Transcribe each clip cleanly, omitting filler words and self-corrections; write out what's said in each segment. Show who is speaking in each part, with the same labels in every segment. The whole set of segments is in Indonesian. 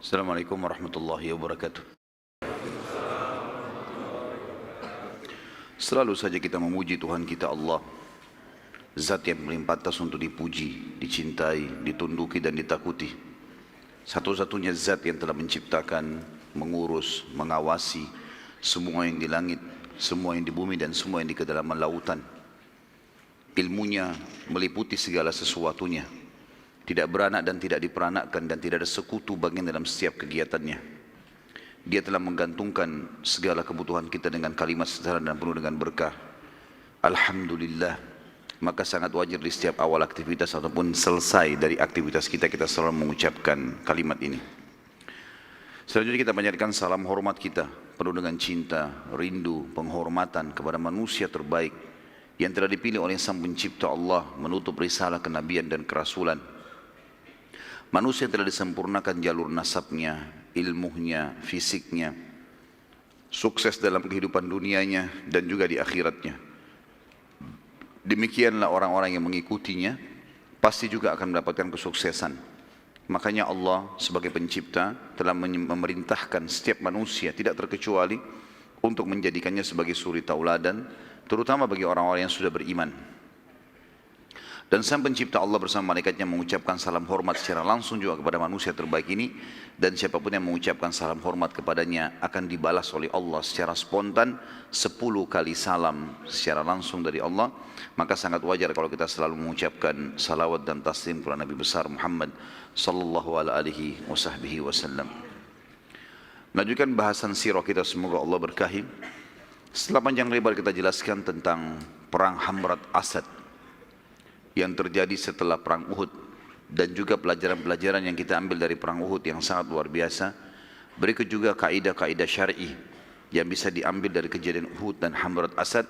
Speaker 1: Assalamualaikum warahmatullahi wabarakatuh. Selalu saja kita memuji Tuhan kita Allah, Zat yang paling pantas untuk dipuji, dicintai, ditunduki dan ditakuti. Satu-satunya Zat yang telah menciptakan, mengurus, mengawasi semua yang di langit, semua yang di bumi dan semua yang di kedalaman lautan. Ilmunya meliputi segala sesuatunya. Tidak beranak dan tidak diperanakkan dan tidak ada sekutu bagian dalam setiap kegiatannya. Dia telah menggantungkan segala kebutuhan kita dengan kalimat sederhana dan penuh dengan berkah. Alhamdulillah. Maka sangat wajar di setiap awal aktivitas ataupun selesai dari aktivitas kita, kita selalu mengucapkan kalimat ini. Selanjutnya kita panjatkan salam hormat kita penuh dengan cinta, rindu, penghormatan kepada manusia terbaik yang telah dipilih oleh Sang Pencipta Allah menutup risalah kenabian dan kerasulan. Manusia telah disempurnakan jalur nasabnya, ilmunya, fisiknya, sukses dalam kehidupan dunianya dan juga di akhiratnya. Demikianlah orang-orang yang mengikutinya pasti juga akan mendapatkan kesuksesan. Makanya Allah sebagai pencipta telah memerintahkan setiap manusia tidak terkecuali untuk menjadikannya sebagai suri tauladan, terutama bagi orang-orang yang sudah beriman. Dan Sang Pencipta Allah bersama malaikatnya mengucapkan salam hormat secara langsung juga kepada manusia terbaik ini. Dan siapapun yang mengucapkan salam hormat kepadanya akan dibalas oleh Allah secara spontan 10 kali salam secara langsung dari Allah. Maka sangat wajar kalau kita selalu mengucapkan salawat dan taslim kepada Nabi besar Muhammad sallallahu alaihi wasallam. Melanjutkan bahasan sirah kita, semoga Allah berkahi. Setelah panjang lebar kita jelaskan tentang perang Hamrat Asad yang terjadi setelah perang Uhud dan juga pelajaran-pelajaran yang kita ambil dari perang Uhud yang sangat luar biasa. Berikut juga kaidah-kaidah syar'i yang bisa diambil dari kejadian Uhud dan Hamrat Asad.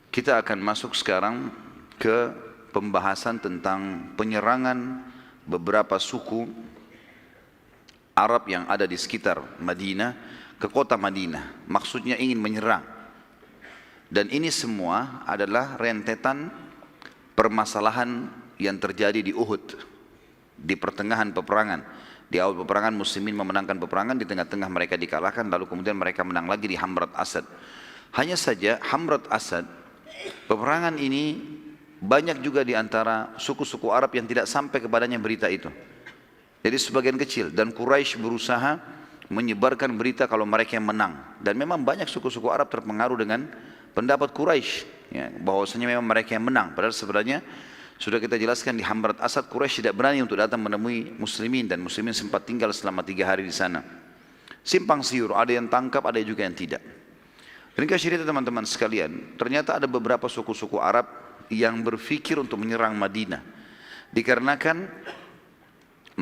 Speaker 1: Kita akan masuk sekarang ke pembahasan tentang penyerangan beberapa suku Arab yang ada di sekitar Madinah ke kota Madinah. Maksudnya ingin menyerang. Dan ini semua adalah rentetan permasalahan yang terjadi di Uhud, di pertengahan peperangan. Di awal peperangan muslimin memenangkan peperangan, di tengah-tengah mereka dikalahkan, lalu kemudian mereka menang lagi di Hamrat Asad. Hanya saja Hamrat Asad, peperangan ini banyak juga di antara suku-suku Arab yang tidak sampai kepadanya berita itu. Jadi sebagian kecil, dan Quraisy berusaha menyebarkan berita kalau mereka yang menang. Dan memang banyak suku-suku Arab terpengaruh dengan pendapat Quraisy, ya, bahwasanya memang mereka yang menang. Padahal sebenarnya sudah kita jelaskan di Hamrat Asad, Quraisy tidak berani untuk datang menemui muslimin, dan muslimin sempat tinggal selama 3 hari di sana. Simpang siur, ada yang tangkap, ada juga yang tidak. Dan cerita teman-teman sekalian, ternyata ada beberapa suku-suku Arab yang berpikir untuk menyerang Madinah. Dikarenakan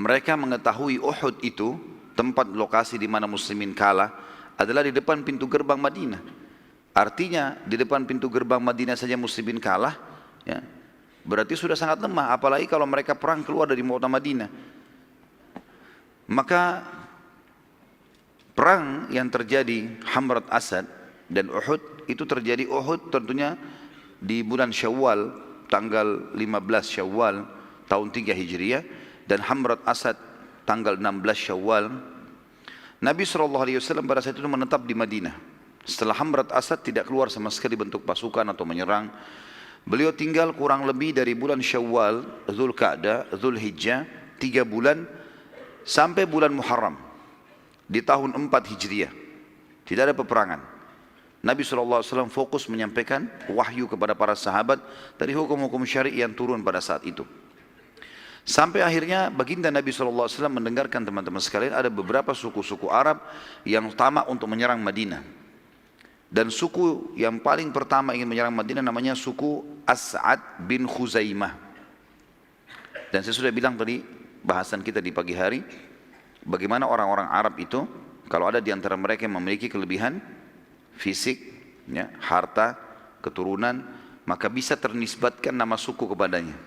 Speaker 1: mereka mengetahui Uhud itu, tempat lokasi di mana muslimin kalah, adalah di depan pintu gerbang Madinah. Artinya di depan pintu gerbang Madinah saja muslimin kalah, ya, berarti sudah sangat lemah. Apalagi kalau mereka perang keluar dari kota Madinah. Maka perang yang terjadi Hamrat Asad dan Uhud itu terjadi. Uhud tentunya di bulan Syawal, tanggal 15 Syawal tahun 3 Hijriah, dan Hamrat Asad tanggal 16 Syawal. Nabi SAW pada saat itu menetap di Madinah. Setelah Hamrat Asad tidak keluar sama sekali bentuk pasukan atau menyerang. Beliau tinggal kurang lebih dari bulan Syawal, Dzulqa'dah, Dzulhijjah, 3 bulan sampai bulan Muharram di tahun 4 Hijriah. Tidak ada peperangan. Nabi SAW fokus menyampaikan wahyu kepada para sahabat dari hukum-hukum syar'i yang turun pada saat itu. Sampai akhirnya baginda Nabi SAW mendengarkan, teman-teman sekalian, ada beberapa suku-suku Arab yang tamak untuk menyerang Madinah. Dan suku yang paling pertama ingin menyerang Madinah namanya suku As'ad bin Khuzaimah. Dan saya sudah bilang tadi bahasan kita di pagi hari, bagaimana orang-orang Arab itu kalau ada di antara mereka yang memiliki kelebihan fisik, ya, harta, keturunan, maka bisa ternisbatkan nama suku kepadanya.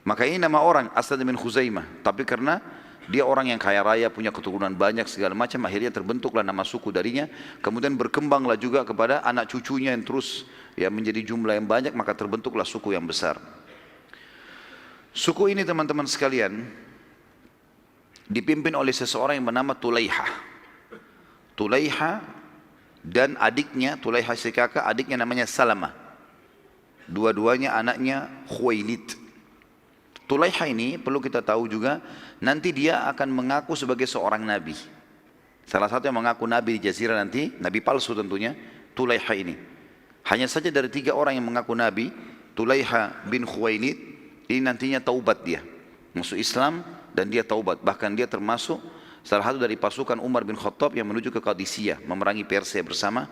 Speaker 1: Maka ini nama orang As'ad bin Khuzaimah, tapi karena dia orang yang kaya raya, punya keturunan banyak segala macam, akhirnya terbentuklah nama suku darinya. Kemudian berkembanglah juga kepada anak cucunya yang terus ya menjadi jumlah yang banyak, maka terbentuklah suku yang besar. Suku ini teman-teman sekalian dipimpin oleh seseorang yang bernama Tulaiha. Tulaiha dan adiknya, Tulaiha si kakak, adiknya namanya Salamah. Dua-duanya anaknya Khuwailid. Tulaiha ini perlu kita tahu juga, nanti dia akan mengaku sebagai seorang nabi. Salah satu yang mengaku nabi di Jazirah nanti, nabi palsu tentunya, Tulaiha ini. Hanya saja dari 3 orang yang mengaku nabi, Tulaiha bin Khuwailid, ini nantinya taubat dia. Masuk Islam dan dia taubat. Bahkan dia termasuk salah satu dari pasukan Umar bin Khattab yang menuju ke Qadisiyah, memerangi Persia bersama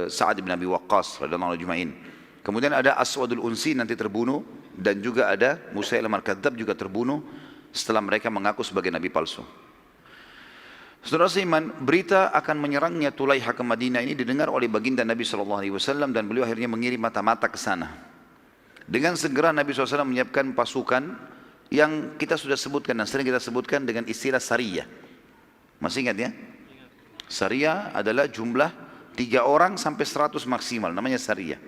Speaker 1: Sa'ad bin Abi Waqqas radhiyallahu anhu. Kemudian ada Aswadul Unsi nanti terbunuh, dan juga ada Musailamah al-Kadzdzab juga terbunuh setelah mereka mengaku sebagai nabi palsu. Saudara seiman, berita akan menyerangnya Tulaiha ke Madinah ini didengar oleh baginda Nabi SAW, dan beliau akhirnya mengirim mata-mata ke sana. Dengan segera Nabi SAW menyiapkan pasukan yang kita sudah sebutkan dan sering kita sebutkan dengan istilah Sariyah. Masih ingat ya? Sariyah adalah jumlah 3 orang sampai 100 maksimal, namanya Sariyah.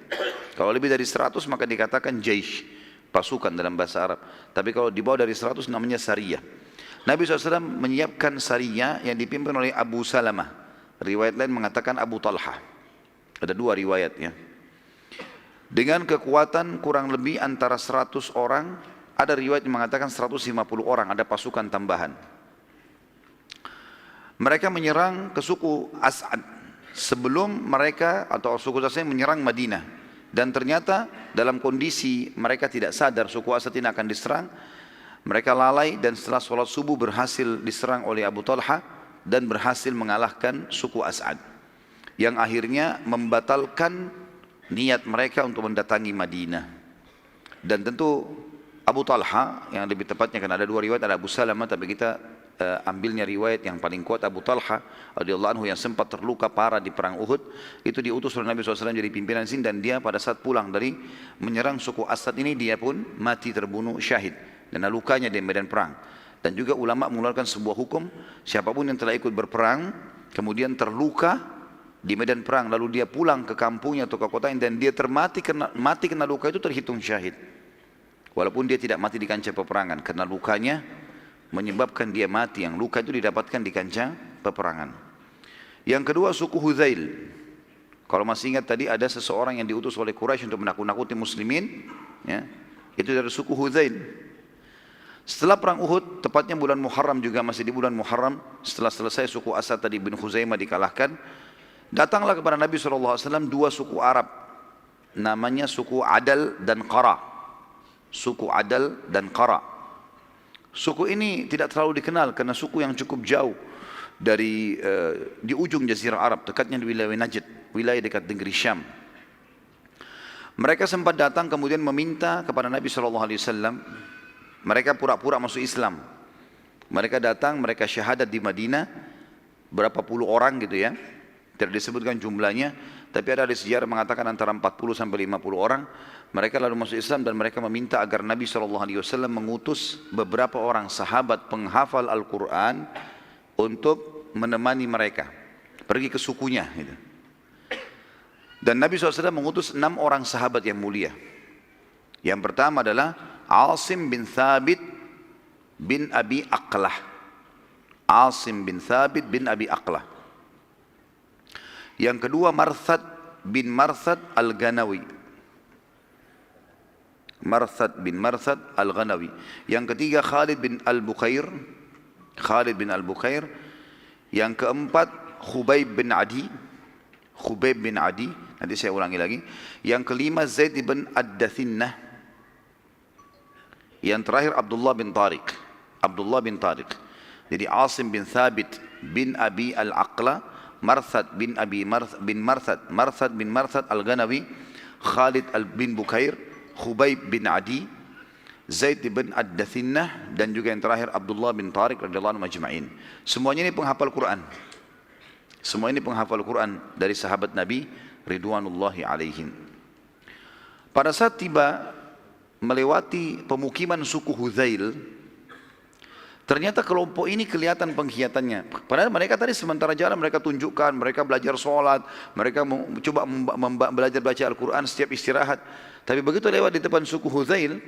Speaker 1: Kalau lebih dari 100 maka dikatakan Jaish, pasukan dalam bahasa Arab. Tapi kalau di bawah dari 100 namanya Sariyah. Nabi SAW menyiapkan Sariyah yang dipimpin oleh Abu Salamah. Riwayat lain mengatakan Abu Talha. Ada 2 riwayatnya. Dengan kekuatan kurang lebih antara 100 orang, ada riwayat yang mengatakan 150 orang, ada pasukan tambahan. Mereka menyerang ke suku As'ad sebelum mereka atau suku As'ad menyerang Madinah. Dan ternyata dalam kondisi mereka tidak sadar suku Asad ini akan diserang, mereka lalai dan setelah sholat subuh berhasil diserang oleh Abu Talha dan berhasil mengalahkan suku As'ad, yang akhirnya membatalkan niat mereka untuk mendatangi Madinah. Dan tentu Abu Talha, yang lebih tepatnya karena ada 2 riwayat, ada Abu Salamah, tapi kita ambilnya riwayat yang paling kuat Abu Talha radhiyallahu anhu yang sempat terluka parah di perang Uhud, itu diutus oleh Nabi SAW jadi pimpinan sini, dan dia pada saat pulang dari menyerang suku Asad ini dia pun mati terbunuh syahid dan lukanya di medan perang. Dan juga ulama mengeluarkan sebuah hukum, siapapun yang telah ikut berperang kemudian terluka di medan perang lalu dia pulang ke kampungnya atau ke kotanya dan dia mati kena luka, itu terhitung syahid walaupun dia tidak mati di kancah peperangan, karena lukanya menyebabkan dia mati, yang luka itu didapatkan di kancah peperangan. Yang kedua suku Hudzail. Kalau masih ingat tadi ada seseorang yang diutus oleh Quraisy untuk menakut-nakuti muslimin, ya, itu dari suku Hudzail. Setelah perang Uhud, tepatnya bulan Muharram, juga masih di bulan Muharram, setelah selesai suku Asad tadi bin Khuzaimah dikalahkan, datanglah kepada Nabi SAW 2 suku Arab, namanya suku Adal dan Qara. Suku Adal dan Qara. Suku ini tidak terlalu dikenal karena suku yang cukup jauh dari di ujung Jazirah Arab, dekatnya di wilayah Najd, wilayah dekat negeri Syam. Mereka sempat datang kemudian meminta kepada Nabi SAW. Mereka pura-pura masuk Islam. Mereka datang, mereka syahadat di Madinah, berapa puluh orang gitu ya, tidak disebutkan jumlahnya, tapi ada di sejarah mengatakan antara 40 sampai 50 orang. Mereka lalu masuk Islam dan mereka meminta agar Nabi SAW mengutus beberapa orang sahabat penghafal Al-Quran untuk menemani mereka pergi ke sukunya gitu. Dan Nabi SAW mengutus 6 orang sahabat yang mulia. Yang pertama adalah Asim bin Thabit bin Abi Aqlah. Asim bin Thabit bin Abi Aqlah. Yang kedua Marthad bin Marthad Al-Ghanawi. Marthad bin Marthad Al-Ghanawi. Yang ketiga Khalid bin Al-Bukhair. Khalid bin Al-Bukhair. Yang keempat Khubayb bin Adi. Khubayb bin Adi. Nanti saya ulangi lagi. Yang kelima Zaid bin Ad-Dathinnah. Yang terakhir Abdullah bin Tariq. Abdullah bin Tariq. Jadi Asim bin Thabit bin Abi Al-Aqla, Marthad bin Marthad, Marthad bin Marthad Al-Ghanawi, Khalid bin Bukhair, Khubayb bin Adi, Zaid bin Ad-Dathinnah, dan juga yang terakhir Abdullah bin Tariq radhiyallahu anhu majma'in. Semuanya ini penghafal Quran. Semua ini penghafal Quran dari sahabat Nabi ridwanullahi alaihim. Pada saat tiba melewati pemukiman suku Hudzail, ternyata kelompok ini kelihatan pengkhianatannya. Padahal mereka tadi sementara jalan mereka tunjukkan, mereka belajar sholat, mereka coba belajar baca Al-Quran setiap istirahat. Tapi begitu lewat di depan suku Hudzail,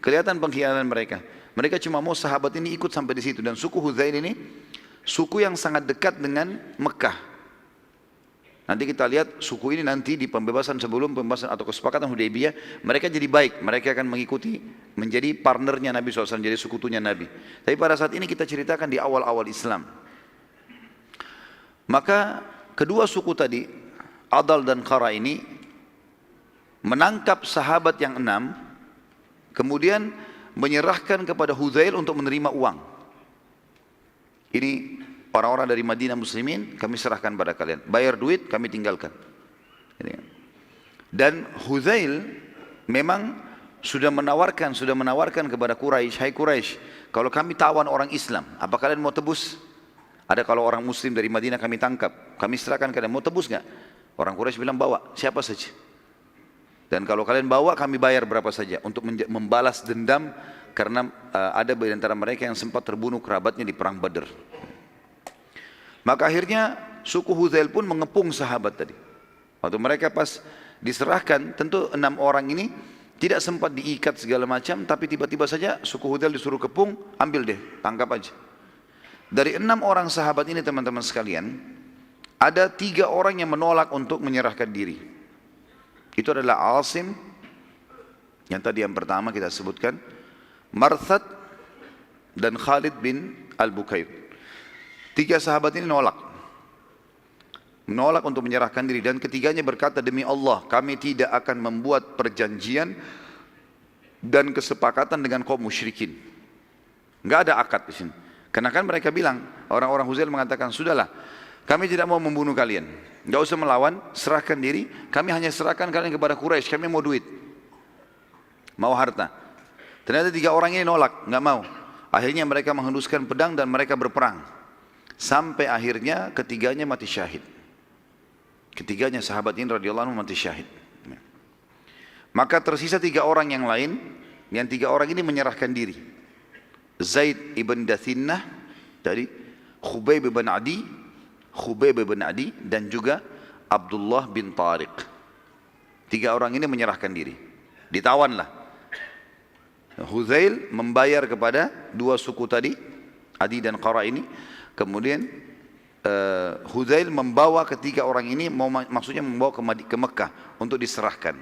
Speaker 1: kelihatan pengkhianatan mereka. Mereka cuma mau sahabat ini ikut sampai di situ. Dan suku Hudzail ini suku yang sangat dekat dengan Mekah. Nanti kita lihat suku ini nanti di pembebasan sebelum pembebasan atau kesepakatan Hudaybiyah, mereka jadi baik, mereka akan mengikuti menjadi partnernya Nabi SAW, jadi sekutunya Nabi. Tapi pada saat ini kita ceritakan di awal-awal Islam. Maka kedua suku tadi, Adal dan Qara ini menangkap sahabat yang 6, kemudian menyerahkan kepada Hudzail untuk menerima uang. Ini orang-orang dari Madinah muslimin, kami serahkan pada kalian. Bayar duit, kami tinggalkan. Dan Hudzail memang sudah menawarkan kepada Quraisy, hai Quraisy, kalau kami tawan orang Islam, apa kalian mau tebus? Ada kalau orang muslim dari Madinah kami tangkap, kami serahkan kalian, mau tebus nggak? Orang Quraisy bilang bawa, siapa saja. Dan kalau kalian bawa, kami bayar berapa saja untuk membalas dendam karena ada di antara mereka yang sempat terbunuh kerabatnya di perang Badr. Maka akhirnya suku Hudzail pun mengepung sahabat tadi. Waktu mereka pas diserahkan, tentu 6 orang ini tidak sempat diikat segala macam, tapi tiba-tiba saja suku Hudzail disuruh kepung, ambil deh, tangkap aja. Dari 6 orang sahabat ini teman-teman sekalian, ada 3 orang yang menolak untuk menyerahkan diri. Itu adalah Asim, yang tadi yang pertama kita sebutkan, Marthad, dan Khalid bin Al-Bukair. 3 sahabat ini menolak untuk menyerahkan diri, dan ketiganya berkata, demi Allah kami tidak akan membuat perjanjian dan kesepakatan dengan kaum musyrikin. Enggak ada akad di sini. Karena kan mereka bilang, orang-orang Hudzail mengatakan, sudahlah, kami tidak mau membunuh kalian, enggak usah melawan, serahkan diri, kami hanya serahkan kalian kepada Quraisy, kami mau duit, mau harta. Ternyata 3 orang ini nolak, enggak mau. Akhirnya mereka menghunuskan pedang dan mereka berperang. Sampai akhirnya ketiganya mati syahid. Ketiganya sahabat ini radhiyallahu anhu mati syahid. Maka tersisa 3 orang yang lain, yang 3 orang ini menyerahkan diri. Zaid ibn Dathinnah dari Khubayb ibn Adi dan juga Abdullah bin Tariq. 3 orang ini menyerahkan diri. Ditawanlah. Hudzail membayar kepada 2 suku tadi, Adi dan Qara ini. Kemudian Hudzail membawa ketiga orang ini, maksudnya membawa ke Mekah untuk diserahkan.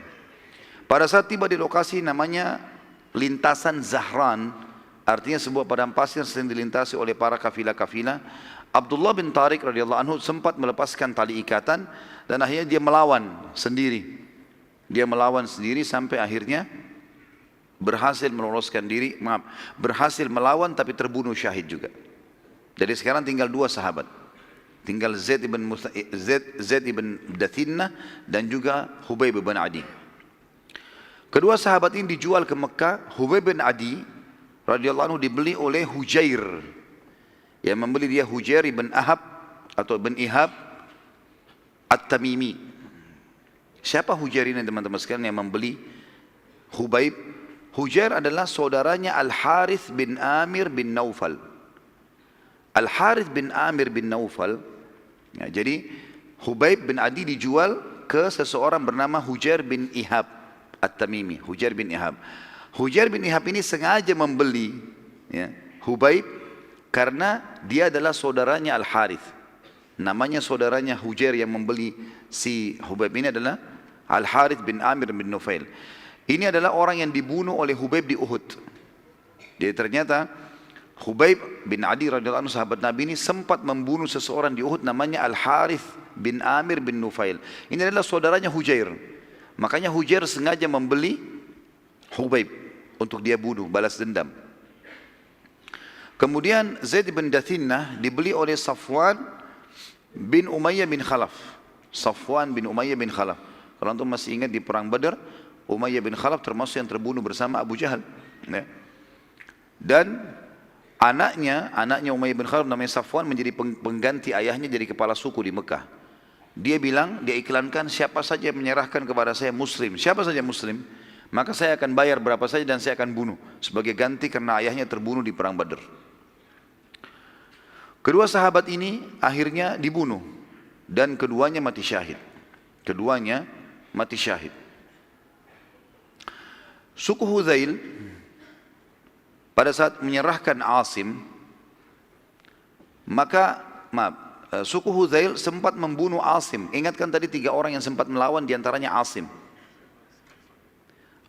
Speaker 1: Pada saat tiba di lokasi namanya lintasan Zahran, artinya sebuah padang pasir sering dilintasi oleh para kafilah-kafilah, Abdullah bin Tariq radhiyallahu anhu sempat melepaskan tali ikatan dan akhirnya dia melawan sendiri. Dia melawan sendiri sampai akhirnya berhasil berhasil melawan tapi terbunuh syahid juga. Jadi sekarang tinggal 2 sahabat. Tinggal Zaid ibn Dathinnah dan juga Khubayb bin Adi. Kedua sahabat ini dijual ke Mekah. Khubayb bin Adi radhiyallahu anhu dibeli oleh Hujair. Yang membeli dia Hujair ibn Ahab atau ibn Ihab At-Tamimi. Siapa Hujair ini teman-teman sekalian yang membeli Khubayb? Hujair adalah saudaranya Al-Harith bin Amir bin Naufal. Al-Harith bin Amir bin Naufal, ya, jadi Khubayb bin Adi dijual ke seseorang bernama Hujair bin Ihab At-Tamimi. Hujair bin Ihab ini sengaja membeli, ya, Khubayb karena dia adalah saudaranya Al-Harith. Namanya saudaranya Hujair yang membeli si Khubayb ini adalah Al-Harith bin Amir bin Naufal. Ini adalah orang yang dibunuh oleh Khubayb di Uhud. Jadi ternyata Khubayb bin Adi radhiyallahu anhu sahabat Nabi ini sempat membunuh seseorang di Uhud namanya Al-Harith bin Amir bin Nufail. Ini adalah saudaranya Hujair. Makanya Hujair sengaja membeli Khubayb untuk dia bunuh, balas dendam. Kemudian Zaid bin Dathinnah dibeli oleh Safwan bin Umayyah bin Khalaf. Safwan bin Umayyah bin Khalaf. Kalau antum masih ingat di perang Badar, Umayyah bin Khalaf termasuk yang terbunuh bersama Abu Jahal. Ya. Dan anaknya Umayyah bin Khalaf namanya Safwan menjadi pengganti ayahnya jadi kepala suku di Mekah. Dia bilang, dia iklankan siapa saja yang menyerahkan kepada saya muslim, siapa saja muslim, maka saya akan bayar berapa saja dan saya akan bunuh sebagai ganti karena ayahnya terbunuh di perang Badr. Kedua sahabat ini akhirnya dibunuh dan keduanya mati syahid. Suku Hudzail pada saat menyerahkan Asim, maka suku Hudzail sempat membunuh Asim. Ingatkan tadi 3 orang yang sempat melawan, diantaranya Asim.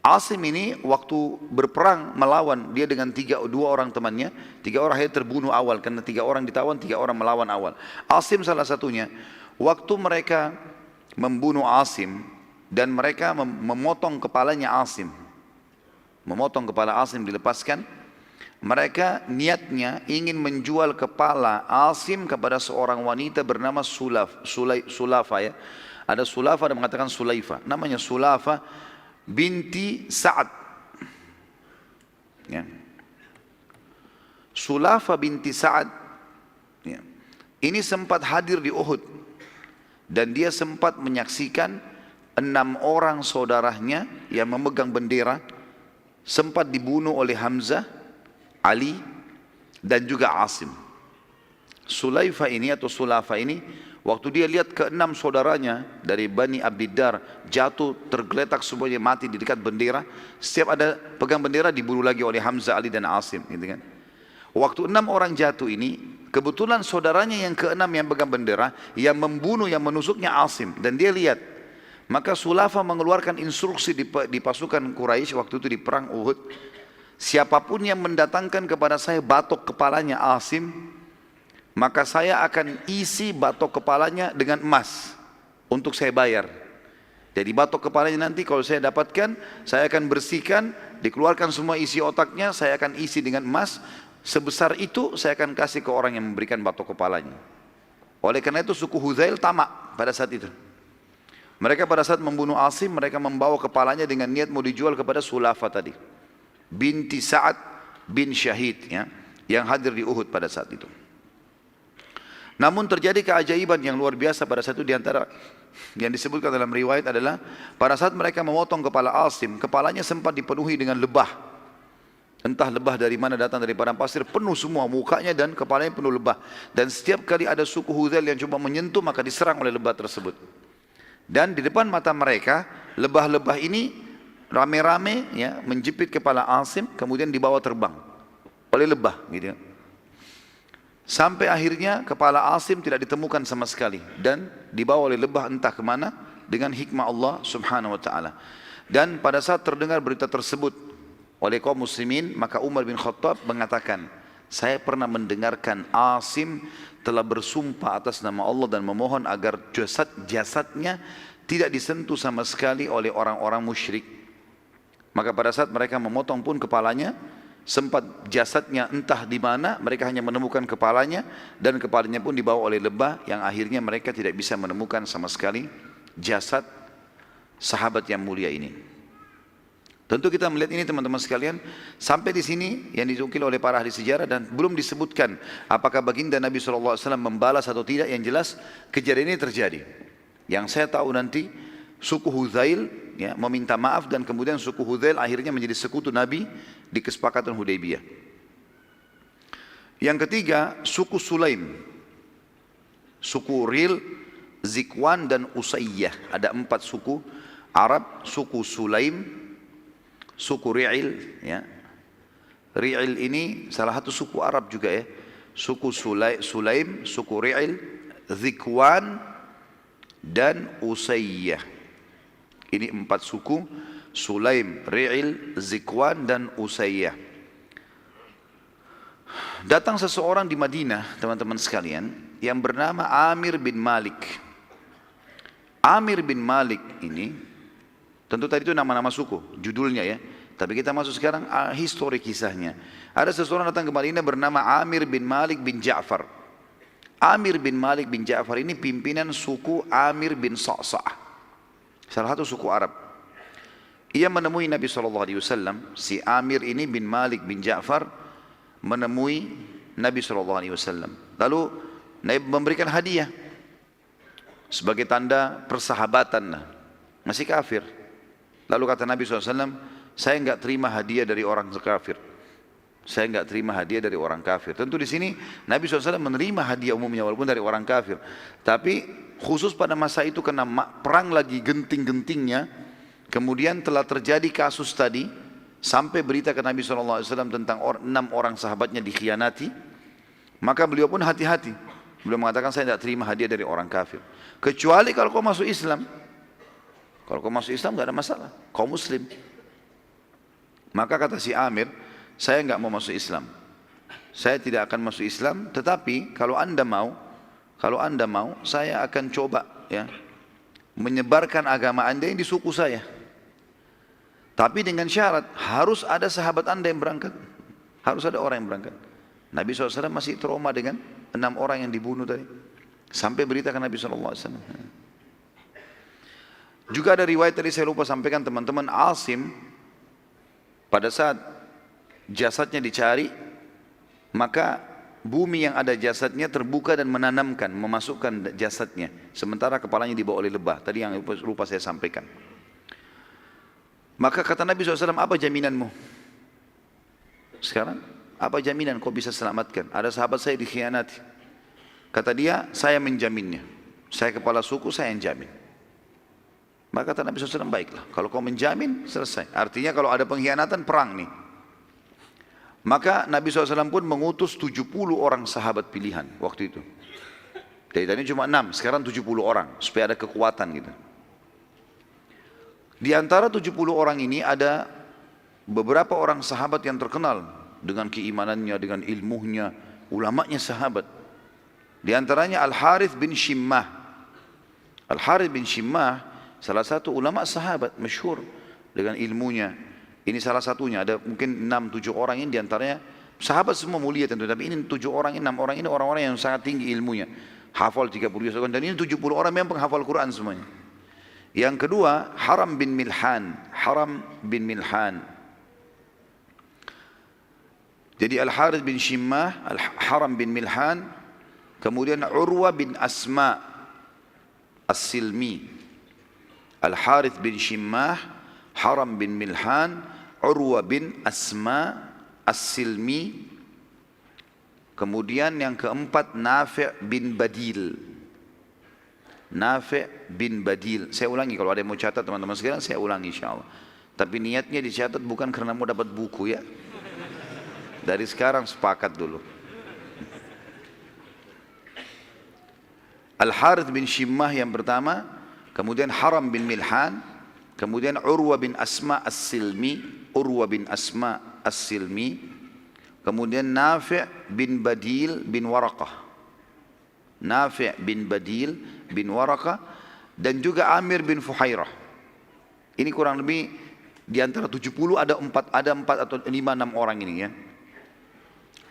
Speaker 1: Asim ini waktu berperang melawan, dia dengan 2 orang temannya, 3 orang akhirnya terbunuh awal, karena 3 orang ditawan, 3 orang melawan awal. Asim salah satunya. Waktu mereka membunuh Asim, dan mereka memotong kepalanya Asim, memotong kepala Asim dilepaskan, mereka niatnya ingin menjual kepala Asim kepada seorang wanita bernama Sulafa ya. Ada Sulafa, ada mengatakan Sulaifa, namanya Sulafa binti Sa'ad ya. Sulafa binti Sa'ad ya. Ini sempat hadir di Uhud, dan dia sempat menyaksikan 6 orang saudaranya yang memegang bendera sempat dibunuh oleh Hamzah, Ali, dan juga Asim. Sulaifa ini atau Sulafa ini, waktu dia lihat ke-6 saudaranya dari Bani Abdiddar jatuh tergeletak semuanya mati di dekat bendera, setiap ada pegang bendera dibunuh lagi oleh Hamzah, Ali, dan Asim, gitu kan. Waktu 6 orang jatuh ini, kebetulan saudaranya yang ke-6 yang pegang bendera, yang membunuh, yang menusuknya Asim, dan dia lihat. Maka Sulafa mengeluarkan instruksi di pasukan Quraisy waktu itu di perang Uhud, siapapun yang mendatangkan kepada saya batok kepalanya Asim, maka saya akan isi batok kepalanya dengan emas untuk saya bayar. Jadi batok kepalanya nanti kalau saya dapatkan, saya akan bersihkan, dikeluarkan semua isi otaknya, saya akan isi dengan emas. Sebesar itu saya akan kasih ke orang yang memberikan batok kepalanya. Oleh karena itu suku Hudzail tamak pada saat itu. Mereka pada saat membunuh Asim, mereka membawa kepalanya dengan niat mau dijual kepada Sulafa tadi, binti Sa'ad bin Syahid ya, yang hadir di Uhud pada saat itu. Namun terjadi keajaiban yang luar biasa pada saat itu. Di antara yang disebutkan dalam riwayat adalah pada saat mereka memotong kepala Asim, kepalanya sempat dipenuhi dengan lebah. Entah lebah dari mana datang, dari padang pasir, penuh semua mukanya dan kepalanya penuh lebah. Dan setiap kali ada suku Hudzail yang coba menyentuh, maka diserang oleh lebah tersebut. Dan di depan mata mereka, lebah-lebah ini rame-rame ya, menjepit kepala Asim, kemudian dibawa terbang oleh lebah gitu ya. Sampai akhirnya kepala Asim tidak ditemukan sama sekali, dan dibawa oleh lebah entah kemana dengan hikmah Allah subhanahu wa ta'ala. Dan pada saat terdengar berita tersebut oleh kaum muslimin, maka Umar bin Khattab mengatakan, saya pernah mendengarkan Asim telah bersumpah atas nama Allah dan memohon agar jasadnya tidak disentuh sama sekali oleh orang-orang musyrik. Maka pada saat mereka memotong pun kepalanya, sempat jasadnya entah di mana, mereka hanya menemukan kepalanya, dan kepalanya pun dibawa oleh lebah, yang akhirnya mereka tidak bisa menemukan sama sekali jasad sahabat yang mulia ini. Tentu kita melihat ini teman-teman sekalian, sampai di sini yang dinukil oleh para ahli sejarah, dan belum disebutkan apakah baginda Nabi SAW membalas atau tidak. Yang jelas kejadian ini terjadi. Yang saya tahu nanti suku Hudzail ya, meminta maaf, dan kemudian suku Hudzail akhirnya menjadi sekutu Nabi di kesepakatan Hudaybiyah. Yang ketiga, suku Sulaim, suku Ril, Zikwan, dan Usayyah. Ada 4 suku Arab, suku Sulaim, suku Ri'il ya. Ri'il ini salah satu suku Arab juga ya. Suku Sulaim, suku Ri'il, Zikwan, dan Usayyah. Ini 4 suku, Sulaim, Ri'il, Zikwan, dan Usayyah. Datang seseorang di Madinah teman-teman sekalian yang bernama Amir bin Malik. Amir bin Malik ini, tentu tadi itu nama-nama suku, judulnya ya. Tapi kita masuk sekarang histori kisahnya. Ada seseorang datang ke Madinah bernama Amir bin Malik bin Ja'far. Amir bin Malik bin Ja'far ini pimpinan suku Amir bin Sa'sa'ah, salah satu suku Arab. Ia menemui Nabi SAW. Si Amir ini bin Malik bin Ja'far menemui Nabi SAW. Lalu Nabi memberikan hadiah sebagai tanda persahabatan. Masih kafir. Lalu kata Nabi SAW, saya enggak terima hadiah dari orang kafir. Saya enggak terima hadiah dari orang kafir. Tentu di sini Nabi SAW menerima hadiah umumnya walaupun dari orang kafir. Tapi khusus pada masa itu karena perang lagi genting-gentingnya, kemudian telah terjadi kasus tadi, sampai berita ke Nabi SAW tentang 6 orang sahabatnya dikhianati, maka beliau pun hati-hati. Beliau mengatakan, saya tidak terima hadiah dari orang kafir, kecuali kalau kau masuk Islam. Kalau kau masuk Islam tidak ada masalah, kau Muslim. Maka kata si Amir, saya enggak mau masuk Islam. Saya tidak akan masuk Islam, tetapi kalau anda mau, saya akan coba ya menyebarkan agama anda yang di suku saya. Tapi dengan syarat, harus ada sahabat anda yang berangkat. Harus ada orang yang berangkat. Nabi SAW masih trauma dengan 6 orang yang dibunuh tadi. Sampai berita ke Nabi SAW. Juga ada riwayat tadi saya lupa sampaikan teman-teman, Asim pada saat jasadnya dicari, maka bumi yang ada jasadnya terbuka dan menanamkan, memasukkan jasadnya. Sementara kepalanya dibawa oleh lebah. Tadi yang lupa saya sampaikan. Maka kata Nabi SAW, apa jaminanmu? Sekarang, apa jaminan kau bisa selamatkan? Ada sahabat saya dikhianati. Kata dia, saya menjaminnya. Saya kepala suku, saya yang jamin. Maka kata Nabi SAW, baiklah. Kalau kau menjamin, selesai. Artinya kalau ada pengkhianatan, perang nih. Maka Nabi SAW pun mengutus 70 orang sahabat pilihan waktu itu. Dari tadi cuma 6, sekarang 70 orang. Supaya ada kekuatan gitu. Di antara 70 orang ini ada beberapa orang sahabat yang terkenal dengan keimanannya, dengan ilmunya, ulamanya sahabat. Di antaranya Al-Harith bin Shimmah. Al-Harith bin Shimmah salah satu ulama sahabat masyhur dengan ilmunya. Ini salah satunya, ada mungkin 6-7 orang ini diantaranya sahabat semua mulia tentu, tapi ini 7 orang ini, 6 orang ini orang-orang yang sangat tinggi ilmunya. Hafal 30 juz, dan ini 70 orang memang penghafal Quran semuanya. Yang kedua, Haram bin Milhan. Haram bin Milhan. Jadi Al-Harith bin Shimmah, Haram bin Milhan, kemudian Urwa bin Asma As-Silmi. Al-Harith bin Shimmah, Haram bin Milhan, Urwa bin Asma As-Silmi. Kemudian yang keempat, Nafi' bin Badil. Nafi' bin Badil. Saya ulangi, kalau ada yang mau catat teman-teman sekalian, saya ulangi insyaAllah. Tapi niatnya dicatat bukan karena mau dapat buku ya. Dari sekarang sepakat dulu. Al-Harith bin Shimmah yang pertama, kemudian Haram bin Milhan, kemudian Urwa bin Asma As-Silmi, Urwa bin Asma As-Silmi, kemudian Nafi' bin Badil bin Waraqah. Nafi' bin Badil bin Waraqah, dan juga Amir bin Fuhairah. Ini kurang lebih di antara 70 ada 4 atau 5-6 orang ini ya.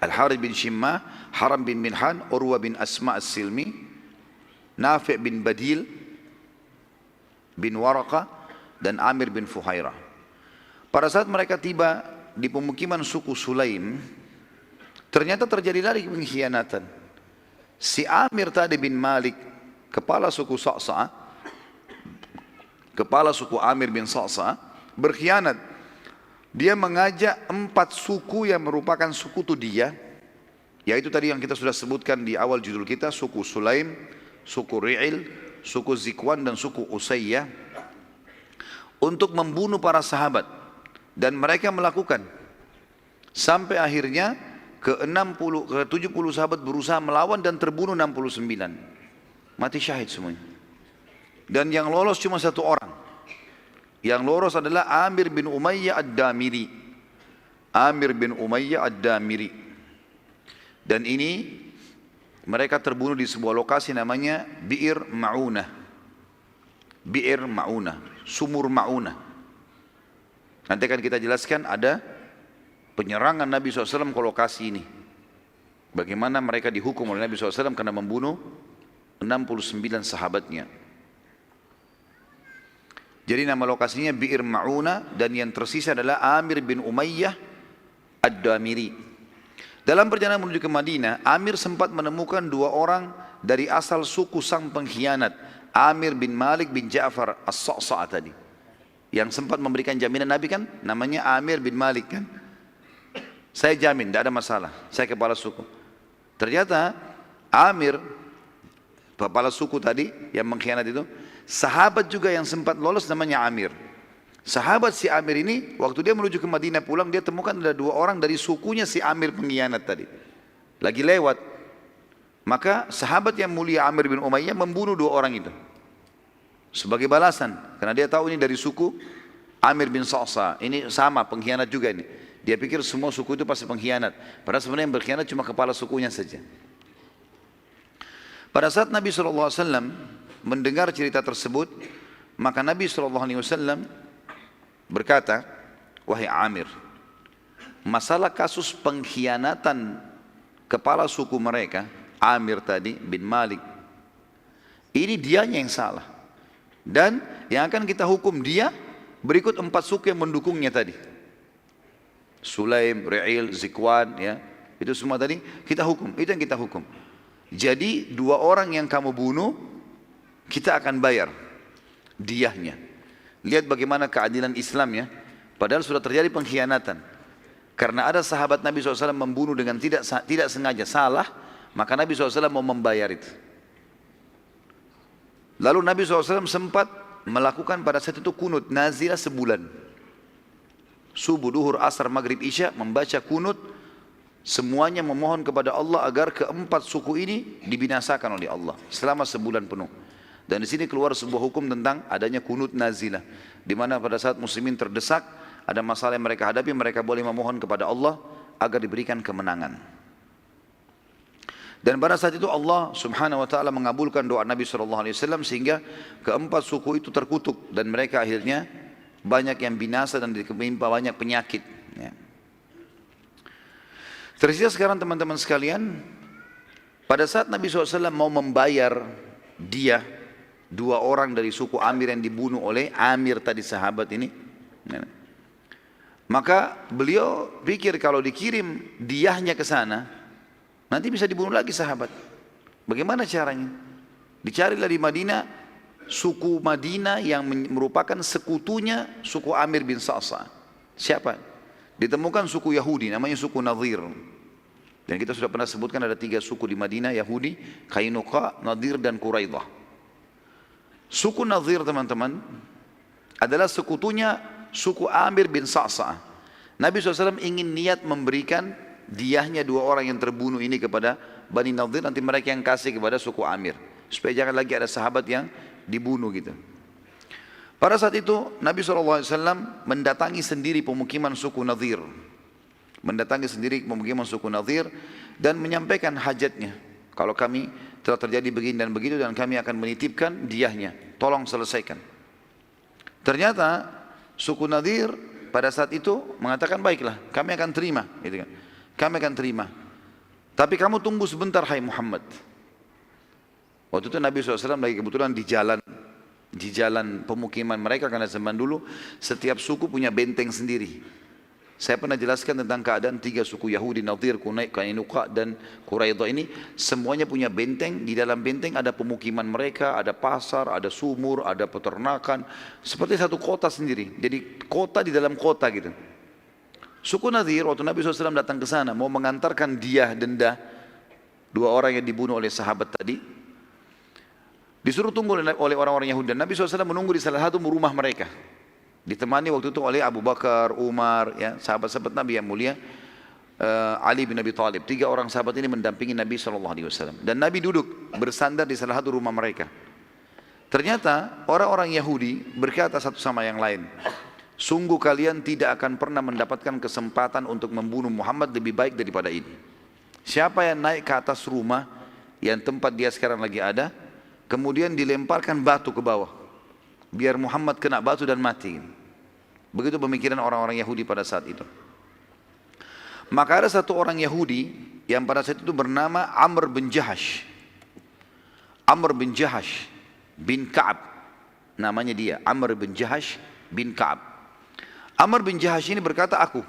Speaker 1: Al-Harith bin Shimmah, Haram bin Milhan, Urwa bin Asma As-Silmi, Nafi' bin Badil bin Waraqah, dan Amir bin Fuhairah. Pada saat mereka tiba di pemukiman suku Sulaim, ternyata terjadi lagi pengkhianatan. Si Amir tadi bin Malik, kepala suku Sa'sa', kepala suku Amir bin Sa'sa', berkhianat. Dia mengajak 4 suku yang merupakan suku dia, yaitu tadi yang kita sudah sebutkan di awal judul kita, suku Sulaim, suku Ri'il, suku Zikwan, dan suku Usayyah, untuk membunuh para sahabat. Dan mereka melakukan sampai akhirnya ke 70 sahabat berusaha melawan dan terbunuh 69. Mati syahid semuanya. Dan yang lolos cuma 1 orang. Yang lolos adalah Amir bin Umayyah Ad-Damiri. Amir bin Umayyah Ad-Damiri. Dan ini mereka terbunuh di sebuah lokasi namanya Bi'ir Ma'unah. Bi'ir Ma'unah, sumur Ma'unah. Nanti akan kita jelaskan ada penyerangan Nabi SAW ke lokasi ini. Bagaimana mereka dihukum oleh Nabi SAW karena membunuh 69 sahabatnya. Jadi nama lokasinya Bi'ir Ma'una, dan yang tersisa adalah Amir bin Umayyah Ad-Damiri. Dalam perjalanan menuju ke Madinah, Amir sempat menemukan 2 orang dari asal suku sang pengkhianat, Amir bin Malik bin Ja'far As-Sa'sa' tadi. Yang sempat memberikan jaminan Nabi kan, namanya Amir bin Malik kan. Saya jamin, tidak ada masalah, saya kepala suku. Ternyata Amir, kepala suku tadi yang mengkhianat itu, sahabat juga yang sempat lolos namanya Amir. Sahabat si Amir ini, waktu dia menuju ke Madinah pulang, dia temukan ada 2 orang dari sukunya si Amir pengkhianat tadi. Lagi lewat. Maka sahabat yang mulia Amir bin Umayyah membunuh 2 orang itu. Sebagai balasan. Karena dia tahu ini dari suku Amir bin Sa'sa. Ini sama, pengkhianat juga ini. Dia pikir semua suku itu pasti pengkhianat. Padahal sebenarnya yang berkhianat cuma kepala sukunya saja. Pada saat Nabi SAW mendengar cerita tersebut, maka Nabi SAW berkata, wahai Amir, masalah kasus pengkhianatan kepala suku mereka, Amir tadi bin Malik, ini dianya yang salah. Dan yang akan kita hukum dia berikut 4 suku yang mendukungnya tadi. Sulaim, Ri'il, Zikwan, ya, itu semua tadi kita hukum, itu yang kita hukum. Jadi 2 orang yang kamu bunuh, kita akan bayar diyahnya. Lihat bagaimana keadilan Islam ya. Padahal sudah terjadi pengkhianatan. Karena ada sahabat Nabi SAW membunuh dengan tidak sengaja, salah, maka Nabi SAW mau membayar itu. Lalu Nabi SAW sempat melakukan pada saat itu kunut nazilah sebulan. Subuh, duhur, asar, maghrib, isya membaca kunut. Semuanya memohon kepada Allah agar ke-4 suku ini dibinasakan oleh Allah selama sebulan penuh. Dan di sini keluar sebuah hukum tentang adanya kunut nazilah, di mana pada saat muslimin terdesak, ada masalah yang mereka hadapi, mereka boleh memohon kepada Allah agar diberikan kemenangan. Dan pada saat itu Allah Subhanahu wa taala mengabulkan doa Nabi SAW sehingga ke-4 suku itu terkutuk dan mereka akhirnya banyak yang binasa dan ditimpa banyak penyakit. Ya. Tersisa sekarang teman-teman sekalian, pada saat Nabi SAW mau membayar dia 2 orang dari suku Amir yang dibunuh oleh Amir tadi sahabat ini, maka beliau pikir kalau dikirim diyahnya ke sana, nanti bisa dibunuh lagi sahabat. Bagaimana caranya? Dicarilah di Madinah suku Madinah yang merupakan sekutunya suku Amir bin Sa'sa. Siapa? Ditemukan suku Yahudi, namanya suku Nadir. Dan kita sudah pernah sebutkan ada 3 suku di Madinah, Yahudi, Qainuqa, Nadir dan Quraidah. Suku Nadir teman-teman adalah sekutunya suku Amir bin Sa'sa. Nabi SAW ingin niat memberikan diyahnya 2 orang yang terbunuh ini kepada Bani Nadir, nanti mereka yang kasih kepada suku Amir. Supaya jangan lagi ada sahabat yang dibunuh gitu. Pada saat itu Nabi SAW mendatangi sendiri pemukiman suku Nadir. Mendatangi sendiri pemukiman suku Nadir dan menyampaikan hajatnya. Kalau kami telah terjadi begini dan begitu dan kami akan menitipkan diyahnya. Tolong selesaikan. Ternyata suku Nadir pada saat itu mengatakan baiklah kami akan terima. Gitu kan. Kami akan terima. Tapi kamu tunggu sebentar hai Muhammad. Waktu itu Nabi SAW lagi kebetulan di jalan pemukiman mereka, karena zaman dulu setiap suku punya benteng sendiri. Saya pernah jelaskan tentang keadaan 3 suku Yahudi, Nadir, Qainuqa dan Quraidah ini. Semuanya punya benteng, di dalam benteng ada pemukiman mereka, ada pasar, ada sumur, ada peternakan. Seperti satu kota sendiri, jadi kota di dalam kota gitu. Suku Nadir waktu Nabi SAW datang ke sana mau mengantarkan diyah denda 2 orang yang dibunuh oleh sahabat tadi, disuruh tunggu oleh orang-orang Yahudi. Dan Nabi SAW menunggu di salah satu rumah mereka. Ditemani waktu itu oleh Abu Bakar, Umar, ya, sahabat-sahabat Nabi yang mulia, Ali bin Abi Thalib. 3 orang sahabat ini mendampingi Nabi SAW. Dan Nabi duduk bersandar di salah satu rumah mereka. Ternyata orang-orang Yahudi berkata satu sama yang lain, sungguh kalian tidak akan pernah mendapatkan kesempatan untuk membunuh Muhammad lebih baik daripada ini. Siapa yang naik ke atas rumah yang tempat dia sekarang lagi ada, kemudian dilemparkan batu ke bawah, biar Muhammad kena batu dan mati. Begitu pemikiran orang-orang Yahudi pada saat itu. Maka ada satu orang Yahudi yang pada saat itu bernama Amr bin Jahash. Amr bin Jahash bin Ka'ab, namanya dia, Amr bin Jahash bin Ka'ab. Amr bin Jahash ini berkata, aku.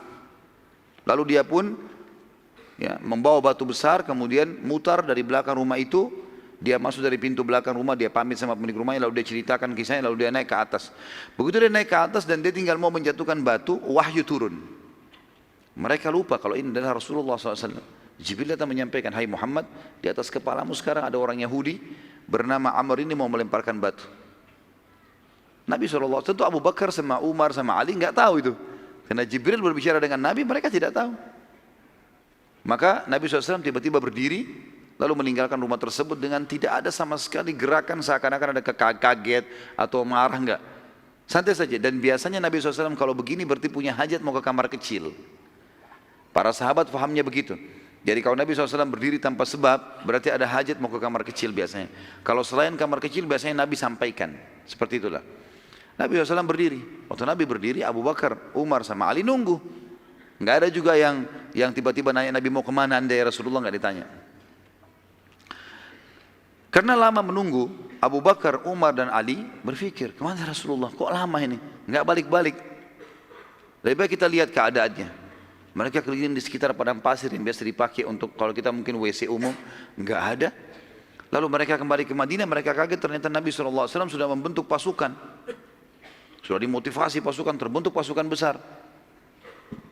Speaker 1: Lalu dia pun ya, membawa batu besar, kemudian mutar dari belakang rumah itu. Dia masuk dari pintu belakang rumah, dia pamit sama pemilik rumahnya, lalu dia ceritakan kisahnya, lalu dia naik ke atas. Begitu dia naik ke atas dan dia tinggal mau menjatuhkan batu, wahyu turun. Mereka lupa kalau ini adalah Rasulullah SAW. Jibril datang menyampaikan, hai Muhammad, di atas kepalamu sekarang ada orang Yahudi bernama Amr ini mau melemparkan batu. Nabi SAW, tentu Abu Bakar sama Umar sama Ali nggak tahu itu. Karena Jibril berbicara dengan Nabi, mereka tidak tahu. Maka Nabi SAW tiba-tiba berdiri, lalu meninggalkan rumah tersebut dengan tidak ada sama sekali gerakan seakan-akan ada kaget atau marah, enggak. Santai saja. Dan biasanya Nabi SAW kalau begini berarti punya hajat mau ke kamar kecil. Para sahabat fahamnya begitu. Jadi kalau Nabi SAW berdiri tanpa sebab, berarti ada hajat mau ke kamar kecil biasanya. Kalau selain kamar kecil biasanya Nabi sampaikan. Seperti itulah. Nabi SAW berdiri. Waktu Nabi berdiri, Abu Bakar, Umar sama Ali nunggu. Enggak ada juga yang tiba-tiba nanya Nabi mau kemana anda ya Rasulullah, enggak ditanya. Karena lama menunggu, Abu Bakar, Umar dan Ali berpikir, kemana Rasulullah? Kok lama ini? Enggak balik-balik. Lebih baik kita lihat keadaannya. Mereka keliling di sekitar padang pasir yang biasa dipakai untuk kalau kita mungkin WC umum, enggak ada. Lalu mereka kembali ke Madinah, mereka kaget ternyata Nabi SAW sudah membentuk pasukan. Sudah dimotivasi pasukan, terbentuk pasukan besar.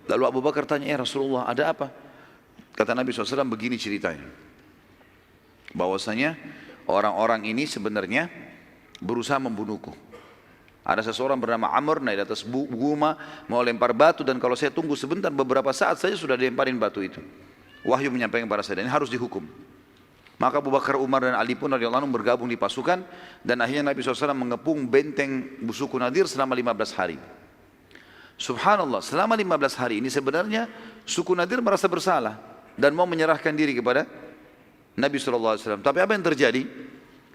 Speaker 1: Lalu Abu Bakar tanya, ya Rasulullah ada apa? Kata Nabi SAW begini ceritanya. Bahwasanya orang-orang ini sebenarnya berusaha membunuhku. Ada seseorang bernama Amr naik di atas guma mau lempar batu dan kalau saya tunggu sebentar beberapa saat saja sudah dilemparin batu itu. Wahyu menyampaikan kepada saya dan ini harus dihukum. Maka Abu Bakar, Umar dan Ali pun radhiyallahu anhum bergabung di pasukan dan akhirnya Nabi SAW mengepung benteng suku Nadir selama 15 hari. Subhanallah, selama 15 hari ini sebenarnya suku Nadir merasa bersalah dan mau menyerahkan diri kepada Nabi SAW. Tapi apa yang terjadi?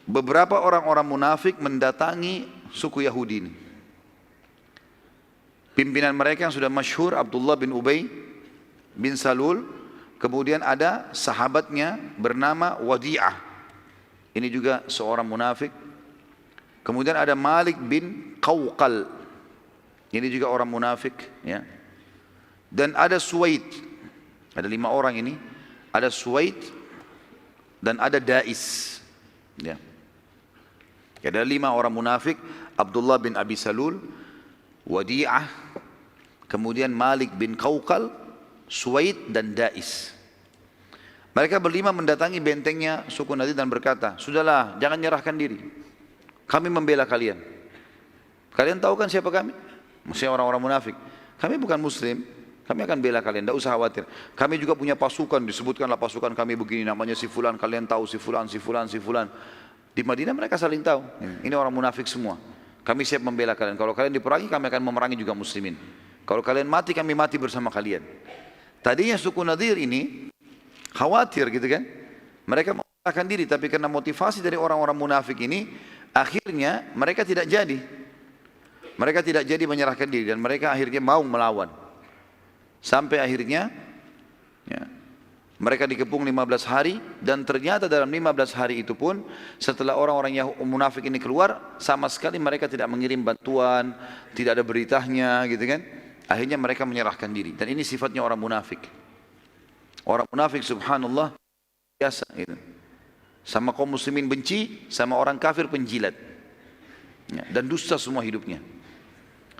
Speaker 1: Beberapa orang-orang munafik mendatangi suku Yahudi ini. Pimpinan mereka yang sudah masyhur Abdullah bin Ubay bin Salul, kemudian ada sahabatnya bernama Wadi'ah. Ini juga seorang munafik. Kemudian ada Malik bin Qawqal. Ini juga orang munafik, ya. Dan ada Suwaid. Ada 5 orang ini. Ada Suwaid dan ada Dais. Ya. Ada 5 orang munafik, Abdullah bin Abi Salul, Wadi'ah, kemudian Malik bin Qawqal, Suwaid dan Dais. Mereka berlima mendatangi bentengnya suku Nadir dan berkata, sudahlah jangan nyerahkan diri, kami membela kalian. Kalian tahu kan siapa kami? Maksudnya orang-orang munafik. Kami bukan muslim, kami akan bela kalian, tidak usah khawatir. Kami juga punya pasukan, disebutkanlah pasukan kami begini, namanya si fulan, kalian tahu si fulan, si fulan, si fulan. Di Madinah mereka saling tahu, ini orang munafik semua. Kami siap membela kalian. Kalau kalian diperangi, kami akan memerangi juga muslimin. Kalau kalian mati, kami mati bersama kalian. Tadinya suku Nadir ini khawatir gitu kan. Mereka menyerahkan diri, tapi karena motivasi dari orang-orang munafik ini, akhirnya mereka tidak jadi. Mereka tidak jadi menyerahkan diri dan mereka akhirnya mau melawan. Sampai akhirnya ya, mereka dikepung 15 hari dan ternyata dalam 15 hari itu pun setelah orang-orang yang munafik ini keluar sama sekali mereka tidak mengirim bantuan, tidak ada beritanya gitu kan. Akhirnya mereka menyerahkan diri dan ini sifatnya orang munafik. Orang munafik subhanallah biasa gitu. Sama kaum muslimin benci, sama orang kafir penjilat. Ya, dan dusta semua hidupnya.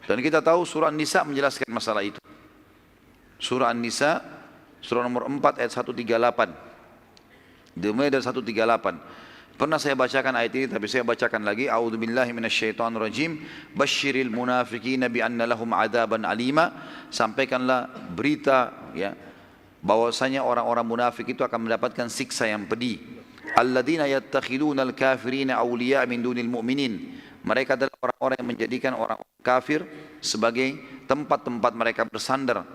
Speaker 1: Dan kita tahu surah An-Nisa menjelaskan masalah itu. Surah An-Nisa surah nomor 4 ayat 138. Dimulai dari 138. Pernah saya bacakan ayat ini tapi saya bacakan lagi. A'udzubillahi minasyaitonirrajim. Basyiril munafiqina bi anna lahum adzaban alima. Sampaikanlah berita ya bahwasanya orang-orang munafik itu akan mendapatkan siksa yang pedih. Alladzina yattakhiduna al-kafirina awliya min dunil mu'minin. Mereka adalah orang-orang yang menjadikan orang kafir sebagai tempat-tempat mereka bersandar.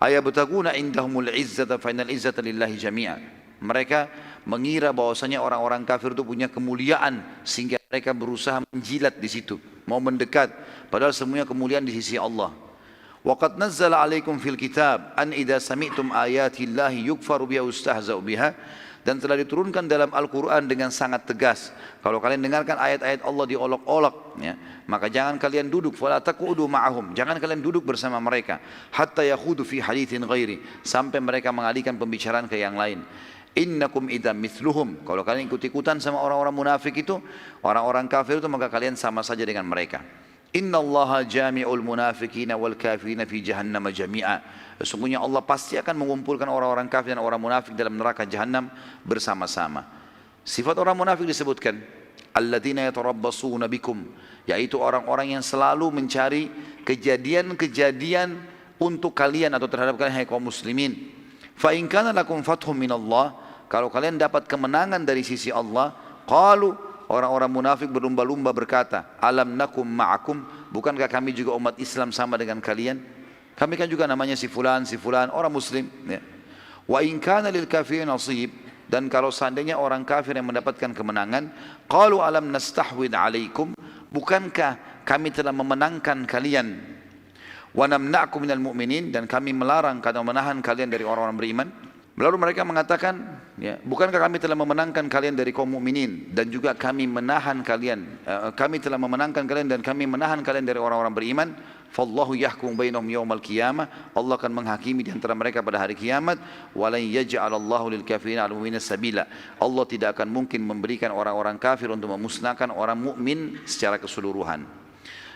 Speaker 1: Ayabtaguna indahumul izzata fa innal izzata lillahi jami'a. Mereka mengira bahwasanya orang-orang kafir itu punya kemuliaan sehingga mereka berusaha menjilat di situ, mau mendekat, padahal semuanya kemuliaan di sisi Allah. Wa qad nazzala 'alaikum fil kitab an idza sami'tum ayati llahi yukfaru biha ustahza'u biha. Dan telah diturunkan dalam Al-Quran dengan sangat tegas. Kalau kalian dengarkan ayat-ayat Allah diolok-olok, ya, maka jangan kalian duduk. Fala taqudu ma'ahum. Jangan kalian duduk bersama mereka. Hatta yakhudu fi haditsin ghairi. Sampai mereka mengalihkan pembicaraan ke yang lain. Innakum idam mithluhum. Kalau kalian ikut-ikutan sama orang-orang munafik itu, orang-orang kafir itu, maka kalian sama saja dengan mereka. Innallaha jami'ul munafiqina wal kafirina fi jahannam jami'a. Sesungguhnya Allah pasti akan mengumpulkan orang-orang kafir dan orang munafik dalam neraka jahannam bersama-sama. Sifat orang munafik disebutkan alladzina yatarabbasuna bikum, yaitu orang-orang yang selalu mencari kejadian-kejadian untuk kalian atau terhadap kalian hai kaum muslimin. Fa in kana lakum fathum minallah, kalau kalian dapat kemenangan dari sisi Allah, qalu, orang-orang munafik berlumba-lumba berkata, alam nakum ma'akum, bukankah kami juga umat Islam sama dengan kalian? Kami kan juga namanya si fulan, orang muslim. Ya. Wa in kana lil kafirin nasib, dan kalau seandainya orang kafir yang mendapatkan kemenangan, qalu alam nastahwid alaikum, bukankah kami telah memenangkan kalian? Wa namna'kum minal mu'minin, dan kami melarang atau menahan kalian dari orang-orang beriman. Lalu mereka mengatakan, ya, bukankah kami telah memenangkan kalian dari kaum mukminin dan juga kami menahan kalian, kami telah memenangkan kalian dan kami menahan kalian dari orang-orang beriman. Fallahu yahkum bainahum yaumal qiyamah, Allah akan menghakimi di antara mereka pada hari kiamat. Walan yaj'alallahu lil kafirin 'alal mu'minina sabila, Allah tidak akan mungkin memberikan orang-orang kafir untuk memusnahkan orang mukmin secara keseluruhan.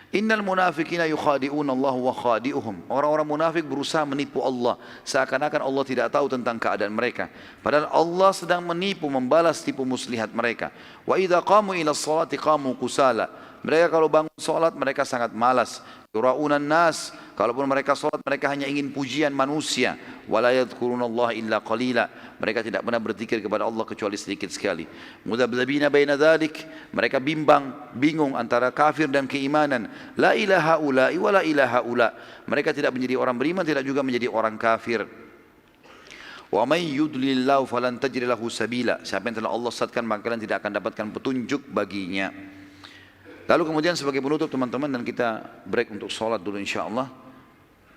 Speaker 1: Innal munafiqina yukhadi'una Allah wa khadi'uhum, orang-orang munafik berusaha menipu Allah seakan-akan Allah tidak tahu tentang keadaan mereka, padahal Allah sedang menipu, membalas tipu muslihat mereka. Wa idza qamu ila sholati qamu kusala, mereka kalau bangun salat mereka sangat malas. Yura'unan nas, kalaupun mereka salat mereka hanya ingin pujian manusia. Wala yadhkurunallaha illa qalila, mereka tidak pernah berzikir kepada Allah kecuali sedikit sekali. Mudabdabina baina dzalik, mereka bingung antara kafir dan keimanan. La ilaha ula'i wa la ilaha ula, mereka tidak menjadi orang beriman, tidak juga menjadi orang kafir. Wa may yudlilillahu falan tajid lahu sabila, siapa yang telah Allah sesatkan maka kalian tidak akan dapatkan petunjuk baginya. Lalu kemudian sebagai penutup teman-teman, dan kita break untuk sholat dulu insyaAllah.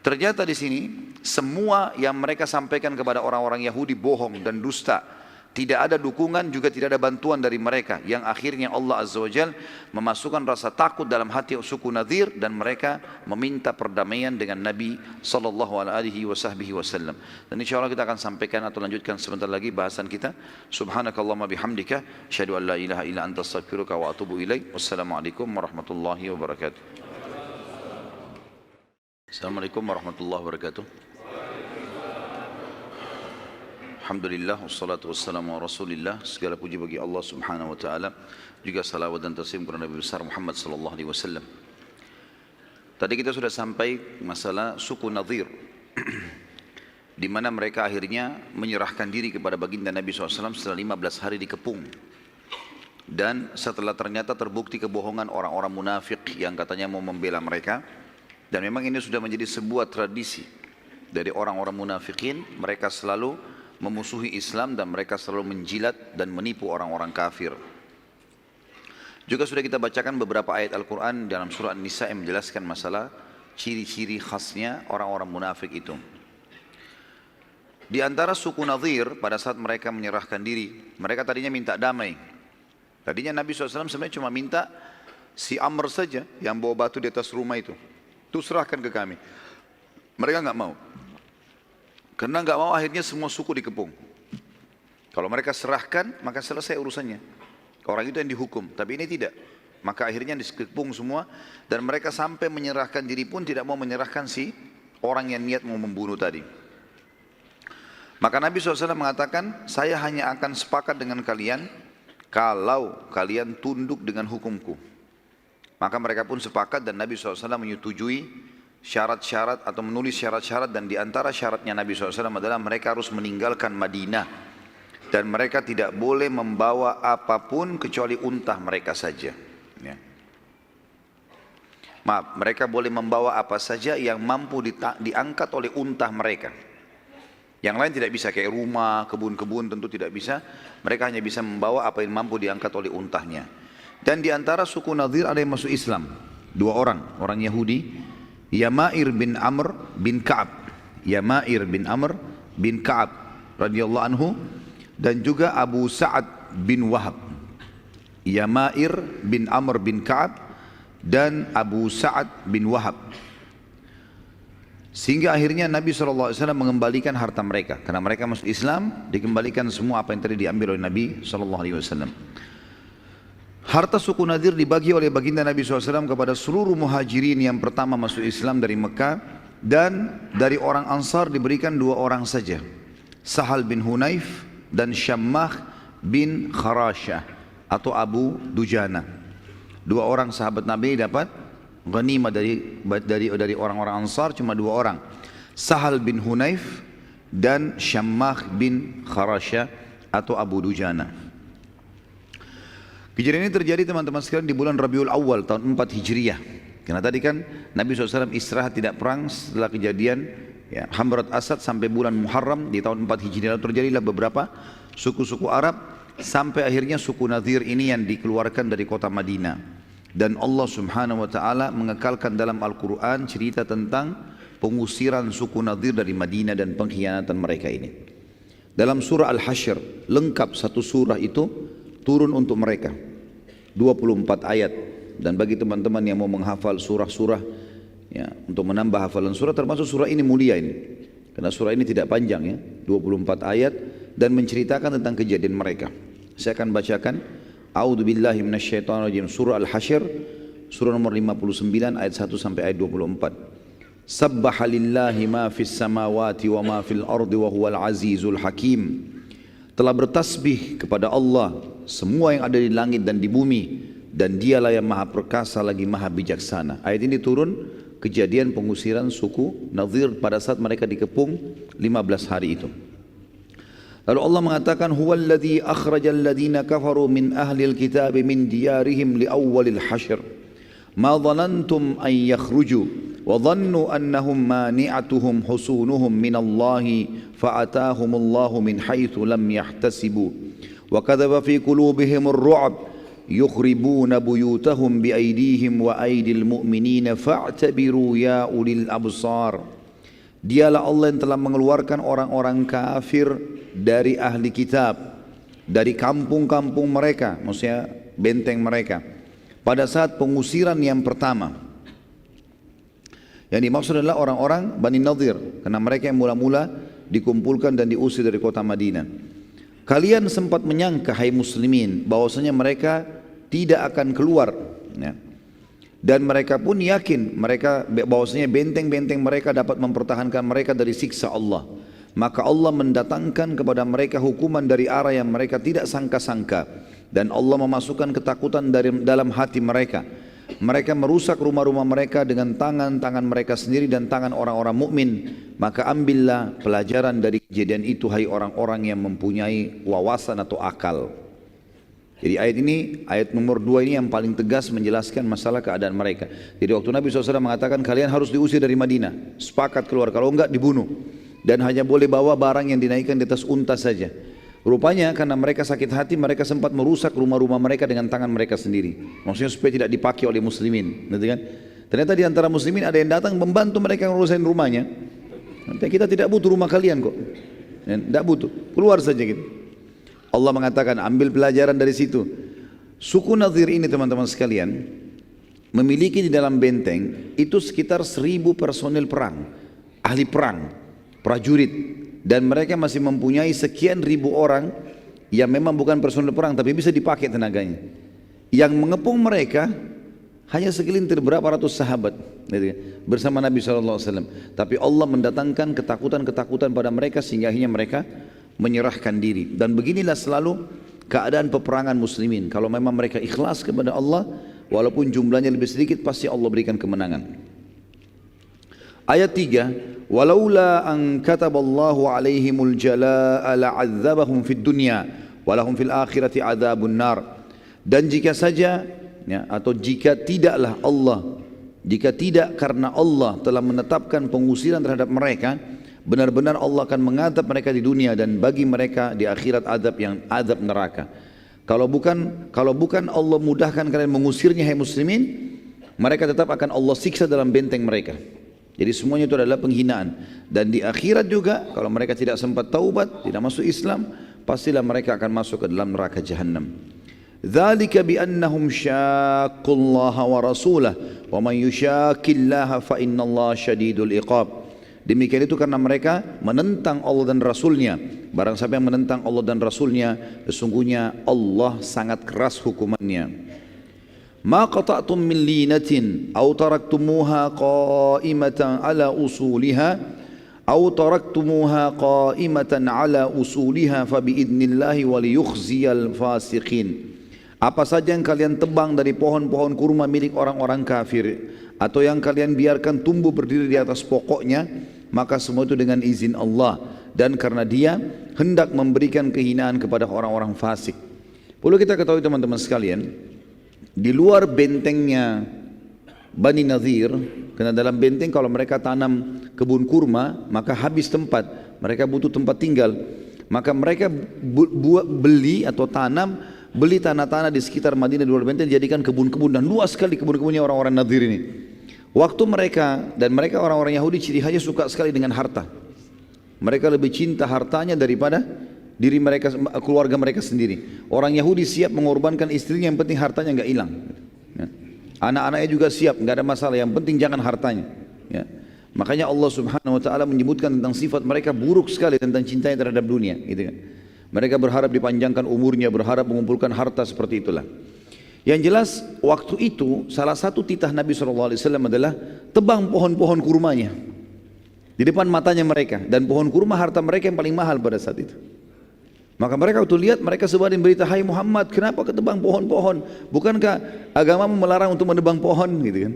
Speaker 1: Ternyata di sini semua yang mereka sampaikan kepada orang-orang Yahudi bohong dan dusta. Tidak ada dukungan juga tidak ada bantuan dari mereka. Yang akhirnya Allah Azza wa Jal memasukkan rasa takut dalam hati suku Nadir, dan mereka meminta perdamaian dengan Nabi sallallahu alaihi wasallam. Dan insyaAllah kita akan sampaikan atau lanjutkan sebentar lagi bahasan kita. Subhanakallahumma bihamdika, asyhadu an la ilaha illa anta astaghfiruka wa atubu ilaik. Wassalamualaikum warahmatullahi wabarakatuh. Assalamualaikum warahmatullahi wabarakatuh. Alhamdulillah, wassalatu wassalamu ala rasulillah. Segala puji bagi Allah subhanahu wa ta'ala, juga salawat dan taslim kepada Nabi besar Muhammad sallallahu alaihi wasallam. Tadi kita sudah sampai masalah suku Nadir di mana mereka akhirnya menyerahkan diri kepada baginda Nabi SAW setelah 15 hari dikepung. Dan setelah ternyata terbukti kebohongan orang-orang munafik yang katanya mau membela mereka. Dan memang ini sudah menjadi sebuah tradisi dari orang-orang munafikin, mereka selalu memusuhi Islam dan mereka selalu menjilat dan menipu orang-orang kafir. Juga sudah kita bacakan beberapa ayat Al-Quran dalam surah An-Nisa yang menjelaskan masalah ciri-ciri khasnya orang-orang munafik itu. Di antara suku Nadir pada saat mereka menyerahkan diri, mereka tadinya minta damai. Tadinya Nabi SAW sebenarnya cuma minta si Amr saja yang bawa batu di atas rumah itu serahkan ke kami. Mereka nggak mau. Karena nggak mau akhirnya semua suku dikepung. Kalau mereka serahkan maka selesai urusannya. Orang itu yang dihukum, tapi ini tidak. Maka akhirnya dikepung semua dan mereka sampai menyerahkan diri pun tidak mau menyerahkan si orang yang niat mau membunuh tadi. Maka Nabi SAW mengatakan, saya hanya akan sepakat dengan kalian kalau kalian tunduk dengan hukumku. Maka mereka pun sepakat dan Nabi SAW menyetujui syarat-syarat atau menulis syarat-syarat, dan di antara syaratnya Nabi SAW adalah mereka harus meninggalkan Madinah dan mereka tidak boleh membawa apapun kecuali unta mereka saja. Ya. Maaf, mereka boleh membawa apa saja yang mampu diangkat oleh unta mereka. Yang lain tidak bisa, kayak rumah, kebun-kebun tentu tidak bisa. Mereka hanya bisa membawa apa yang mampu diangkat oleh untahnya. Dan di antara suku Nadir ada yang masuk Islam. 2 orang Yahudi. Yamair bin Amr bin Ka'ab. Yamair bin Amr bin Ka'ab radhiyallahu anhu. Dan juga Abu Sa'ad bin Wahab. Yamair bin Amr bin Ka'ab dan Abu Sa'ad bin Wahab. Sehingga akhirnya Nabi SAW mengembalikan harta mereka. Karena mereka masuk Islam, dikembalikan semua apa yang tadi diambil oleh Nabi SAW. Harta suku Nadir dibagi oleh baginda Nabi SAW kepada seluruh muhajirin yang pertama masuk Islam dari Mekah. Dan dari orang Ansar diberikan 2 orang saja. Sahal bin Hunayf dan Syammah bin Kharashah. atau Abu Dujana. Dua orang sahabat Nabi dapat ghanimah dari orang-orang Ansar cuma dua orang. Sahal bin Hunayf dan Syammah bin Kharasha atau Abu Dujana. Kejadian ini terjadi teman-teman sekalian di bulan Rabiul Awal tahun 4 Hijriah. Karena tadi kan Nabi SAW istirahat tidak perang setelah kejadian Hamrat Asad sampai bulan Muharram di tahun 4 Hijriah. Terjadilah beberapa suku-suku Arab sampai akhirnya suku Nadir ini yang dikeluarkan dari kota Madinah. Dan Allah Subhanahu wa taala mengekalkan dalam Al-Qur'an cerita tentang pengusiran suku Nadir dari Madinah dan pengkhianatan mereka ini. Dalam surah Al-Hasyr, lengkap satu surah itu turun untuk mereka. 24 ayat. Dan bagi teman-teman yang mau menghafal surah-surah untuk menambah hafalan surah, termasuk surah ini mulia ini. Karena surah ini tidak panjang 24 ayat dan menceritakan tentang kejadian mereka. Saya akan bacakan A'udzubillahi minasyaitonirrajim, surah Al-Hasyr, surah nomor 59 ayat 1 sampai ayat 24. Sabbaha lillahi ma fis samawati wa ma fil ardi wa huwal azizul hakim. Telah bertasbih kepada Allah semua yang ada di langit dan di bumi, dan dialah yang maha perkasa lagi maha bijaksana. Ayat ini turun kejadian pengusiran suku Nadir pada saat mereka dikepung 15 hari itu. Lalu Allah mengatakan huwallazi akhrajal ladzina kafaru min ahlil kitab min diyarihim li awwalil hasyr ma dhanantum an yakhruju wa dhannu annahum mani'atuhum husunuhum min Allah fa'atahumullahu min haitsu lam yahtasibu wa kadzaba fi qulubihim ar-ru'b yukhribuna buyutahum bi aydihim wa aydil mu'minina fa'tabiru ya ulil absar. Dialah Allah yang telah mengeluarkan orang-orang kafir dari ahli kitab, dari kampung-kampung mereka, maksudnya benteng mereka, pada saat pengusiran yang pertama. Yang dimaksud adalah orang-orang Bani Nadir, karena mereka yang mula-mula dikumpulkan dan diusir dari kota Madinah. Kalian sempat menyangka, hai muslimin, bahwasanya mereka tidak akan keluar, dan mereka pun yakin bahwasanya benteng-benteng mereka dapat mempertahankan mereka dari siksa Allah. Maka Allah mendatangkan kepada mereka hukuman dari arah yang mereka tidak sangka-sangka, dan Allah memasukkan ketakutan dalam hati mereka. Mereka merusak rumah-rumah mereka dengan tangan-tangan mereka sendiri dan tangan orang-orang mukmin. Maka ambillah pelajaran dari kejadian itu, hai orang-orang yang mempunyai wawasan atau akal. Jadi ayat ini, ayat nomor 2 ini yang paling tegas menjelaskan masalah keadaan mereka. Jadi waktu Nabi SAW mengatakan kalian harus diusir dari Madinah, sepakat keluar, kalau enggak dibunuh. Dan hanya boleh bawa barang yang dinaikkan di atas unta saja. Rupanya karena mereka sakit hati, mereka sempat merusak rumah-rumah mereka dengan tangan mereka sendiri. Maksudnya supaya tidak dipakai oleh muslimin. Ternyata di antara muslimin ada yang datang membantu mereka ngurusin rumahnya. Nanti kita tidak butuh rumah kalian kok. Tidak butuh, keluar saja gitu. Allah mengatakan ambil pelajaran dari situ. Suku Nadir ini teman-teman sekalian memiliki di dalam benteng itu sekitar 1000 personil perang, ahli perang, prajurit, dan mereka masih mempunyai sekian ribu orang yang memang bukan personil perang tapi bisa dipakai tenaganya. Yang mengepung mereka hanya segelintir berapa ratus sahabat bersama Nabi SAW. Tapi Allah mendatangkan ketakutan-ketakutan pada mereka sehingga akhirnya mereka menyerahkan diri. Dan beginilah selalu keadaan peperangan muslimin. Kalau memang mereka ikhlas kepada Allah, walaupun jumlahnya lebih sedikit, pasti Allah berikan kemenangan. Ayat 3, walaula an kataballahu alaihimul jalaa la'adzabahum fid dunya walahum fil akhirati adzabun nar. Dan jika saja atau jika tidaklah Allah, jika tidak karena Allah telah menetapkan pengusiran terhadap mereka, benar-benar Allah akan mengadab mereka di dunia dan bagi mereka di akhirat azab neraka. Kalau bukan Allah mudahkan kalian mengusirnya, hai muslimin, mereka tetap akan Allah siksa dalam benteng mereka. Jadi semuanya itu adalah penghinaan. Dan di akhirat juga kalau mereka tidak sempat taubat, tidak masuk Islam, pastilah mereka akan masuk ke dalam neraka Jahannam. Dzalika bi annahum syaqqullaha wa rasulahu wa man yushaqillaha fa innallaha syadidul iqab. Demikian itu karena mereka menentang Allah dan Rasulnya. Barang siapa yang menentang Allah dan Rasulnya, sesungguhnya Allah sangat keras hukumannya. Ma qata'tum min linatin aw taraktumuha qa'imatan ala usuliha fa biidnillahi wa liyukhziyal fasiqin.
Speaker 2: Apa saja yang kalian tebang dari pohon-pohon kurma milik orang-orang kafir, atau yang kalian biarkan tumbuh berdiri di atas pokoknya, maka semua itu dengan izin Allah, dan karena Dia hendak memberikan kehinaan kepada orang-orang fasik. Perlu kita ketahui teman-teman sekalian, di luar bentengnya Bani Nadhir, karena dalam benteng kalau mereka tanam kebun kurma maka habis tempat, mereka butuh tempat tinggal, maka mereka beli atau beli tanah-tanah di sekitar Madinah di luar benteng, dijadikan kebun-kebun, dan luas sekali kebun-kebunnya orang-orang Nadhir ini. Waktu mereka orang-orang Yahudi ciri khasnya suka sekali dengan harta. Mereka lebih cinta hartanya daripada diri mereka, keluarga mereka sendiri. Orang Yahudi siap mengorbankan istrinya, yang penting hartanya nggak hilang. Ya. Anak-anaknya juga siap, nggak ada masalah, yang penting jangan hartanya. Ya. Makanya Allah Subhanahu Wa Taala menyebutkan tentang sifat mereka buruk sekali tentang cintanya terhadap dunia. Gitu kan. Mereka berharap dipanjangkan umurnya, berharap mengumpulkan harta, seperti itulah. Yang jelas waktu itu salah satu titah Nabi SAW adalah tebang pohon-pohon kurmanya di depan matanya mereka, dan pohon kurma harta mereka yang paling mahal pada saat itu. Maka mereka waktu lihat, mereka sebarin berita, "Hai Muhammad, kenapa ketebang pohon-pohon? Bukankah agamamu melarang untuk menebang pohon?" Gitu kan.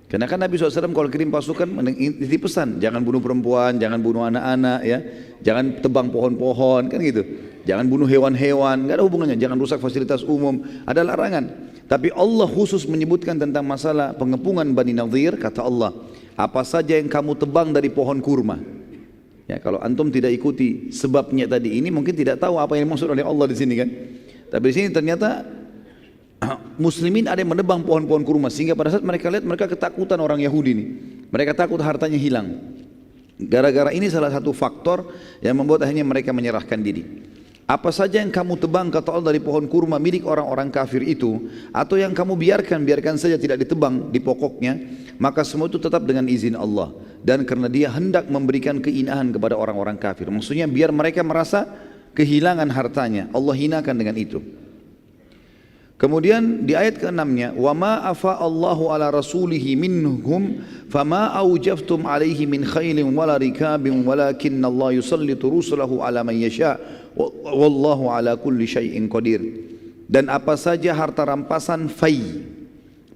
Speaker 2: Karena kan Nabi SAW kalau kirim pasukan dititip pesan, jangan bunuh perempuan, jangan bunuh anak-anak, ya, jangan tebang pohon-pohon, kan gitu. Jangan bunuh hewan-hewan, nggak ada hubungannya. Jangan rusak fasilitas umum, ada larangan. Tapi Allah khusus menyebutkan tentang masalah pengepungan Bani Nadhir. Kata Allah, apa saja yang kamu tebang dari pohon kurma. Ya, kalau antum tidak ikuti sebabnya tadi ini, mungkin tidak tahu apa yang dimaksud oleh Allah di sini kan. Tapi di sini ternyata Muslimin ada yang menebang pohon-pohon kurma, sehingga pada saat mereka lihat, mereka ketakutan orang Yahudi ini. Mereka takut hartanya hilang. Gara-gara ini salah satu faktor yang membuat akhirnya mereka menyerahkan diri. Apa saja yang kamu tebang, kata Allah, dari pohon kurma milik orang-orang kafir itu, atau yang kamu biarkan saja tidak ditebang di pokoknya, maka semua itu tetap dengan izin Allah, dan karena Dia hendak memberikan keinahan kepada orang-orang kafir. Maksudnya biar mereka merasa kehilangan hartanya, Allah hinakan dengan itu. Kemudian di ayat ke-6-nya, wa ma afa Allahu ala rasulihi minhum fama aujaftum alaihi min khailin wala rikabin walakinna Allah yusallitu rusulahu ala man yasha wallahu ala kulli syai'in qadir. Dan apa saja harta rampasan fai,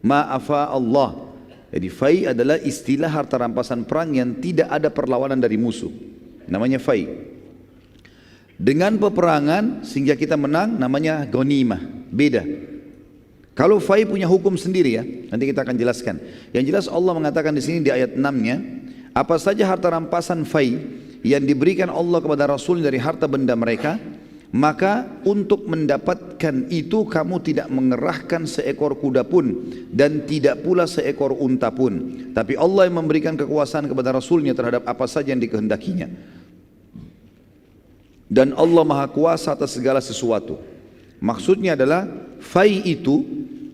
Speaker 2: ma afa Allah. Jadi fai adalah istilah harta rampasan perang yang tidak ada perlawanan dari musuh, namanya fai. Dengan peperangan sehingga kita menang, namanya ghanimah, beda. Kalau fai punya hukum sendiri, ya, nanti kita akan jelaskan. Yang jelas Allah mengatakan di sini di ayat 6-nya, apa saja harta rampasan fai yang diberikan Allah kepada Rasul dari harta benda mereka, maka untuk mendapatkan itu kamu tidak mengerahkan seekor kuda pun dan tidak pula seekor unta pun, tapi Allah yang memberikan kekuasaan kepada Rasulnya terhadap apa saja yang dikehendakinya. Dan Allah Maha Kuasa atas segala sesuatu. Maksudnya adalah fai itu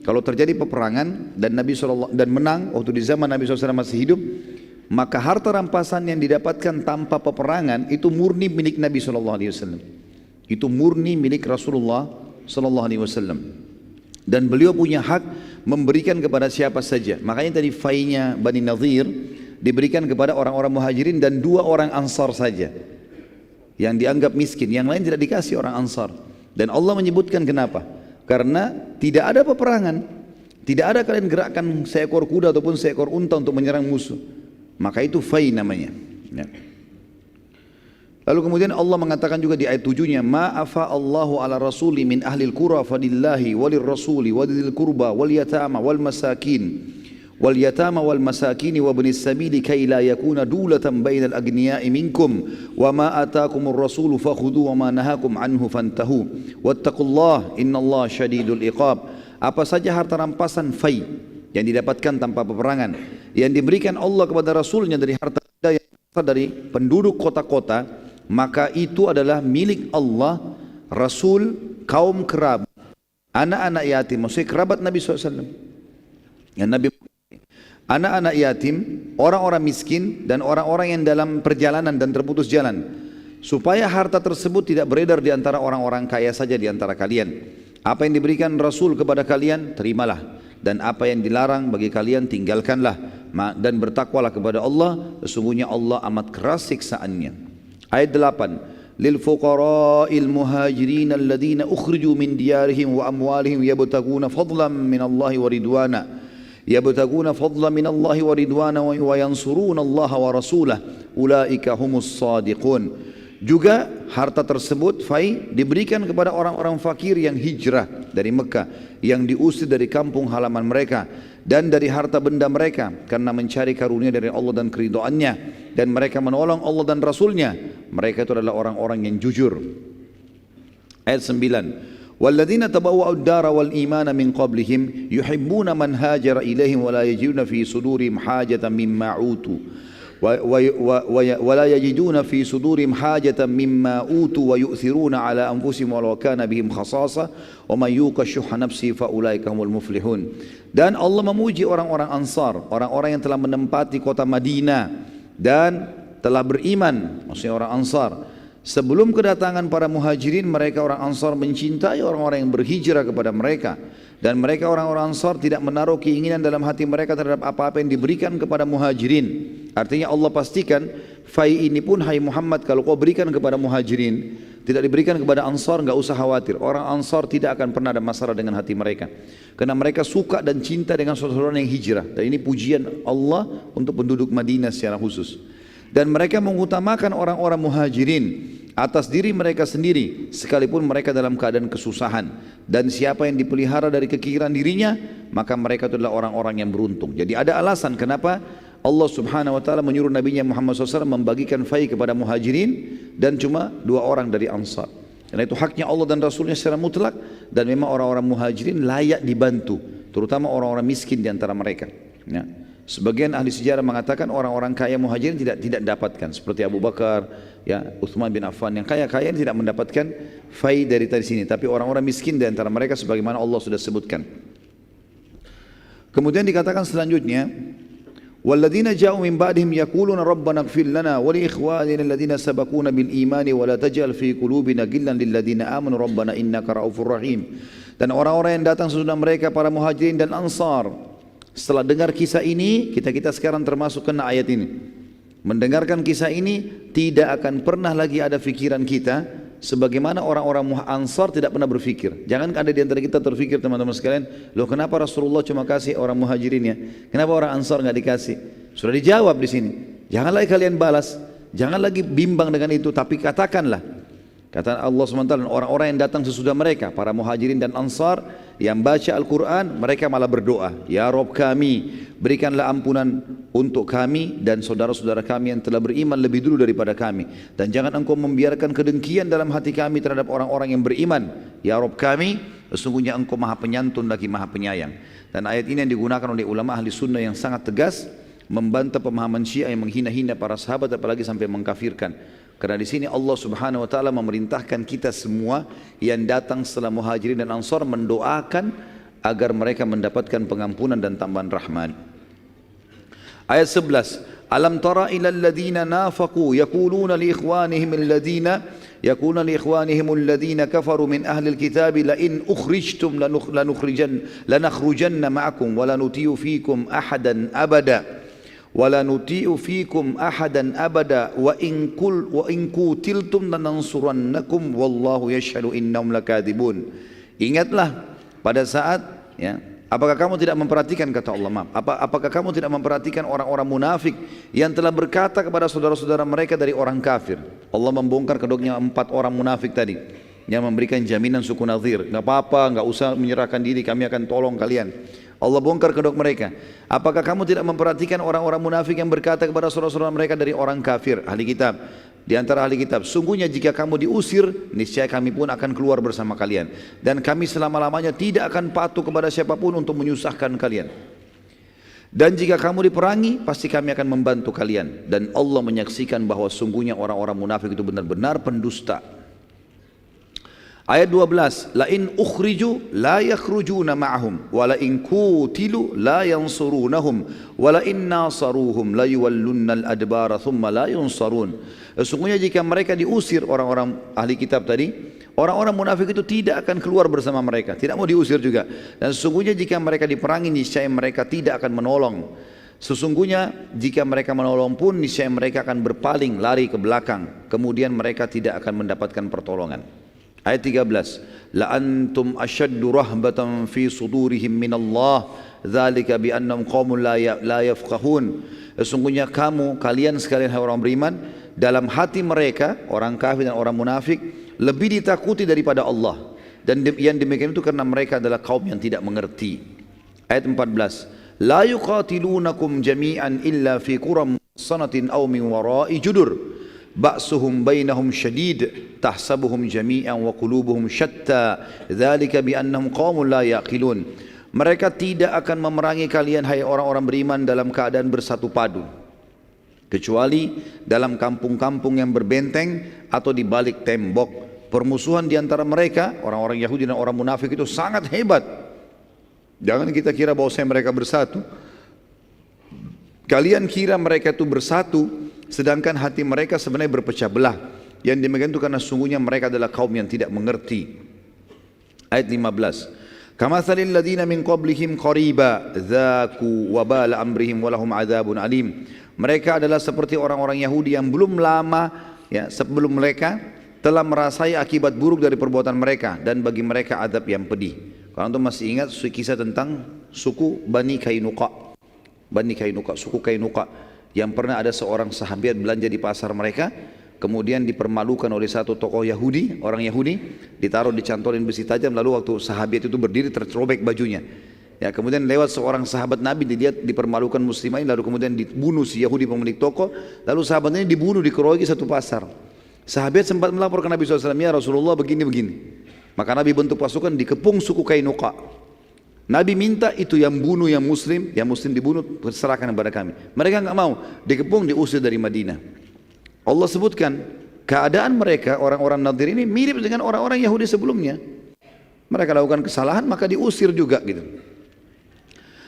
Speaker 2: kalau terjadi peperangan dan Nabi SAW dan menang waktu di zaman Nabi SAW masih hidup, maka harta rampasan yang didapatkan tanpa peperangan itu murni milik Nabi SAW. Itu murni milik Rasulullah SAW. Dan beliau punya hak memberikan kepada siapa saja. Makanya tadi fainya Bani Nadhir diberikan kepada orang-orang Muhajirin dan 2 orang Ansar saja yang dianggap miskin, yang lain tidak dikasih orang Ansar. Dan Allah menyebutkan kenapa? Karena tidak ada peperangan, tidak ada kalian gerakkan seekor kuda ataupun seekor unta untuk menyerang musuh, maka itu fai namanya, ya. Lalu kemudian Allah mengatakan juga di ayat 7-nya, ma afa Allahu ala rasuli min ahlil qura fadillahi walir rasuli wadil qurba wal yatama wal masakin wal masakini wa ibnis sabili kay la yakuna dulatan bainal agniya'i minkum wa ma ataakumur rasulu fakhudhu wa ma nahakum anhu fantahu wattaqullaha innallaha syadidul iqab. Apa saja harta rampasan fai yang didapatkan tanpa peperangan yang diberikan Allah kepada Rasulnya dari harta yang dari penduduk kota-kota, maka itu adalah milik Allah, Rasul, kaum kerabat, anak-anak yatim, maksudnya kerabat Nabi SAW, yang Nabi, anak-anak yatim, orang-orang miskin, dan orang-orang yang dalam perjalanan dan terputus jalan, supaya harta tersebut tidak beredar di antara orang-orang kaya saja di antara kalian. Apa yang diberikan Rasul kepada kalian, terimalah, dan apa yang dilarang bagi kalian, tinggalkanlah, dan bertakwalah kepada Allah, sesungguhnya Allah amat keras siksaannya. Ayat 8, للفقراء المهاجرين الذين أخرجوا من ديارهم وأموالهم يبتغون فضلا من الله ورضوانا وينصرون الله ورسوله أولئك هم الصادقون. Juga harta tersebut fai diberikan kepada orang-orang fakir yang hijrah dari Mekah, yang diusir dari kampung halaman mereka dan dari harta benda mereka karena mencari karunia dari Allah dan keridhaannya, dan mereka menolong Allah dan Rasulnya. Mereka itu adalah orang-orang yang jujur. Ayat 9. وَالَّذِينَ تَبَوَّأُوا الدَّارَ وَالْإِيمَانَ مِنْ قَبْلِهِمْ يُحِبُّونَ مَنْ هَاجَرَ إِلَيْهِمْ وَلَا يَجِدُونَ فِي صُدُورِهِمْ حَاجَةً مِمَّا أُوتُوا ولا يجدون في صدورهم حاجة مما أوتوا ويؤثرون على أنفسهم ولو كان بهم خصاصة ومن يوق شح نفسه فأولئك هم المفلحون. Dan Allah memuji orang-orang Ansar, orang-orang yang telah menempati kota Madinah dan telah beriman, maksudnya orang Ansar. Sebelum kedatangan para muhajirin, mereka orang Ansar mencintai orang-orang yang berhijrah kepada mereka, dan mereka orang-orang Ansar tidak menaruh keinginan dalam hati mereka terhadap apa-apa yang diberikan kepada muhajirin. Artinya Allah pastikan fai ini pun, hai Muhammad, kalau kau berikan kepada muhajirin, tidak diberikan kepada Ansar, enggak usah khawatir. Orang Ansar tidak akan pernah ada masalah dengan hati mereka, karena mereka suka dan cinta dengan saudara yang hijrah. Dan ini pujian Allah untuk penduduk Madinah secara khusus. Dan mereka mengutamakan orang-orang muhajirin atas diri mereka sendiri, sekalipun mereka dalam keadaan kesusahan. Dan siapa yang dipelihara dari kekiran dirinya, maka mereka itu adalah orang-orang yang beruntung. Jadi ada alasan kenapa Allah subhanahu wa ta'ala menyuruh Nabi Muhammad SAW membagikan fai kepada muhajirin dan cuma 2 orang dari Ansar. Karena itu haknya Allah dan Rasulnya secara mutlak, dan memang orang-orang muhajirin layak dibantu, terutama orang-orang miskin di antara mereka. Ya. Sebagian ahli sejarah mengatakan orang-orang kaya muhajirin tidak dapatkan, seperti Abu Bakar, ya, Uthman bin Affan, yang kaya-kaya tidak mendapatkan fai dari sini, tapi orang-orang miskin di antara mereka sebagaimana Allah sudah sebutkan. Kemudian dikatakan selanjutnya, وَالَّذِينَ جَاءُوا مِنْ بَعْدِهِمْ يَقُولُونَ رَبَّنَا اغْفِرْ لَنَا وَلِإِخْوَانِنَا الَّذِينَ سَبَقُونَا بِالْإِيمَانِ وَلَا تَجْعَلْ فِي قُلُوبِنَا غِلًّا لِلَّذِينَ آمَنُوا رَبَّنَا إِنَّكَ رَءُوفٌ رَحِيمٌ. Dan orang-orang yang datang sesudah mereka, para muhajirin dan ansar, setelah dengar kisah ini, kita sekarang termasuk kena ayat ini. Mendengarkan kisah ini, tidak akan pernah lagi ada fikiran kita sebagaimana orang-orang Ansar tidak pernah berfikir. Jangan ada di antara kita terfikir, teman-teman sekalian, loh kenapa Rasulullah cuma kasih orang muhajirin ya? Kenapa orang Ansar nggak dikasih? Sudah dijawab di sini. Jangan lagi kalian balas, jangan lagi bimbang dengan itu, tapi katakanlah, kata Allah SWT, orang-orang yang datang sesudah mereka, para muhajirin dan Ansar yang baca Al-Quran, mereka malah berdoa, Ya Rabb kami, berikanlah ampunan untuk kami dan saudara-saudara kami yang telah beriman lebih dulu daripada kami, dan jangan engkau membiarkan kedengkian dalam hati kami terhadap orang-orang yang beriman. Ya Rabb kami, sesungguhnya engkau maha penyantun lagi maha penyayang. Dan ayat ini yang digunakan oleh ulama ahli sunnah yang sangat tegas, membantah pemahaman Syiah yang menghina-hina para sahabat, apalagi sampai mengkafirkan. Karena di sini Allah Subhanahu wa taala memerintahkan kita semua yang datang setelah muhajirin dan ansar mendoakan agar mereka mendapatkan pengampunan dan tambahan rahmat. Ayat 11. Alam tara ila alladhina nafaqu yaquluna li ikhwanihim alladhina kafaru min ahli alkitab la in ukhrijtum lanakhrujanna ma'akum wa la nuti'u fikum ahadan abada. ولا نطيع فيكم أحدا أبدا وإن قتلتم لننصرنكم والله يشهد إنهم لكاذبون. Ingatlah pada saat, ya, apakah kamu tidak memperhatikan, kata Allah, apakah kamu tidak memperhatikan orang-orang munafik yang telah berkata kepada saudara-saudara mereka dari orang kafir. Allah membongkar kedoknya 4 orang munafik tadi yang memberikan jaminan suku Nadhir, nggak apa-apa, nggak usah menyerahkan diri, kami akan tolong kalian. Allah bongkar kedok mereka. Apakah kamu tidak memperhatikan orang-orang munafik yang berkata kepada saudara-saudara mereka dari orang kafir, ahli kitab, di antara ahli kitab, sungguhnya jika kamu diusir, niscaya kami pun akan keluar bersama kalian, dan kami selama-lamanya tidak akan patuh kepada siapapun untuk menyusahkan kalian. Dan jika kamu diperangi, pasti kami akan membantu kalian. Dan Allah menyaksikan bahwa sungguhnya orang-orang munafik itu benar-benar pendusta. Ayat 12, la in ukhriju la yakhrujuna ma'ahum wa la in qutilu la yansurunahum wa la in nasaruhum la yuwallunnal adbara thumma la yunsarun. Sesungguhnya jika mereka diusir, orang-orang ahli kitab tadi, orang-orang munafik itu tidak akan keluar bersama mereka, tidak mau diusir juga. Dan sesungguhnya jika mereka diperangi, niscaya mereka tidak akan menolong. Sesungguhnya jika mereka menolong pun niscaya mereka akan berpaling lari ke belakang, kemudian mereka tidak akan mendapatkan pertolongan. Ayat 13, la antum ashaddu rahbatan fi sudurihim minallah dzalika bi annahum qaumun la yafqahun. Sesungguhnya kalian sekalian orang beriman, dalam hati mereka orang kafir dan orang munafik lebih ditakuti daripada Allah, dan yang demikian itu karena mereka adalah kaum yang tidak mengerti. Ayat 14, la yuqatilunakum jami'an illa fi quram sanatin aw min wara'i judur ba'suhum bainahum syadid tahsabuhum jami'an wa qulubuhum syatta dzalika bi annahum qaumun la yaqilun. Mereka tidak akan memerangi kalian hai orang-orang beriman dalam keadaan bersatu padu, kecuali dalam kampung-kampung yang berbenteng atau di balik tembok. Permusuhan di antara mereka, orang-orang Yahudi dan orang munafik itu sangat hebat. Jangan kita kira bahwasanya mereka bersatu. Kalian kira mereka itu bersatu, sedangkan hati mereka sebenarnya berpecah belah. Yang demikian itu karena sungguhnya mereka adalah kaum yang tidak mengerti. Ayat 15. Kamathalil ladina min qablihim qariba dzaku wabala amrihim walahum adzabun alim. Mereka adalah seperti orang-orang Yahudi yang belum lama sebelum mereka telah merasai akibat buruk dari perbuatan mereka, dan bagi mereka azab yang pedih. Kalau antum masih ingat kisah tentang suku Bani Kainuqa, suku Kainuqa, yang pernah ada seorang sahabat belanja di pasar mereka, kemudian dipermalukan oleh satu tokoh Yahudi, orang Yahudi, ditaruh dicantolin besi tajam, lalu waktu sahabat itu berdiri tercobek bajunya. Ya, kemudian lewat seorang sahabat Nabi, dilihat dipermalukan muslimah, lalu kemudian dibunuh si Yahudi pemilik toko, lalu sahabatnya dibunuh, dikeroyoki satu pasar. Sahabat sempat melapor ke Nabi SAW, ya Rasulullah begini-begini. Maka Nabi bentuk pasukan dikepung suku Kainuqa. Nabi minta itu yang bunuh yang muslim dibunuh, serahkan kepada kami. Mereka enggak mau, dikepung, diusir dari Madinah. Allah sebutkan keadaan mereka orang-orang Nadir ini mirip dengan orang-orang Yahudi sebelumnya. Mereka lakukan kesalahan maka diusir juga gitu.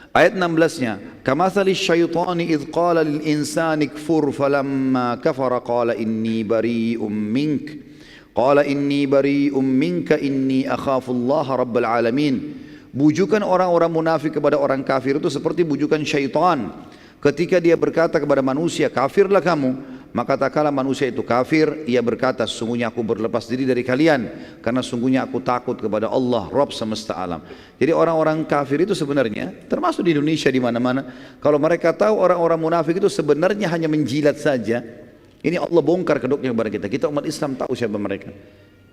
Speaker 2: Ayat 16-nya, kamathali syaitani idh qala lil insani kfur falamma kafara qala inni bari'um minka inni akhafullaha rabbal alamin. Bujukan orang-orang munafik kepada orang kafir itu seperti bujukan syaitan. Ketika dia berkata kepada manusia, kafirlah kamu, maka tak kala manusia itu kafir, ia berkata, sungguhnya aku berlepas diri dari kalian, karena sungguhnya aku takut kepada Allah, Rabb semesta alam. Jadi orang-orang kafir itu sebenarnya, termasuk di Indonesia di mana-mana, kalau mereka tahu orang-orang munafik itu sebenarnya hanya menjilat saja, ini Allah bongkar kedoknya kepada kita. Kita umat Islam tahu siapa mereka.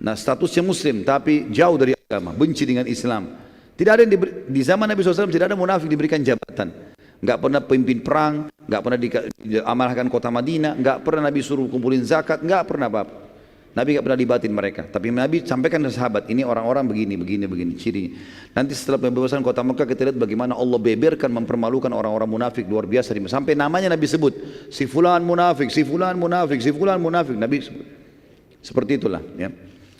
Speaker 2: Nah, statusnya muslim tapi jauh dari agama, benci dengan Islam. Tidak ada yang di zaman Nabi SAW tidak ada munafik diberikan jabatan. Enggak pernah pemimpin perang, enggak pernah diamanahkan kota Madinah, enggak pernah Nabi suruh kumpulin zakat, enggak pernah apa-apa. Nabi enggak pernah libatin mereka, tapi Nabi sampaikan ke sahabat, ini orang-orang begini cirinya. Nanti setelah pembebasan kota Mekah kita lihat bagaimana Allah beberkan, mempermalukan orang-orang munafik luar biasa, sampai namanya Nabi sebut, si fulan munafik, si fulan munafik, si fulan munafik, Nabi sebut. Seperti itulah ya.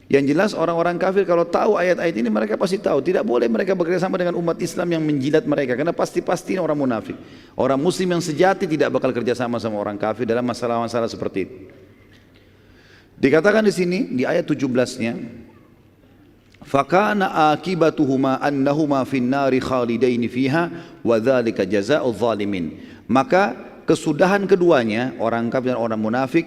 Speaker 2: Yang jelas orang-orang kafir kalau tahu ayat-ayat ini mereka pasti tahu tidak boleh mereka bekerjasama dengan umat Islam yang menjilat mereka, karena pasti orang munafik. Orang muslim yang sejati tidak bakal kerjasama sama orang kafir dalam masalah-masalah seperti itu. Dikatakan di sini di ayat 17-nya, fakana akibatuhuma annahuma finnari khalidaini fiha wa dzalika jazaa'ul zalimin. Maka kesudahan keduanya, orang kafir dan orang munafik,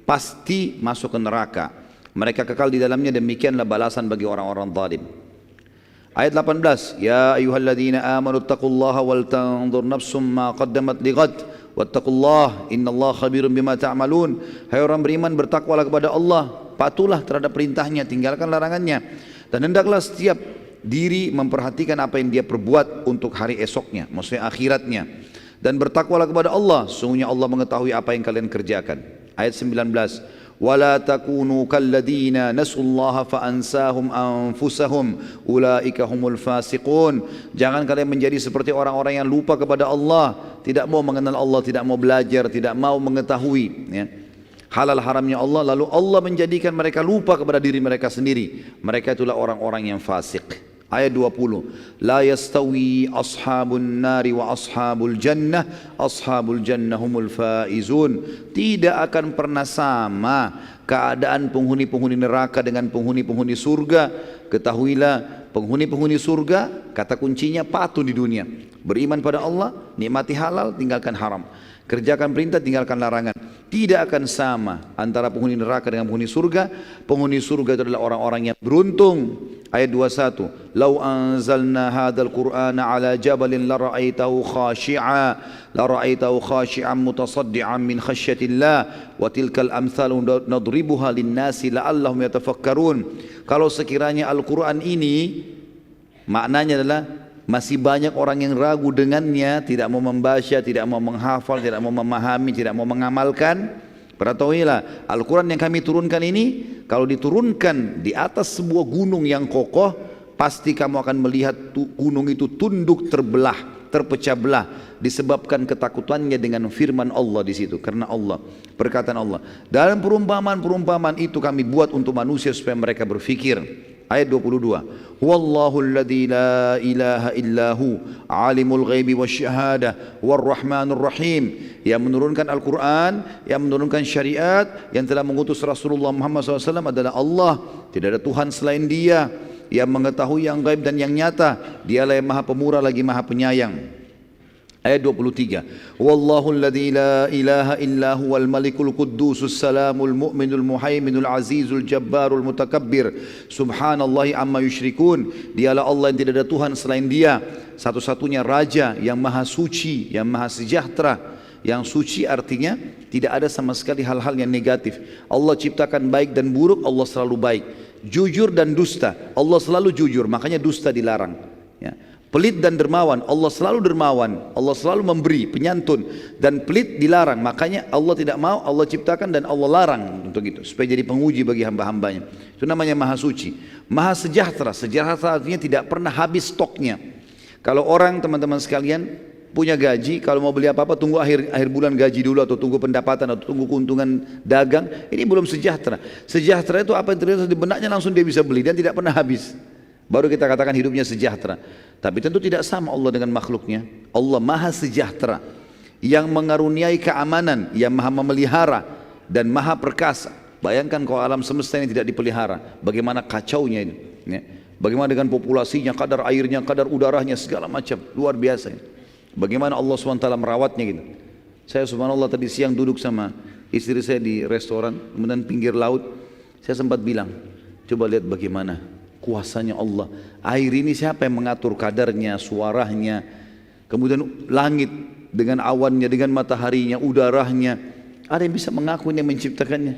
Speaker 2: pasti masuk ke neraka. Mereka kekal di dalamnya, demikianlah balasan bagi orang-orang zalim. Ayat 18, ya ayyuhalladzina amanu taqullaha wal tanzur nafsum ma qaddamat lighad wattaqullaha innallaha khabirum bima ta'malun. Hai orang beriman, bertakwalah kepada Allah, patuhlah terhadap perintahnya, tinggalkan larangannya, dan hendaklah setiap diri memperhatikan apa yang dia perbuat untuk hari esoknya, maksudnya akhiratnya, dan bertakwalah kepada Allah, sungguhnya Allah mengetahui apa yang kalian kerjakan. Ayat 19, ولا تكونوا كالذين نسوا الله فأنساهم أنفسهم أولئك هم الفاسقون. Jangan kalian menjadi seperti orang-orang yang lupa kepada Allah, tidak mau mengenal Allah, tidak mau belajar, tidak mau mengetahui ya, halal haramnya Allah, lalu Allah menjadikan mereka lupa kepada diri mereka sendiri. Mereka itulah orang-orang yang fasik. Ayat 20, la yastawi ashabun nari wa ashabul jannah humul faizun. Tidak akan pernah sama keadaan penghuni-penghuni neraka dengan penghuni-penghuni surga. Ketahuilah Penghuni-penghuni surga, kata kuncinya patuh di dunia. Beriman pada Allah, nikmati halal, tinggalkan haram. Kerjakan perintah, tinggalkan larangan. Tidak akan sama antara penghuni neraka dengan penghuni surga. Penghuni surga itu adalah orang-orang yang beruntung. Ayat 21. Lau anzalna hadzal Qur'ana ala jabalin la ra'aitahu khashi'an mutasaddian min khasyatillah wa tilkal amthalu nadribuha lin-nasi la'allahum yatafakkarun. Kalau sekiranya Al-Qur'an ini maknanya adalah masih banyak orang yang ragu dengannya, tidak mau membaca, tidak mau menghafal, tidak mau memahami, tidak mau mengamalkan. Ketahuilah, Al-Quran yang kami turunkan ini, kalau diturunkan di atas sebuah gunung yang kokoh, pasti kamu akan melihat gunung itu tunduk terbelah, terpecah belah, disebabkan ketakutannya dengan firman Allah di situ. Karena Allah, perkataan Allah. Dalam perumpamaan-perumpamaan itu kami buat untuk manusia supaya mereka berfikir. Ayat 22. Wallahu alladzi la ilaha illahu alimul ghaibi wasyahadah warrahmanur rahim. Yang menurunkan Al-Quran, yang menurunkan syariat, yang telah mengutus Rasulullah Muhammad SAW adalah Allah. Tidak ada Tuhan selain Dia. Yang mengetahui yang gaib dan yang nyata. Dialah yang maha pemurah lagi maha penyayang. Ayat 23. Wallahu alladzi la ilaha illa huwal malikul quddusus salamul mu'minul muhaiminul azizul jabbarul mutakabbir. Subhanallahi amma yusyrikun. Dialah Allah yang tidak ada Tuhan selain Dia. Satu-satunya Raja yang maha suci, yang maha sejahtera. Yang suci artinya tidak ada sama sekali hal-hal yang negatif. Allah ciptakan baik dan buruk, Allah selalu baik. Jujur dan dusta, Allah selalu jujur, makanya dusta dilarang. Ya. Pelit dan dermawan, Allah selalu dermawan, Allah selalu memberi, penyantun. Dan pelit dilarang, makanya Allah tidak mau, Allah ciptakan dan Allah larang untuk itu, supaya jadi penguji bagi hamba-hambanya. Itu namanya maha suci. Maha sejahtera, sejahtera artinya tidak pernah habis stoknya. Kalau orang, teman-teman sekalian, punya gaji, kalau mau beli apa-apa tunggu akhir bulan gaji dulu, atau tunggu pendapatan, atau tunggu keuntungan dagang, ini belum sejahtera. Sejahtera itu apa yang terlihat di benaknya langsung dia bisa beli dan tidak pernah habis. Baru kita katakan hidupnya sejahtera. Tapi tentu tidak sama Allah dengan makhluknya. Allah maha sejahtera, yang mengaruniai keamanan, yang maha memelihara dan maha perkasa. Bayangkan kalau alam semesta ini tidak dipelihara, bagaimana kacaunya ini, ya. Bagaimana dengan populasinya, kadar airnya, kadar udaranya, segala macam, luar biasa ini. Bagaimana Allah SWT merawatnya gitu. Saya subhanallah tadi siang duduk sama istri saya di restoran, kemudian pinggir laut. Saya sempat bilang, coba lihat bagaimana kuasanya Allah. Air ini siapa yang mengatur kadarnya, suaranya, kemudian langit dengan awannya, dengan mataharinya, udaranya. Ada yang bisa mengaku yang menciptakannya.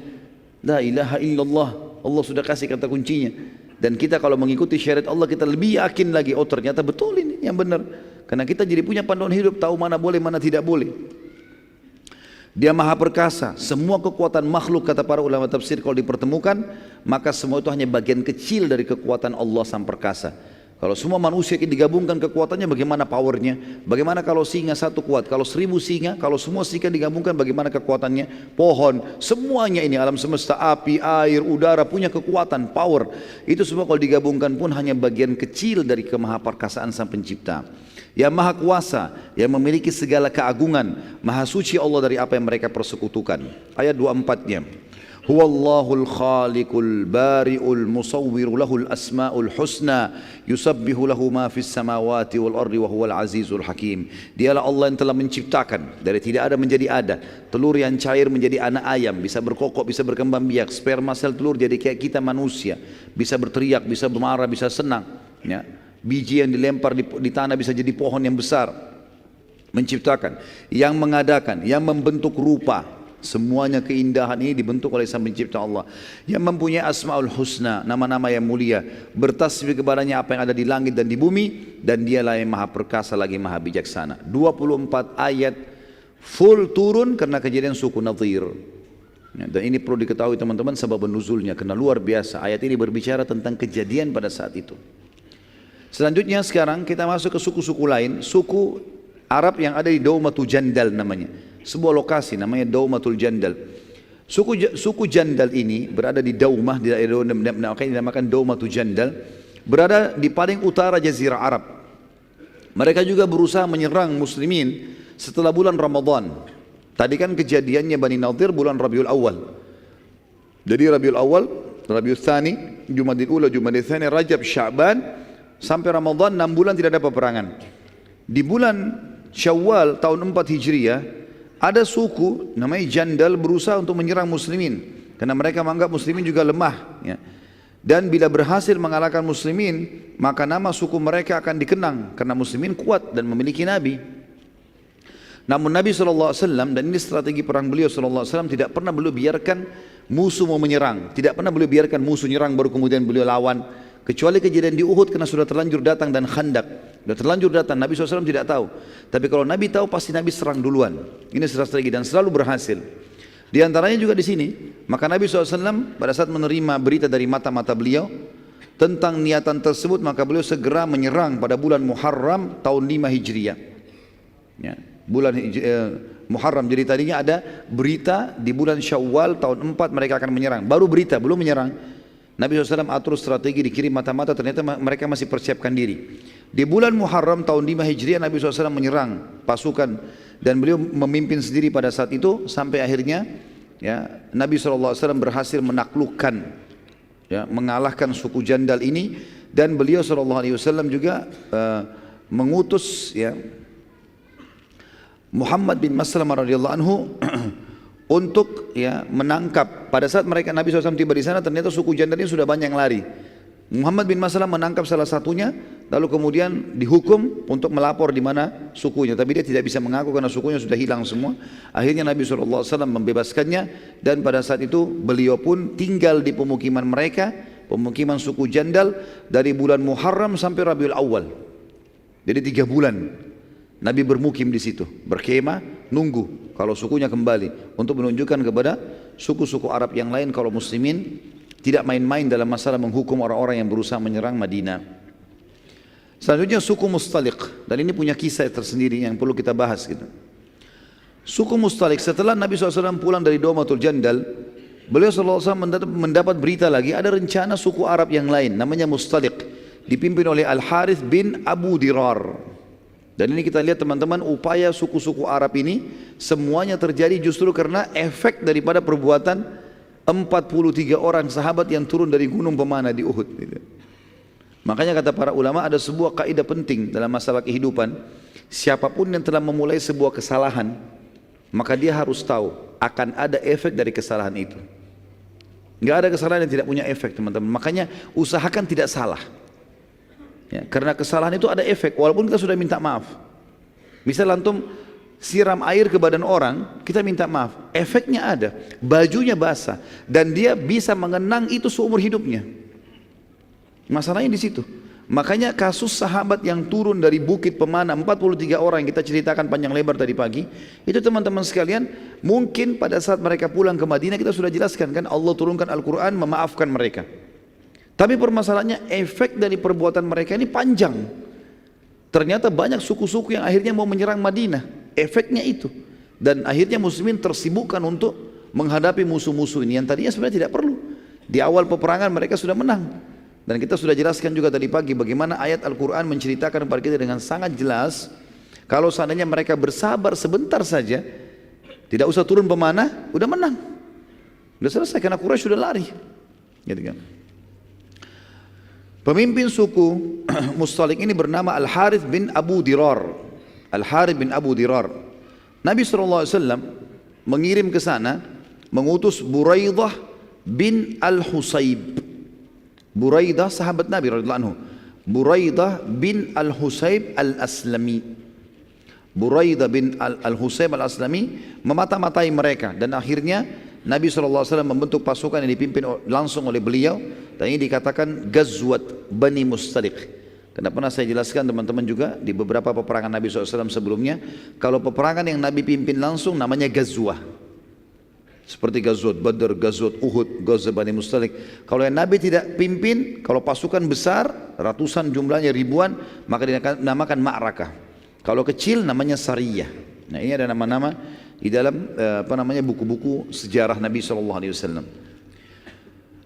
Speaker 2: La ilaha illallah. Allah sudah kasih kata kuncinya. Dan kita kalau mengikuti syariat Allah, kita lebih yakin lagi, oh ternyata betul ini yang benar. Karena kita jadi punya panduan hidup, tahu mana boleh, mana tidak boleh. Dia maha perkasa. Semua kekuatan makhluk, kata para ulama tafsir, kalau dipertemukan, maka semua itu hanya bagian kecil dari kekuatan Allah sang perkasa. Kalau semua manusia digabungkan kekuatannya, bagaimana powernya? Bagaimana kalau singa satu kuat? Kalau 1000 singa, kalau semua singa digabungkan, bagaimana kekuatannya? Pohon, semuanya ini, alam semesta, api, air, udara, punya kekuatan, power. Itu semua kalau digabungkan pun hanya bagian kecil dari kemahaperkasaan sang pencipta. Yang maha kuasa, yang memiliki segala keagungan, maha suci Allah dari apa yang mereka persekutukan. Ayat 24-nya. Huwallahul khaliqul bari'ul musawwiru lahul asma'ul husna yusabbihu lahu ma fis samawati wal ardi wa huwal azizul hakim. Dialah Allah yang telah menciptakan dari tidak ada menjadi ada, telur yang cair menjadi anak ayam, bisa berkokok, bisa berkembang biak, sperma sel telur jadi kayak kita manusia, bisa berteriak, bisa bermarah, bisa senang, ya. Biji yang dilempar di tanah bisa jadi pohon yang besar. Menciptakan, yang mengadakan, yang membentuk rupa. Semuanya keindahan ini dibentuk oleh sang pencipta Allah. Yang mempunyai asma'ul husna, nama-nama yang mulia. Bertasbih kepadanya apa yang ada di langit dan di bumi. Dan dialah yang maha perkasa lagi maha bijaksana. 24 ayat full turun karena kejadian suku Nadir. Dan ini perlu diketahui teman-teman sebab nuzulnya, karena luar biasa. Ayat ini berbicara tentang kejadian pada saat itu. Selanjutnya sekarang kita masuk ke suku-suku lain, suku Arab yang ada di Daumatul Jandal namanya. Sebuah lokasi namanya Daumatul Jandal. Suku Jandal ini berada di Daumah, di daerah dinamakan Daumatul Jandal, berada di paling utara Jazirah Arab. Mereka juga berusaha menyerang muslimin setelah bulan Ramadan. Tadi kan kejadiannya Bani Nadir bulan Rabiul Awal. Jadi Rabiul Awal, Rabiul Tsani, Jumadil Ula, Jumadil Tsani, Rajab, Sya'ban, sampai Ramadan 6 bulan tidak ada peperangan. Di bulan Syawal tahun 4 Hijriah ada suku namanya Jandal berusaha untuk menyerang muslimin karena mereka menganggap muslimin juga lemah, ya. Dan bila berhasil mengalahkan muslimin, maka nama suku mereka akan dikenang karena muslimin kuat dan memiliki nabi. Namun Nabi SAW, dan ini strategi perang beliau SAW, tidak pernah beliau biarkan musuh mau menyerang, tidak pernah beliau biarkan musuh nyerang baru kemudian beliau lawan, kecuali kejadian di Uhud karena sudah terlanjur datang, dan Khandak sudah terlanjur datang, Nabi SAW tidak tahu. Tapi kalau Nabi tahu pasti Nabi serang duluan. Ini strategi dan selalu berhasil. Di antaranya juga di sini, maka Nabi SAW pada saat menerima berita dari mata-mata beliau tentang niatan tersebut, maka beliau segera menyerang pada bulan Muharram tahun 5 Hijriah, ya, bulan Muharram. Jadi tadinya ada berita di bulan Syawal tahun 4 mereka akan menyerang, baru berita, belum menyerang. Nabi SAW atur strategi, dikirim mata-mata, ternyata mereka masih persiapkan diri. Di bulan Muharram tahun 5 Hijriah Nabi SAW menyerang pasukan dan beliau memimpin sendiri pada saat itu, sampai akhirnya, ya, Nabi SAW berhasil menaklukkan, ya, mengalahkan suku Jandal ini, dan beliau SAW juga mengutus, ya, Muhammad bin Maslamah radhiyallahu anhu untuk, ya, menangkap. Pada saat mereka Nabi SAW tiba di sana, ternyata suku Jandal ini sudah banyak yang lari. Muhammad bin Maslamah menangkap salah satunya, lalu kemudian dihukum untuk melapor di mana sukunya. Tapi dia tidak bisa mengaku karena sukunya sudah hilang semua. Akhirnya Nabi SAW membebaskannya, dan pada saat itu beliau pun tinggal di pemukiman mereka, pemukiman suku Jandal, dari bulan Muharram sampai Rabiul Awal. Jadi 3 bulan Nabi bermukim di situ, berkemah, nunggu kalau sukunya kembali, untuk menunjukkan kepada suku-suku Arab yang lain kalau muslimin tidak main-main dalam masalah menghukum orang-orang yang berusaha menyerang Madinah. Selanjutnya suku Mustaliq, dan ini punya kisah tersendiri yang perlu kita bahas gitu. Suku Mustaliq, setelah Nabi SAW pulang dari Daumatul Jandal, beliau SAW mendapat berita lagi ada rencana suku Arab yang lain namanya Mustaliq, dipimpin oleh Al-Harith bin Abu Dirar. Dan ini kita lihat teman-teman, upaya suku-suku Arab ini semuanya terjadi justru karena efek daripada perbuatan 43 orang sahabat yang turun dari gunung pemanah di Uhud gitu. Makanya kata para ulama ada sebuah kaidah penting dalam masalah kehidupan, siapapun yang telah memulai sebuah kesalahan, maka dia harus tahu akan ada efek dari kesalahan itu. Enggak ada kesalahan yang tidak punya efek teman-teman. Makanya usahakan tidak salah, ya, karena kesalahan itu ada efek walaupun kita sudah minta maaf. Misal antum siram air ke badan orang, kita minta maaf, efeknya ada, bajunya basah, dan dia bisa mengenang itu seumur hidupnya. Masalahnya di situ. Makanya kasus sahabat yang turun dari bukit pemanah 43 orang yang kita ceritakan panjang lebar tadi pagi, itu teman-teman sekalian, mungkin pada saat mereka pulang ke Madinah kita sudah jelaskan kan, Allah turunkan Al-Quran memaafkan mereka. Tapi permasalahannya efek dari perbuatan mereka ini panjang. Ternyata banyak suku-suku yang akhirnya mau menyerang Madinah. Efeknya itu, dan akhirnya muslimin tersibukkan untuk menghadapi musuh-musuh ini yang tadinya sebenarnya tidak perlu. Di awal peperangan mereka sudah menang, dan kita sudah jelaskan juga tadi pagi bagaimana ayat Al-Quran menceritakan kepada kita dengan sangat jelas, kalau seandainya mereka bersabar sebentar saja, tidak usah turun pemanah, udah menang, udah selesai karena Quraisy sudah lari, gitu kan. Pemimpin suku Mustaliq ini bernama Al-Harith bin Abu Dirar. Al-Harith bin Abu Dirar. Nabi SAW mengirim ke sana, mengutus Buraidah bin Al-Husayb. Buraidah sahabat Nabi radhiyallahu anhu. Buraidah bin Al-Husayb Al-Aslami. Buraidah bin Al-Husayb Al-Aslami memata-matai mereka, dan akhirnya Nabi SAW membentuk pasukan yang dipimpin langsung oleh beliau, dan ini dikatakan Ghazwat Bani Mustaliq. Karena pernah saya jelaskan teman-teman juga di beberapa peperangan Nabi SAW sebelumnya, kalau peperangan yang Nabi pimpin langsung namanya Ghazwah. Seperti Ghazwat Badr, Ghazwat Uhud, Ghazwat Bani Mustaliq. Kalau yang Nabi tidak pimpin, kalau pasukan besar, ratusan jumlahnya, ribuan, maka dinamakan ma'rakah. Kalau kecil namanya sariyah. Nah ini ada nama-nama di dalam buku-buku sejarah Nabi SAW.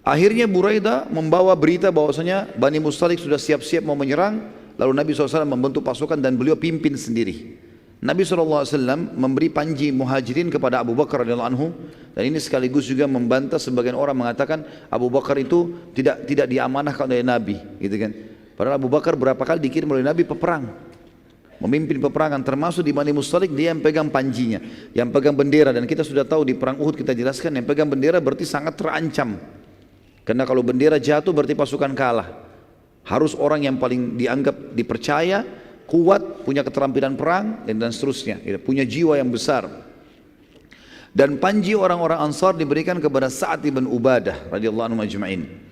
Speaker 2: Akhirnya Buraidah membawa berita bahwasanya Bani Mustaliq sudah siap-siap mau menyerang. Lalu Nabi SAW membentuk pasukan dan beliau pimpin sendiri. Nabi SAW memberi panji muhajirin kepada Abu Bakar radhiyallahu anhu, dan ini sekaligus juga membantah sebagian orang mengatakan Abu Bakar itu tidak diamanahkan oleh Nabi, gitu kan. Padahal Abu Bakar berapa kali dikirim oleh Nabi peperang, memimpin peperangan, termasuk di Bani Mustalik dia yang pegang panjinya, yang pegang bendera. Dan kita sudah tahu di perang Uhud kita jelaskan, yang pegang bendera berarti sangat terancam. Karena kalau bendera jatuh berarti pasukan kalah. Harus orang yang paling dianggap dipercaya, kuat, punya keterampilan perang dan seterusnya, punya jiwa yang besar. Dan panji orang-orang Ansar diberikan kepada Sa'ad ibn Ubadah radhiyallahu anhu ajma'in.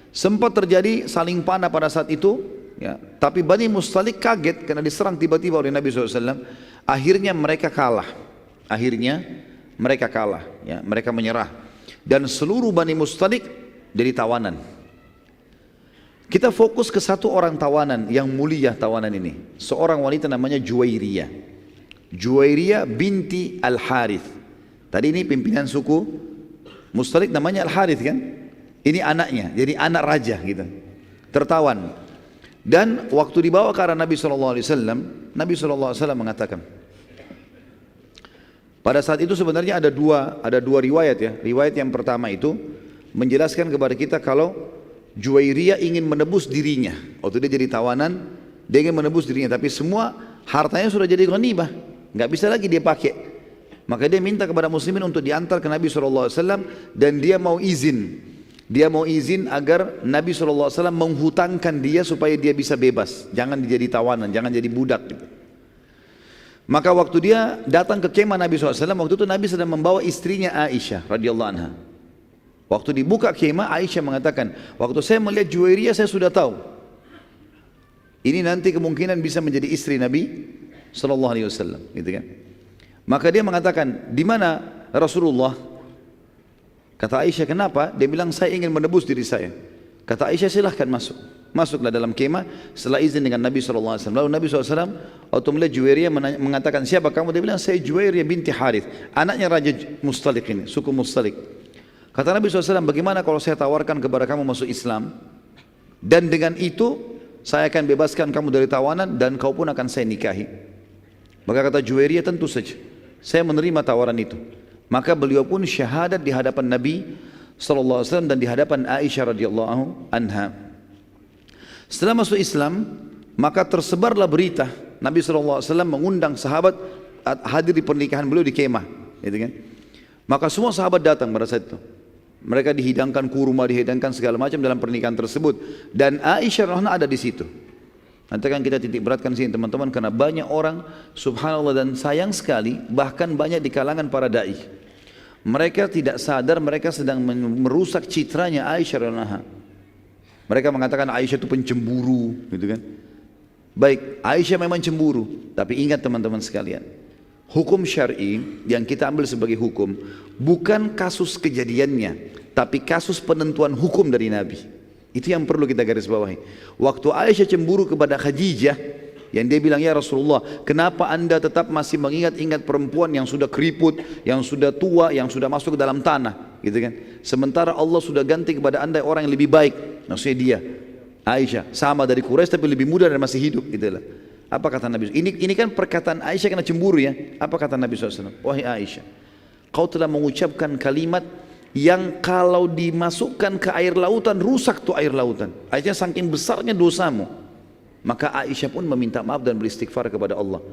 Speaker 2: Sempat terjadi saling panah pada saat itu, ya, tapi Bani Mustalik kaget karena diserang tiba-tiba oleh Nabi SAW. Akhirnya mereka kalah. Ya, mereka menyerah. Dan seluruh Bani Mustalik jadi tawanan. Kita fokus ke satu orang tawanan yang mulia tawanan ini. Seorang wanita namanya Juwairiyah. Juwairiyah binti Al-Harith. Tadi ini pimpinan suku Mustalik namanya Al-Harith kan? Ini anaknya, jadi anak raja gitu. Tertawan. Dan waktu dibawa ke arah Nabi SAW, Nabi SAW mengatakan, pada saat itu sebenarnya ada dua riwayat ya. Riwayat yang pertama itu menjelaskan kepada kita kalau Juwairiyah ingin menebus dirinya. Waktu dia jadi tawanan, dia ingin menebus dirinya, tapi semua hartanya sudah jadi ghanimah, nggak bisa lagi dia pakai. Maka dia minta kepada muslimin untuk diantar ke Nabi SAW, dan dia mau izin agar Nabi SAW menghutangkan dia supaya dia bisa bebas, jangan jadi tawanan, jangan jadi budak gitu. Maka waktu dia datang ke kemah Nabi SAW, waktu itu Nabi sedang membawa istrinya Aisyah radhiyallahu anha. Waktu dibuka kemah, Aisyah mengatakan, waktu saya melihat Juwairiyah saya sudah tahu ini nanti kemungkinan bisa menjadi istri Nabi SAW, gitu kan. Maka dia mengatakan, di mana Rasulullah? Kata Aisyah, kenapa? Dia bilang, saya ingin menebus diri saya. Kata Aisyah, silahkan masuk. Masuklah dalam kemah setelah izin dengan Nabi SAW. Lalu Nabi SAW waktu melihat Juwairiyah mengatakan, siapa kamu? Dia bilang, saya Juwairiyah binti Harith, anaknya Raja Mustalik ini, suku Mustalik. Kata Nabi SAW, bagaimana kalau saya tawarkan kepada kamu masuk Islam, dan dengan itu saya akan bebaskan kamu dari tawanan dan kau pun akan saya nikahi. Maka kata Juwairiyah, tentu saja saya menerima tawaran itu. Maka beliau pun syahadat di hadapan Nabi SAW dan di hadapan Aisyah radhiyallahu anha. Setelah masuk Islam, maka tersebarlah berita Nabi SAW mengundang sahabat hadir di pernikahan beliau di kemah, gitu kan? Maka semua sahabat datang pada saat itu. Mereka dihidangkan kurma, dihidangkan segala macam dalam pernikahan tersebut, dan Aisyah radhiyallahu anha ada di situ. Nanti kan kita titik beratkan sini teman-teman, karena banyak orang subhanallah, dan sayang sekali bahkan banyak di kalangan para dai, mereka tidak sadar mereka sedang merusak citranya Aisyah radhiyallahu anha. Mereka mengatakan Aisyah itu pencemburu, gitu kan. Baik, Aisyah memang cemburu, tapi ingat teman-teman sekalian, hukum syar'i yang kita ambil sebagai hukum bukan kasus kejadiannya, tapi kasus penentuan hukum dari Nabi. Itu yang perlu kita garis bawahi. Waktu Aisyah cemburu kepada Khadijah, yang dia bilang, ya Rasulullah, kenapa anda tetap masih mengingat-ingat perempuan yang sudah keriput, yang sudah tua, yang sudah masuk ke dalam tanah, gitu kan? Sementara Allah sudah ganti kepada anda orang yang lebih baik. Maksudnya dia, Aisyah, sama dari Quraisy tapi lebih muda dan masih hidup, gitulah. Apa kata Nabi? Ini kan perkataan Aisyah kena cemburu ya. Apa kata Nabi SAW? Wahai Aisyah, kau telah mengucapkan kalimat yang kalau dimasukkan ke air lautan rusak tuh air lautan. Aisyah saking besarnya dosamu. Maka Aisyah pun meminta maaf dan beristighfar kepada Allah.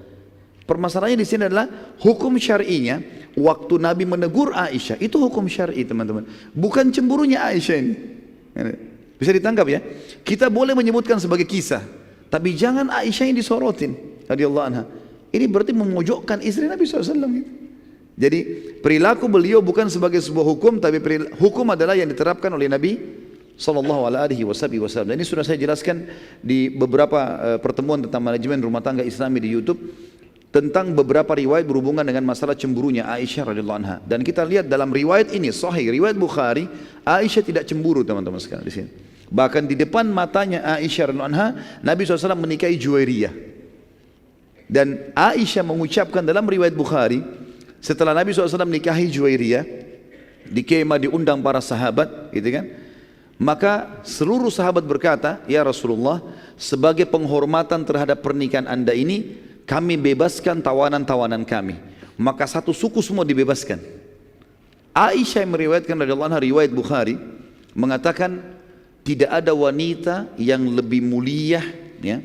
Speaker 2: Permasalahannya di sini adalah hukum syar'inya. Waktu Nabi menegur Aisyah itu hukum syar'i teman-teman, bukan cemburunya Aisyah ini. Bisa ditangkap ya? Kita boleh menyebutkan sebagai kisah, tapi jangan Aisyah yang disorotin radhiyallahu anha. Ini berarti memojokkan istri Nabi SAW gitu. Jadi perilaku beliau bukan sebagai sebuah hukum, tapi hukum adalah yang diterapkan oleh Nabi SAW. Dan ini sudah saya jelaskan di beberapa pertemuan tentang manajemen rumah tangga Islami di YouTube, tentang beberapa riwayat berhubungan dengan masalah cemburunya Aisyah radhiyallahu anha. Dan kita lihat dalam riwayat ini, sahih riwayat Bukhari, Aisyah tidak cemburu teman-teman sekalian di sini. Bahkan di depan matanya Aisyah radhiyallahu anha, Nabi SAW menikahi Juwairiyah. Dan Aisyah mengucapkan dalam riwayat Bukhari, setelah Nabi SAW menikahi Juwairiyah, di kemah diundang para sahabat, gitu kan? Maka seluruh sahabat berkata, ya Rasulullah, sebagai penghormatan terhadap pernikahan anda ini, kami bebaskan tawanan-tawanan kami. Maka satu suku semua dibebaskan. Aisyah yang meriwayatkan radhiyallahu anha riwayat Bukhari mengatakan, tidak ada wanita yang lebih mulia ya,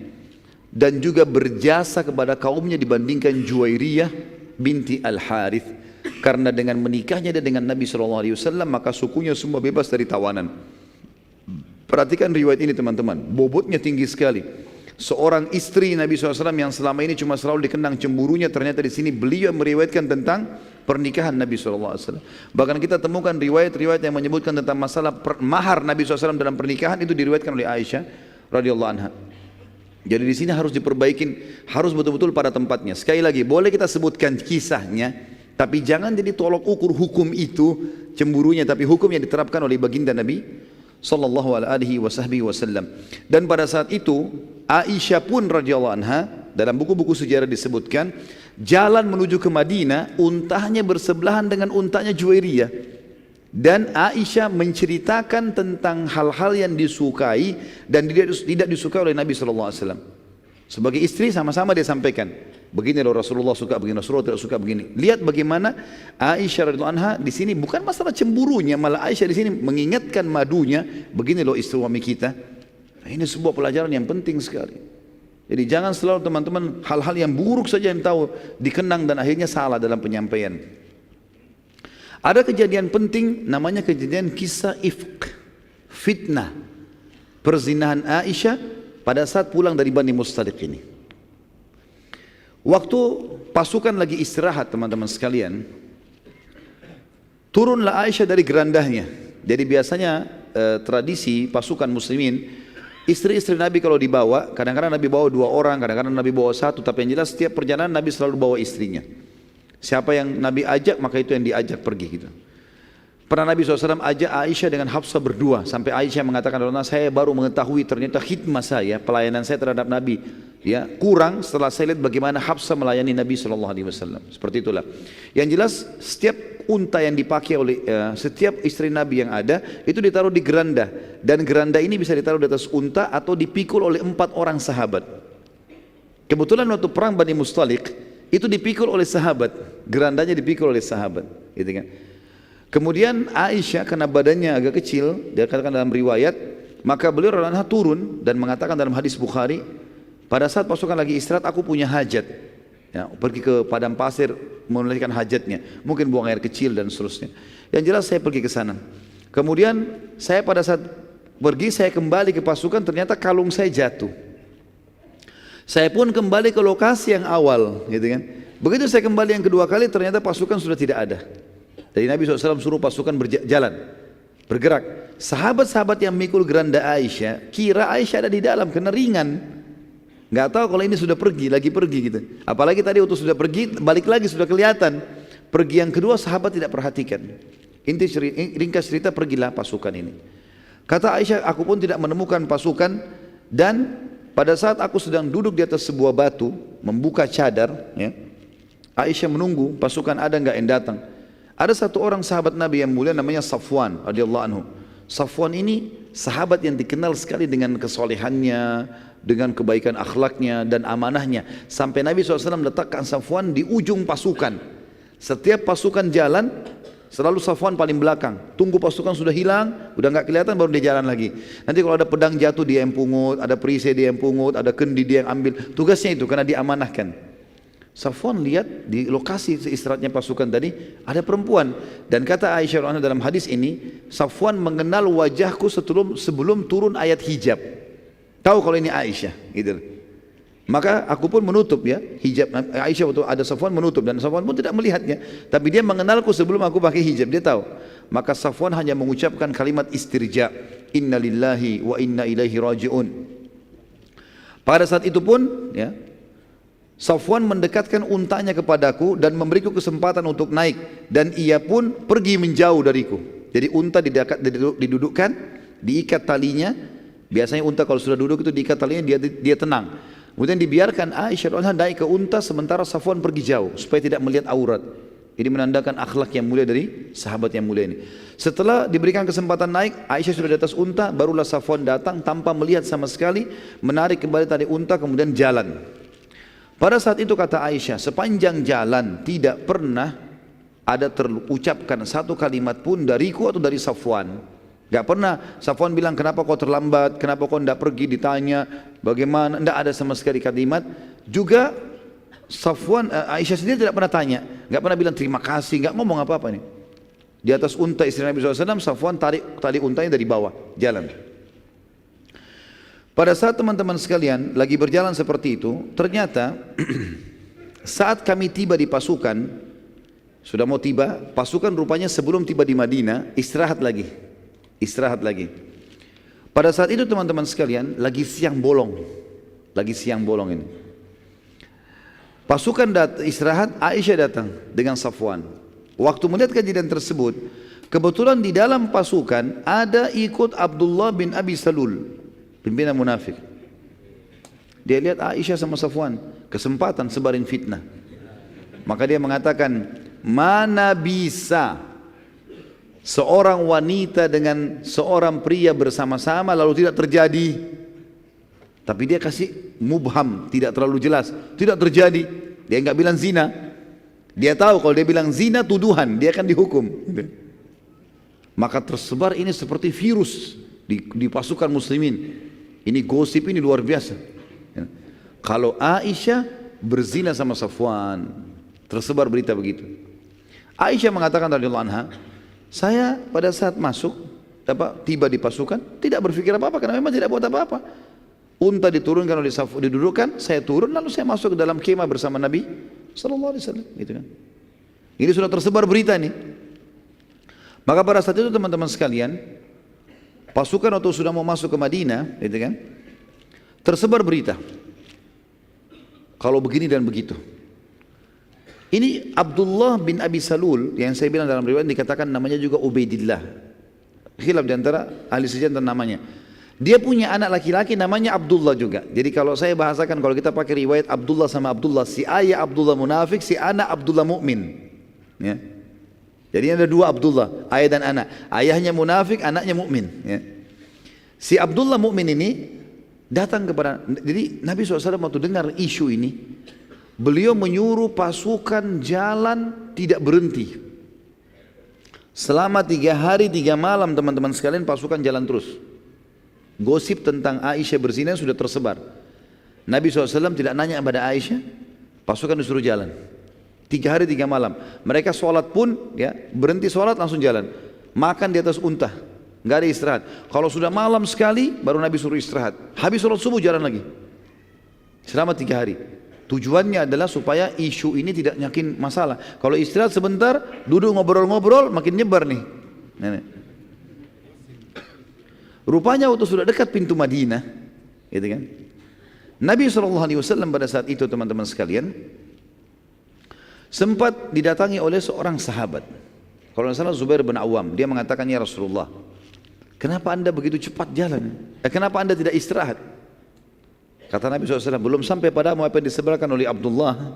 Speaker 2: dan juga berjasa kepada kaumnya dibandingkan Juwairiyah binti Al-Harith. Karena dengan menikahnya dia dengan Nabi SAW, maka sukunya semua bebas dari tawanan. Perhatikan riwayat ini teman-teman, bobotnya tinggi sekali. Seorang istri Nabi SAW yang selama ini cuma selalu dikenang cemburunya, ternyata di sini beliau meriwayatkan tentang pernikahan Nabi SAW. Bahkan kita temukan riwayat-riwayat yang menyebutkan tentang masalah mahar Nabi SAW dalam pernikahan, itu diriwayatkan oleh Aisyah radhiyallahu anha. Jadi di sini harus diperbaikin, harus betul-betul pada tempatnya. Sekali lagi, boleh kita sebutkan kisahnya, tapi jangan jadi tolok ukur hukum itu cemburunya, tapi hukum yang diterapkan oleh baginda Nabi sallallahu alaihi wasallam. Dan pada saat itu Aisyah pun radhiyallahu anha, dalam buku-buku sejarah disebutkan, jalan menuju ke Madinah, untanya bersebelahan dengan untanya Juwairiyah. Dan Aisyah menceritakan tentang hal-hal yang disukai dan tidak disukai oleh Nabi sallallahu alaihi wasallam. Sebagai istri sama-sama dia sampaikan, begini loh Rasulullah suka, begini Rasulullah tidak suka, begini. Lihat bagaimana Aisyah radhiyallahu anha di sini bukan masalah cemburunya, malah Aisyah di sini mengingatkan madunya, begini loh istri suami kita. Ini sebuah pelajaran yang penting sekali. Jadi jangan selalu teman-teman hal-hal yang buruk saja yang tahu dikenang dan akhirnya salah dalam penyampaian. Ada kejadian penting namanya kejadian kisah ifk, fitnah, perzinahan Aisyah pada saat pulang dari Bani Mustaliq ini. Waktu pasukan lagi istirahat teman-teman sekalian, turunlah Aisyah dari gerandahnya. Jadi biasanya tradisi pasukan muslimin, istri-istri Nabi kalau dibawa, kadang-kadang Nabi bawa 2 orang, kadang-kadang Nabi bawa 1, tapi yang jelas setiap perjalanan Nabi selalu bawa istrinya. Siapa yang Nabi ajak, maka itu yang diajak pergi gitu. Pernah Nabi SAW ajak Aisyah dengan Hafsah berdua, sampai Aisyah mengatakan, saya baru mengetahui ternyata khidmah saya, pelayanan saya terhadap Nabi ya kurang setelah saya lihat bagaimana Hafsah melayani Nabi SAW. Seperti itulah. Yang jelas setiap unta yang dipakai oleh setiap istri Nabi yang ada itu ditaruh di geranda, dan geranda ini bisa ditaruh di atas unta atau dipikul oleh 4 orang sahabat. Kebetulan waktu perang Bani Mustaliq itu dipikul oleh sahabat, gerandanya dipikul oleh sahabat, gitu kan. Kemudian Aisyah karena badannya agak kecil, dia katakan dalam riwayat, maka beliau radhiyallahu anha turun dan mengatakan dalam hadis Bukhari, pada saat pasukan lagi istirahat aku punya hajat, ya, pergi ke padang pasir menunaikan hajatnya, mungkin buang air kecil dan seterusnya. Yang jelas saya pergi ke sana. Kemudian saya pada saat pergi saya kembali ke pasukan, ternyata kalung saya jatuh. Saya pun kembali ke lokasi yang awal, gitu kan. Begitu saya kembali yang kedua kali, ternyata pasukan sudah tidak ada. Jadi Nabi SAW suruh pasukan berjalan, bergerak. Sahabat-sahabat yang mikul geranda Aisyah, kira Aisyah ada di dalam, kena ringan. Nggak tahu kalau ini sudah pergi, lagi pergi gitu. Apalagi tadi waktu sudah pergi, balik lagi sudah kelihatan. Pergi yang kedua sahabat tidak perhatikan. Ringkas cerita, pergilah pasukan ini. Kata Aisyah, aku pun tidak menemukan pasukan, dan pada saat aku sedang duduk di atas sebuah batu, membuka cadar, ya, Aisyah menunggu pasukan ada nggak yang datang. Ada satu orang sahabat Nabi yang mulia namanya Safwan radhiyallahu anhu. Safwan ini sahabat yang dikenal sekali dengan kesolehannya, dengan kebaikan akhlaknya dan amanahnya. Sampai Nabi SAW letakkan Safwan di ujung pasukan. Setiap pasukan jalan, selalu Safwan paling belakang. Tunggu pasukan sudah hilang, udah nggak kelihatan, baru dia jalan lagi. Nanti kalau ada pedang jatuh dia yang pungut, ada perisai dia yang pungut, ada kendi dia yang ambil. Tugasnya itu karena diamanahkan. Safwan lihat di lokasi istirahatnya pasukan tadi ada perempuan, dan kata Aisyah dalam hadis ini, Safwan mengenal wajahku sebelum turun ayat hijab. Tahu kalau ini Aisyah, gitu. Maka aku pun menutup ya hijab. Aisyah waktu ada Safwan menutup, dan Safwan pun tidak melihatnya, tapi dia mengenalku sebelum aku pakai hijab, dia tahu. Maka Safwan hanya mengucapkan kalimat istirja, inna lillahi wa inna ilaihi raji'un. Pada saat itu pun ya, Safwan mendekatkan untanya kepadaku dan memberiku kesempatan untuk naik, dan ia pun pergi menjauh dariku. Jadi unta didudukkan, diikat talinya. Biasanya unta kalau sudah duduk itu diikat talinya, dia tenang. Kemudian dibiarkan Aisyah naik ke unta sementara Safwan pergi jauh supaya tidak melihat aurat. Ini menandakan akhlak yang mulia dari sahabat yang mulia ini. Setelah diberikan kesempatan naik, Aisyah sudah di atas unta, barulah Safwan datang tanpa melihat sama sekali, menarik kembali tali unta kemudian jalan. Pada saat itu kata Aisyah, sepanjang jalan tidak pernah ada terucapkan satu kalimat pun dariku atau dari Safwan. Gak pernah Safwan bilang kenapa kau terlambat, kenapa kau tidak pergi, ditanya bagaimana, tidak ada sama sekali kalimat. Juga Safwan, Aisyah sendiri tidak pernah tanya, gak pernah bilang terima kasih, gak ngomong apa-apa nih. Di atas unta istri Nabi SAW, Safwan tarik tali untanya dari bawah, jalan. Pada saat teman-teman sekalian lagi berjalan seperti itu, ternyata saat kami tiba di pasukan, sudah mau tiba, pasukan rupanya sebelum tiba di Madinah, istirahat lagi. Pada saat itu teman-teman sekalian, lagi siang bolong ini. Pasukan istirahat, Aisyah datang dengan Safwan. Waktu melihat kejadian tersebut, kebetulan di dalam pasukan ada ikut Abdullah bin Abi Salul, pimpinan munafik. Dia lihat Aisyah sama Safwan, kesempatan sebarin fitnah. Maka dia mengatakan, mana bisa seorang wanita dengan seorang pria bersama-sama lalu tidak terjadi. Tapi dia kasih mubham, tidak terlalu jelas, tidak terjadi. Dia enggak bilang zina. Dia tahu kalau dia bilang zina tuduhan, dia akan dihukum. Maka tersebar ini seperti virus di pasukan muslimin. Ini gosip ini luar biasa. Kalau Aisyah berzina sama Safwan, tersebar berita begitu. Aisyah mengatakan radhiyallahu anha, saya pada saat masuk, tiba di pasukan, tidak berpikir apa-apa karena memang tidak buat apa-apa. Unta diturunkan oleh Safwan, didudukkan, saya turun lalu saya masuk ke dalam kemah bersama Nabi sallallahu alaihi wasallam, gitu kan. Ini sudah tersebar berita nih. Maka pada saat itu teman-teman sekalian, pasukan waktu sudah mau masuk ke Madinah, gitu kan, tersebar berita. Kalau begini dan begitu. Ini Abdullah bin Abi Salul yang saya bilang dalam riwayat dikatakan namanya juga Ubaidillah. Khilaf di antara ahli sejarah tentang namanya. Dia punya anak laki-laki namanya Abdullah juga. Jadi kalau saya bahasakan, kalau kita pakai riwayat Abdullah sama Abdullah, si ayah Abdullah munafik, si anak Abdullah mukmin. Ya. Jadi ada dua Abdullah, ayah dan anak. Ayahnya munafik, anaknya mukmin. Ya. Si Abdullah mukmin ini datang kepada, jadi Nabi SAW waktu dengar isu ini, beliau menyuruh pasukan jalan tidak berhenti. Selama 3 hari 3 malam teman-teman sekalian pasukan jalan terus. Gosip tentang Aisyah berzina sudah tersebar. Nabi SAW tidak nanya kepada Aisyah, pasukan disuruh jalan. 3 hari 3 malam. Mereka sholat pun ya berhenti sholat langsung jalan. Makan di atas unta, nggak ada istirahat. Kalau sudah malam sekali baru Nabi suruh istirahat. Habis sholat subuh jalan lagi. Selama 3 hari. Tujuannya adalah supaya isu ini tidak nyakin masalah. Kalau istirahat sebentar, duduk ngobrol-ngobrol makin nyebar nih. Rupanya waktu sudah dekat pintu Madinah, gitu kan? Nabi SAW pada saat itu teman-teman sekalian sempat didatangi oleh seorang sahabat. Kalau tidak salah Zubair bin Awam, dia mengatakan, ya Rasulullah, kenapa anda begitu cepat jalan? Kenapa anda tidak istirahat? Kata Nabi SAW, belum sampai padamu apa yang disebutkan oleh Abdullah.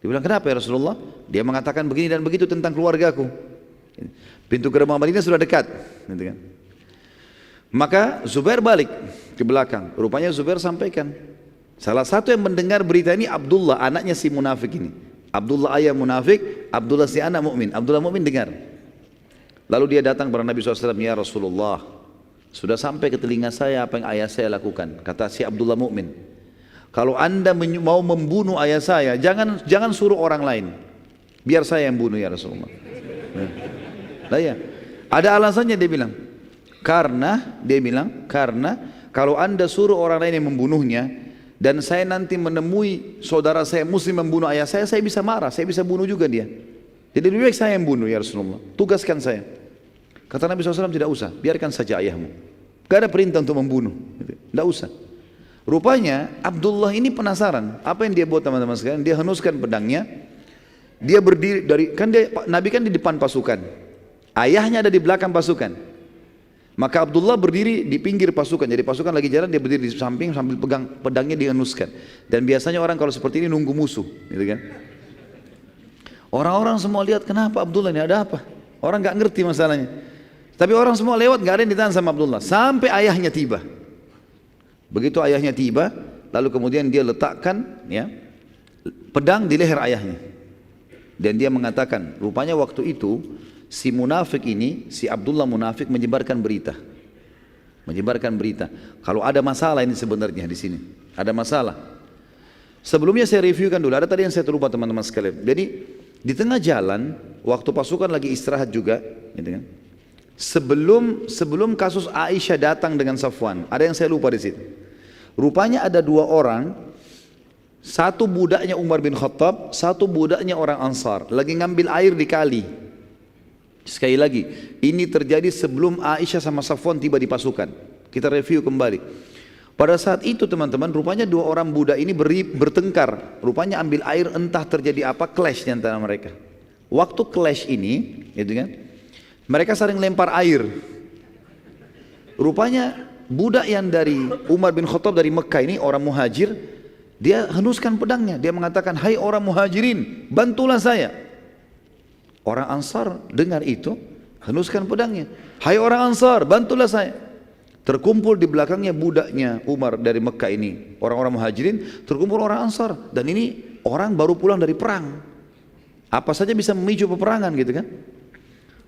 Speaker 2: Dia bilang, kenapa ya Rasulullah? Dia mengatakan begini dan begitu tentang keluargaku. Pintu gerbang Madinah sudah dekat, gitu kan? Maka Zubair balik ke belakang. Rupanya Zubair sampaikan, salah satu yang mendengar berita ini Abdullah, anaknya si munafik ini. Abdullah ayah munafik, Abdullah si anak mukmin. Abdullah mukmin dengar. Lalu dia datang kepada Nabi SAW, ya Rasulullah, sudah sampai ke telinga saya apa yang ayah saya lakukan. Kata si Abdullah mukmin, kalau anda mau membunuh ayah saya, jangan suruh orang lain, biar saya yang bunuh ya Rasulullah. Nah ya, ada alasannya dia bilang. Karena kalau anda suruh orang lain yang membunuhnya dan saya nanti menemui saudara saya muslim membunuh ayah saya bisa marah, saya bisa bunuh juga dia. Jadi lebih baik saya yang bunuh ya Rasulullah, tugaskan saya. Kata Nabi SAW, tidak usah, biarkan saja ayahmu. Gak ada perintah untuk membunuh, tidak usah. Rupanya Abdullah ini penasaran, apa yang dia buat teman-teman sekalian? Dia henuskan pedangnya, dia berdiri Nabi kan di depan pasukan, ayahnya ada di belakang pasukan. Maka Abdullah berdiri di pinggir pasukan. Jadi pasukan lagi jalan, dia berdiri di samping sambil pegang pedangnya dihenuskan. Dan biasanya orang kalau seperti ini nunggu musuh, gitu kan? Orang-orang semua lihat, kenapa Abdullah ini, ada apa? Orang nggak ngerti masalahnya. Tapi orang semua lewat, nggak ada yang ditahan sama Abdullah. Sampai ayahnya tiba. Begitu ayahnya tiba, lalu kemudian dia letakkan ya pedang di leher ayahnya. Dan dia mengatakan, rupanya waktu itu si munafik ini, si Abdullah munafik menyebarkan berita. Menyebarkan berita. Kalau ada masalah ini sebenarnya di sini. Ada masalah. Sebelumnya saya reviewkan dulu. Ada tadi yang saya terlupa teman-teman sekalian. Jadi di tengah jalan, waktu pasukan lagi istirahat juga, gitu kan. Sebelum kasus Aisyah datang dengan Safwan, ada yang saya lupa di situ. Rupanya ada dua orang, satu budaknya Umar bin Khattab, satu budaknya orang Ansar, lagi ngambil air di kali. Sekali lagi, ini terjadi sebelum Aisyah sama Safwan tiba di pasukan. Kita review kembali. Pada saat itu teman-teman, rupanya dua orang budak ini bertengkar. Rupanya ambil air, entah terjadi apa, clash di antara mereka. Waktu clash ini, gitu kan, mereka saling lempar air. Rupanya budak yang dari Umar bin Khattab dari Mekah ini, orang muhajir, dia henuskan pedangnya. Dia mengatakan, hai orang muhajirin, bantulah saya. Orang Ansar dengar itu, henuskan pedangnya. Hai orang Ansar, bantulah saya. Terkumpul di belakangnya budaknya Umar dari Mekah ini, orang-orang muhajirin, terkumpul orang Ansar. Dan ini orang baru pulang dari perang. Apa saja bisa memicu peperangan gitu kan.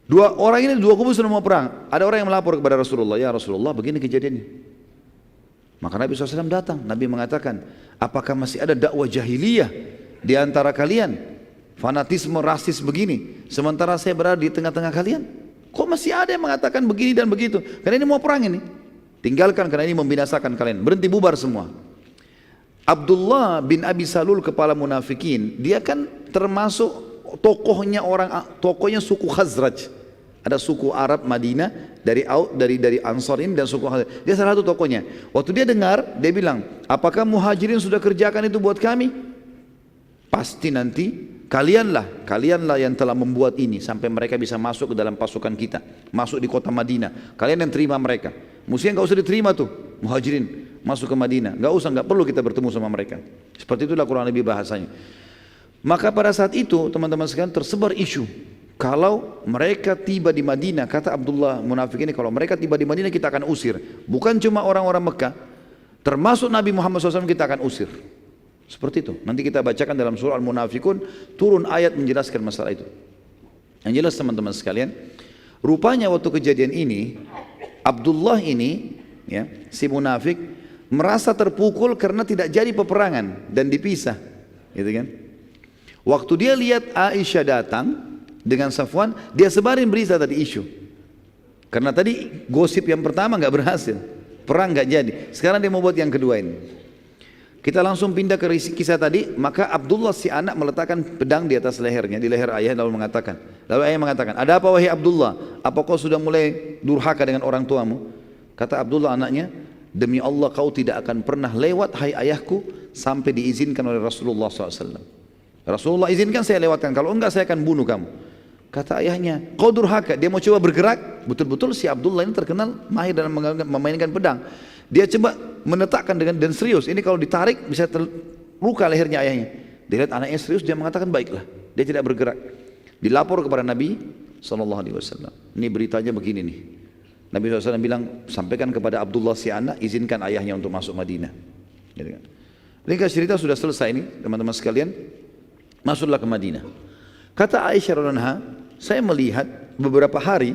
Speaker 2: Dua orang ini, dua kubu sudah mau perang. Ada orang yang melapor kepada Rasulullah, ya Rasulullah begini kejadiannya. Maka Nabi SAW datang. Nabi mengatakan, apakah masih ada dakwah jahiliyah di antara kalian? Fanatisme rasis begini. Sementara saya berada di tengah-tengah kalian. Kok masih ada yang mengatakan begini dan begitu? Karena ini mau perang ini. Tinggalkan karena ini membinasakan kalian. Berhenti, bubar semua. Abdullah bin Abi Salul, kepala munafikin, dia kan termasuk tokohnya suku Khazraj. Ada suku Arab Madinah dari Ansar ini dan suku Khazraj. Dia salah satu tokohnya. Waktu dia dengar, dia bilang, apakah muhajirin sudah kerjakan itu buat kami? Pasti nanti kalianlah yang telah membuat ini sampai mereka bisa masuk ke dalam pasukan kita, masuk di kota Madinah. Kalian yang terima mereka. Mestinya nggak usah diterima tuh muhajirin masuk ke Madinah. Nggak perlu kita bertemu sama mereka. Seperti itulah kurang lebih bahasanya. Maka pada saat itu teman-teman sekalian tersebar isu, kalau mereka tiba di Madinah, kata Abdullah munafik ini, kalau mereka tiba di Madinah kita akan usir. Bukan cuma orang-orang Mekah, termasuk Nabi Muhammad SAW kita akan usir. Seperti itu. Nanti kita bacakan dalam surah Al-Munafikun, turun ayat menjelaskan masalah itu. Yang jelas teman-teman sekalian, rupanya waktu kejadian ini, Abdullah ini, ya, si munafik, merasa terpukul karena tidak jadi peperangan dan dipisah, gitu kan? Waktu dia lihat Aisyah datang dengan Safwan, dia sebarin berita tadi isu. Karena tadi gosip yang pertama nggak berhasil, perang nggak jadi. Sekarang dia mau buat yang kedua ini. Kita langsung pindah ke kisah tadi. Maka Abdullah si anak meletakkan pedang di atas lehernya, di leher ayah, lalu ayah mengatakan, ada apa wahai Abdullah? Apa kau sudah mulai durhaka dengan orang tuamu? Kata Abdullah anaknya, demi Allah kau tidak akan pernah lewat hai ayahku sampai diizinkan oleh Rasulullah SAW. Rasulullah izinkan saya lewatkan, kalau enggak saya akan bunuh kamu. Kata ayahnya, kau durhaka. Dia mau coba bergerak. Betul-betul si Abdullah ini terkenal mahir dalam memainkan pedang. Dia coba menetakkan dan serius. Ini kalau ditarik bisa terluka lehernya ayahnya. Dia lihat anaknya serius, dia mengatakan baiklah. Dia tidak bergerak. Dilapor kepada Nabi SAW. Ini beritanya begini nih. Nabi SAW bilang, sampaikan kepada Abdullah si anak, izinkan ayahnya untuk masuk Madinah. Ringkas cerita sudah selesai ini teman-teman sekalian. Masuklah ke Madinah. Kata Aisyah radhiyallahu anha, saya melihat beberapa hari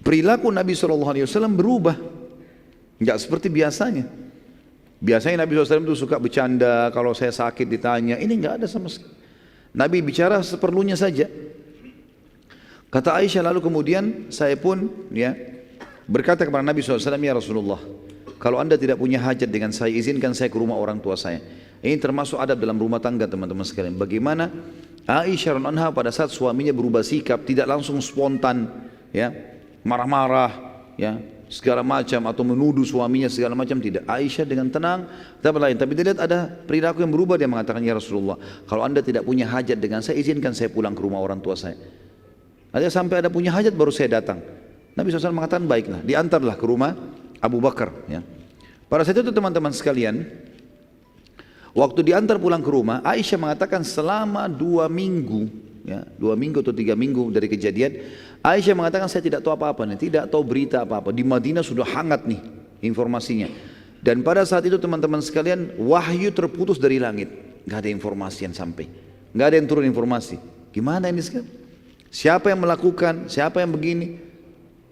Speaker 2: perilaku Nabi SAW berubah. Enggak seperti biasanya. Biasanya Nabi SAW itu suka bercanda, kalau saya sakit ditanya, ini enggak ada sama sekali. Nabi bicara seperlunya saja. Kata Aisyah, lalu kemudian saya pun berkata kepada Nabi SAW, ya Rasulullah, kalau anda tidak punya hajat dengan saya, izinkan saya ke rumah orang tua saya. Ini termasuk adab dalam rumah tangga teman-teman sekalian. Bagaimana Aisyah radhiyallahu anha pada saat suaminya berubah sikap, tidak langsung spontan, marah-marah, segala macam, atau menuduh suaminya segala macam, tidak. Aisyah dengan tenang, tapi dia lihat ada perilaku yang berubah, dia mengatakan, ya Rasulullah, kalau anda tidak punya hajat dengan saya, izinkan saya pulang ke rumah orang tua saya. Nanti sampai ada punya hajat baru saya datang. Nabi SAW mengatakan, baiklah, diantarlah ke rumah Abu Bakar. Pada saat itu teman-teman sekalian, waktu diantar pulang ke rumah, Aisyah mengatakan selama 2 minggu, 2 minggu atau 3 minggu dari kejadian, Aisyah mengatakan saya tidak tahu apa-apa nih, tidak tahu berita apa-apa. Di Madinah sudah hangat nih informasinya. Dan pada saat itu teman-teman sekalian, wahyu terputus dari langit, nggak ada informasi yang sampai, nggak ada yang turun informasi. Gimana ini sekarang? Siapa yang melakukan, siapa yang begini,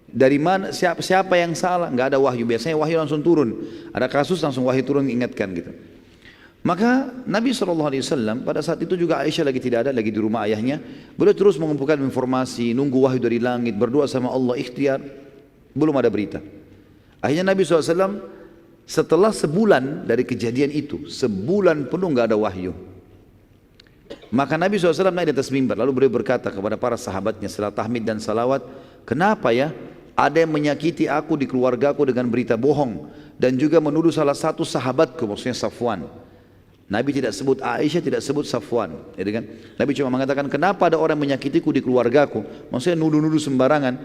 Speaker 2: dari mana, siapa yang salah, nggak ada wahyu. Biasanya wahyu langsung turun, ada kasus langsung wahyu turun ingatkan gitu. Maka Nabi SAW pada saat itu juga Aisyah lagi tidak ada, lagi di rumah ayahnya. Beliau terus mengumpulkan informasi, nunggu wahyu dari langit, berdoa sama Allah, ikhtiar. Belum ada berita. Akhirnya Nabi SAW setelah sebulan dari kejadian itu, sebulan penuh nggak ada wahyu. Maka Nabi SAW naik di atas mimbar, lalu beliau berkata kepada para sahabatnya setelah tahmid dan salawat, kenapa ya ada yang menyakiti aku di keluargaku dengan berita bohong dan juga menuduh salah satu sahabatku, maksudnya Safwan. Nabi tidak sebut Aisyah, tidak sebut Safwan, ya kan? Nabi cuma mengatakan kenapa ada orang menyakitiku di keluargaku, maksudnya nuduh-nuduh sembarangan.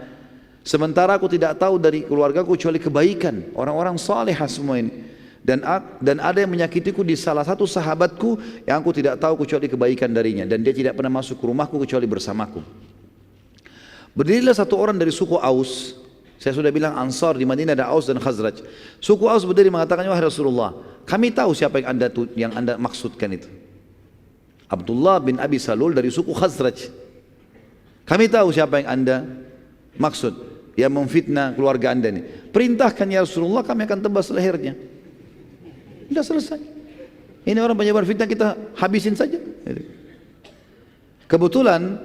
Speaker 2: Sementara aku tidak tahu dari keluargaku kecuali kebaikan, orang-orang salehah semua ini. Dan ada yang menyakitiku di salah satu sahabatku yang aku tidak tahu kecuali kebaikan darinya, dan dia tidak pernah masuk ke rumahku kecuali bersamaku. Berdirilah satu orang dari suku Aus. Saya sudah bilang Ansar di Madinah ada Aus dan Khazraj. Suku Aus berdiri mengatakan, wahai Rasulullah, kami tahu siapa yang anda maksudkan itu. Abdullah bin Abi Salul dari suku Khazraj. Kami tahu siapa yang anda maksud, yang memfitnah keluarga anda ini. Perintahkan ya Rasulullah, kami akan tebas lehernya. Sudah selesai. Ini orang penyebar fitnah, kita habisin saja. Kebetulan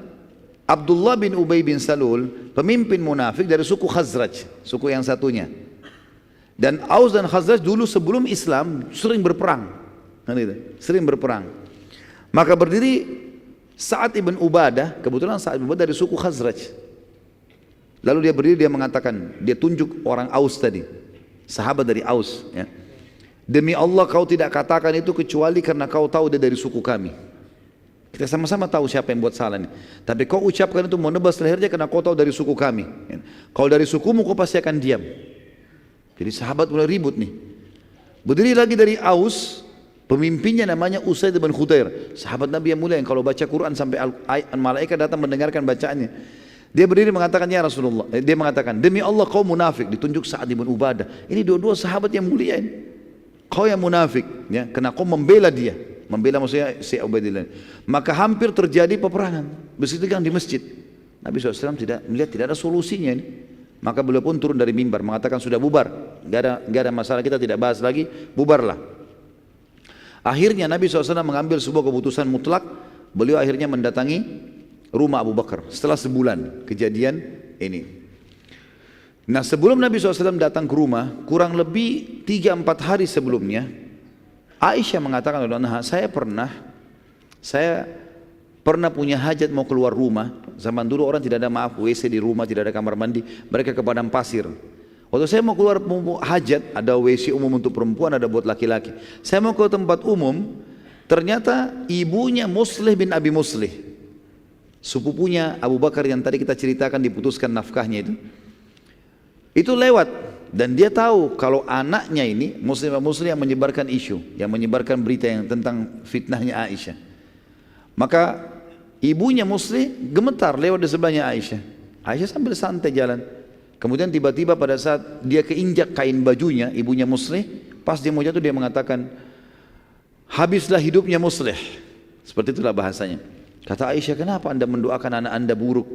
Speaker 2: Abdullah bin Ubay bin Salul, pemimpin munafik dari suku Khazraj, suku yang satunya. Dan Aus dan Khazraj dulu sebelum Islam sering berperang, sering berperang. Maka berdiri Sa'ad ibn Ubadah, kebetulan Sa'ad ibn Ubadah dari suku Khazraj. Lalu dia berdiri, dia mengatakan, dia tunjuk orang Aus tadi, sahabat dari Aus, ya. Demi Allah kau tidak katakan itu kecuali karena kau tahu dia dari suku kami. Kita sama-sama tahu siapa yang buat salah ini. Tapi kau ucapkan itu mau nebas lehernya karena kau tahu dari suku kami. Kalau dari sukumu kau pasti akan diam. Jadi sahabat mulai ribut nih. Berdiri lagi dari Aus, pemimpinnya namanya Usaid bin Khudair. Sahabat Nabi yang mulia yang kalau baca Quran sampai malaikat datang mendengarkan bacaannya. Dia berdiri mengatakan, ya Rasulullah. Dia mengatakan, demi Allah kau munafik. Ditunjuk Sa'ad bin Ubadah. Ini dua-dua sahabat yang mulia ini. Kau yang munafik, ya, karena kau membela dia. Membela maksudnya si Ubaidillah. Maka hampir terjadi peperangan bersitegang di masjid. Nabi SAW melihat tidak ada solusinya ini. Maka beliau pun turun dari mimbar mengatakan sudah bubar, gak ada masalah, kita tidak bahas lagi, bubarlah. Akhirnya Nabi SAW mengambil sebuah keputusan mutlak. Beliau akhirnya mendatangi rumah Abu Bakar setelah sebulan kejadian ini. Nah sebelum Nabi SAW datang ke rumah, kurang lebih 3-4 hari sebelumnya, Aisyah mengatakan, saya pernah punya hajat mau keluar rumah. Zaman dulu orang tidak ada WC di rumah, tidak ada kamar mandi, mereka ke padang pasir. Waktu saya mau keluar hajat, ada WC umum untuk perempuan, ada buat laki-laki. Saya mau ke tempat umum, ternyata ibunya Muslih bin Abi Muslih, sepupunya Abu Bakar yang tadi kita ceritakan diputuskan nafkahnya itu lewat. Dan dia tahu kalau anaknya ini Muslim yang menyebarkan isu, yang menyebarkan berita yang tentang fitnahnya Aisyah. Maka ibunya Muslim gemetar lewat di sebelahnya Aisyah. Aisyah sambil santai jalan. Kemudian tiba-tiba pada saat dia keinjak kain bajunya ibunya Muslim, pas dia mau jatuh dia mengatakan, habislah hidupnya Muslim. Seperti itulah bahasanya. Kata Aisyah, kenapa anda mendoakan anak anda buruk?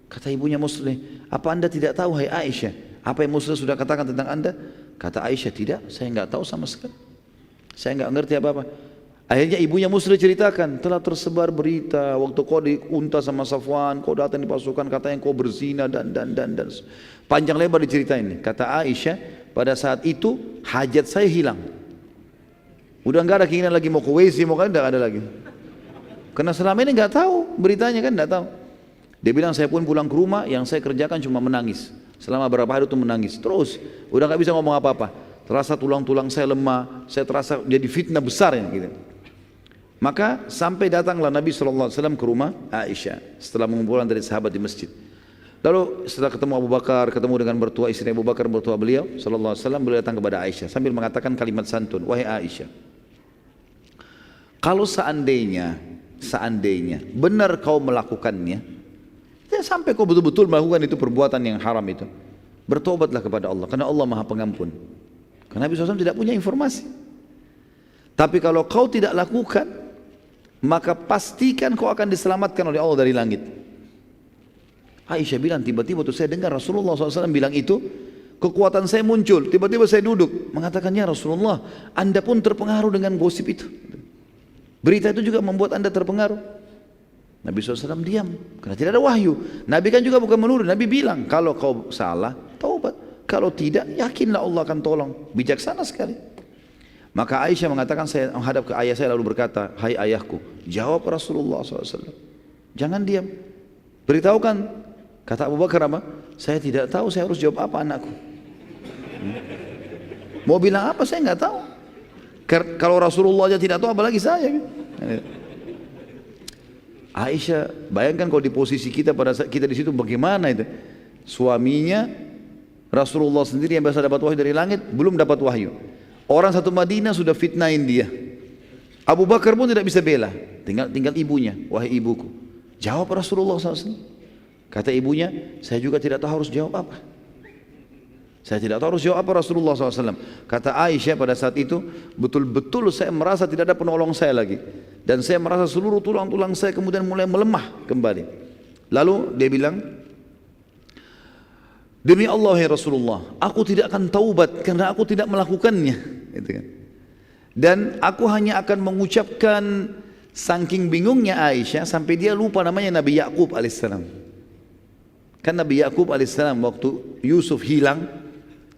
Speaker 2: Kata ibunya Muslim, apa anda tidak tahu hai Aisyah, apa yang Muslim sudah katakan tentang anda? Kata Aisyah, tidak, saya enggak tahu sama sekali. Saya enggak ngerti apa-apa. Akhirnya ibunya Muslim ceritakan, telah tersebar berita waktu kau diunta sama Safwan, kau datang di pasukan katanya kau berzina dan. Panjang lebar diceritain ini. Kata Aisyah, pada saat itu hajat saya hilang. Udah enggak ada keinginan lagi mau ke WC, mau kan enggak ada lagi. Karena selama ini enggak tahu beritanya kan, enggak tahu. Dia bilang saya pun pulang ke rumah, yang saya kerjakan cuma menangis. Selama berapa hari itu menangis terus, udah nggak bisa ngomong apa-apa. Terasa tulang-tulang saya lemah, saya terasa jadi fitnah besar ya, gitu. Maka sampai datanglah Nabi SAW ke rumah Aisyah setelah mengumpulkan dari sahabat di masjid. Lalu setelah ketemu Abu Bakar, ketemu dengan mertua istri Abu Bakar, mertua beliau SAW, beliau datang kepada Aisyah sambil mengatakan kalimat santun, wahai Aisyah, kalau seandainya benar kau melakukannya, ya sampai kau betul-betul melakukan itu perbuatan yang haram itu, bertobatlah kepada Allah, karena Allah Maha Pengampun. Karena Nabi SAW tidak punya informasi. Tapi kalau kau tidak lakukan, maka pastikan kau akan diselamatkan oleh Allah dari langit. Aisyah bilang, tiba-tiba tuh saya dengar Rasulullah SAW bilang itu, kekuatan saya muncul, tiba-tiba saya duduk, mengatakan, ya Rasulullah, Anda pun terpengaruh dengan gosip itu. Berita itu juga membuat Anda terpengaruh. Nabi SAW diam, karena tidak ada wahyu. Nabi kan juga bukan menuduh, Nabi bilang, kalau kau salah, taubat. Kalau tidak, yakinlah Allah akan tolong. Bijaksana sekali. Maka Aisyah mengatakan, saya menghadap ke ayah saya lalu berkata, hai ayahku, jawab Rasulullah SAW. Jangan diam. Beritahukan. Kata Abu Bakar apa? Saya tidak tahu saya harus jawab apa anakku. Mau bilang apa saya nggak tahu. Kalau Rasulullah aja tidak tahu apalagi saya. Aisyah, bayangkan kalau di posisi kita pada saat kita di situ bagaimana itu. Suaminya Rasulullah sendiri yang biasa dapat wahyu dari langit belum dapat wahyu. Orang satu Madinah sudah fitnahin dia. Abu Bakar pun tidak bisa bela. Tinggal ibunya. Wahai ibuku, jawab Rasulullah SAW. Kata ibunya, saya juga tidak tahu harus jawab apa. Saya tidak tahu harus jawab apa Rasulullah SAW. Kata Aisyah pada saat itu, betul-betul saya merasa tidak ada penolong saya lagi. Dan saya merasa seluruh tulang-tulang saya kemudian mulai melemah kembali. Lalu dia bilang, demi Allah ya Rasulullah, aku tidak akan taubat karena aku tidak melakukannya. Gitu kan. Dan aku hanya akan mengucapkan, saking bingungnya Aisyah sampai dia lupa namanya Nabi Yakub alaihissalam. Kan Nabi Yakub alaihissalam waktu Yusuf hilang,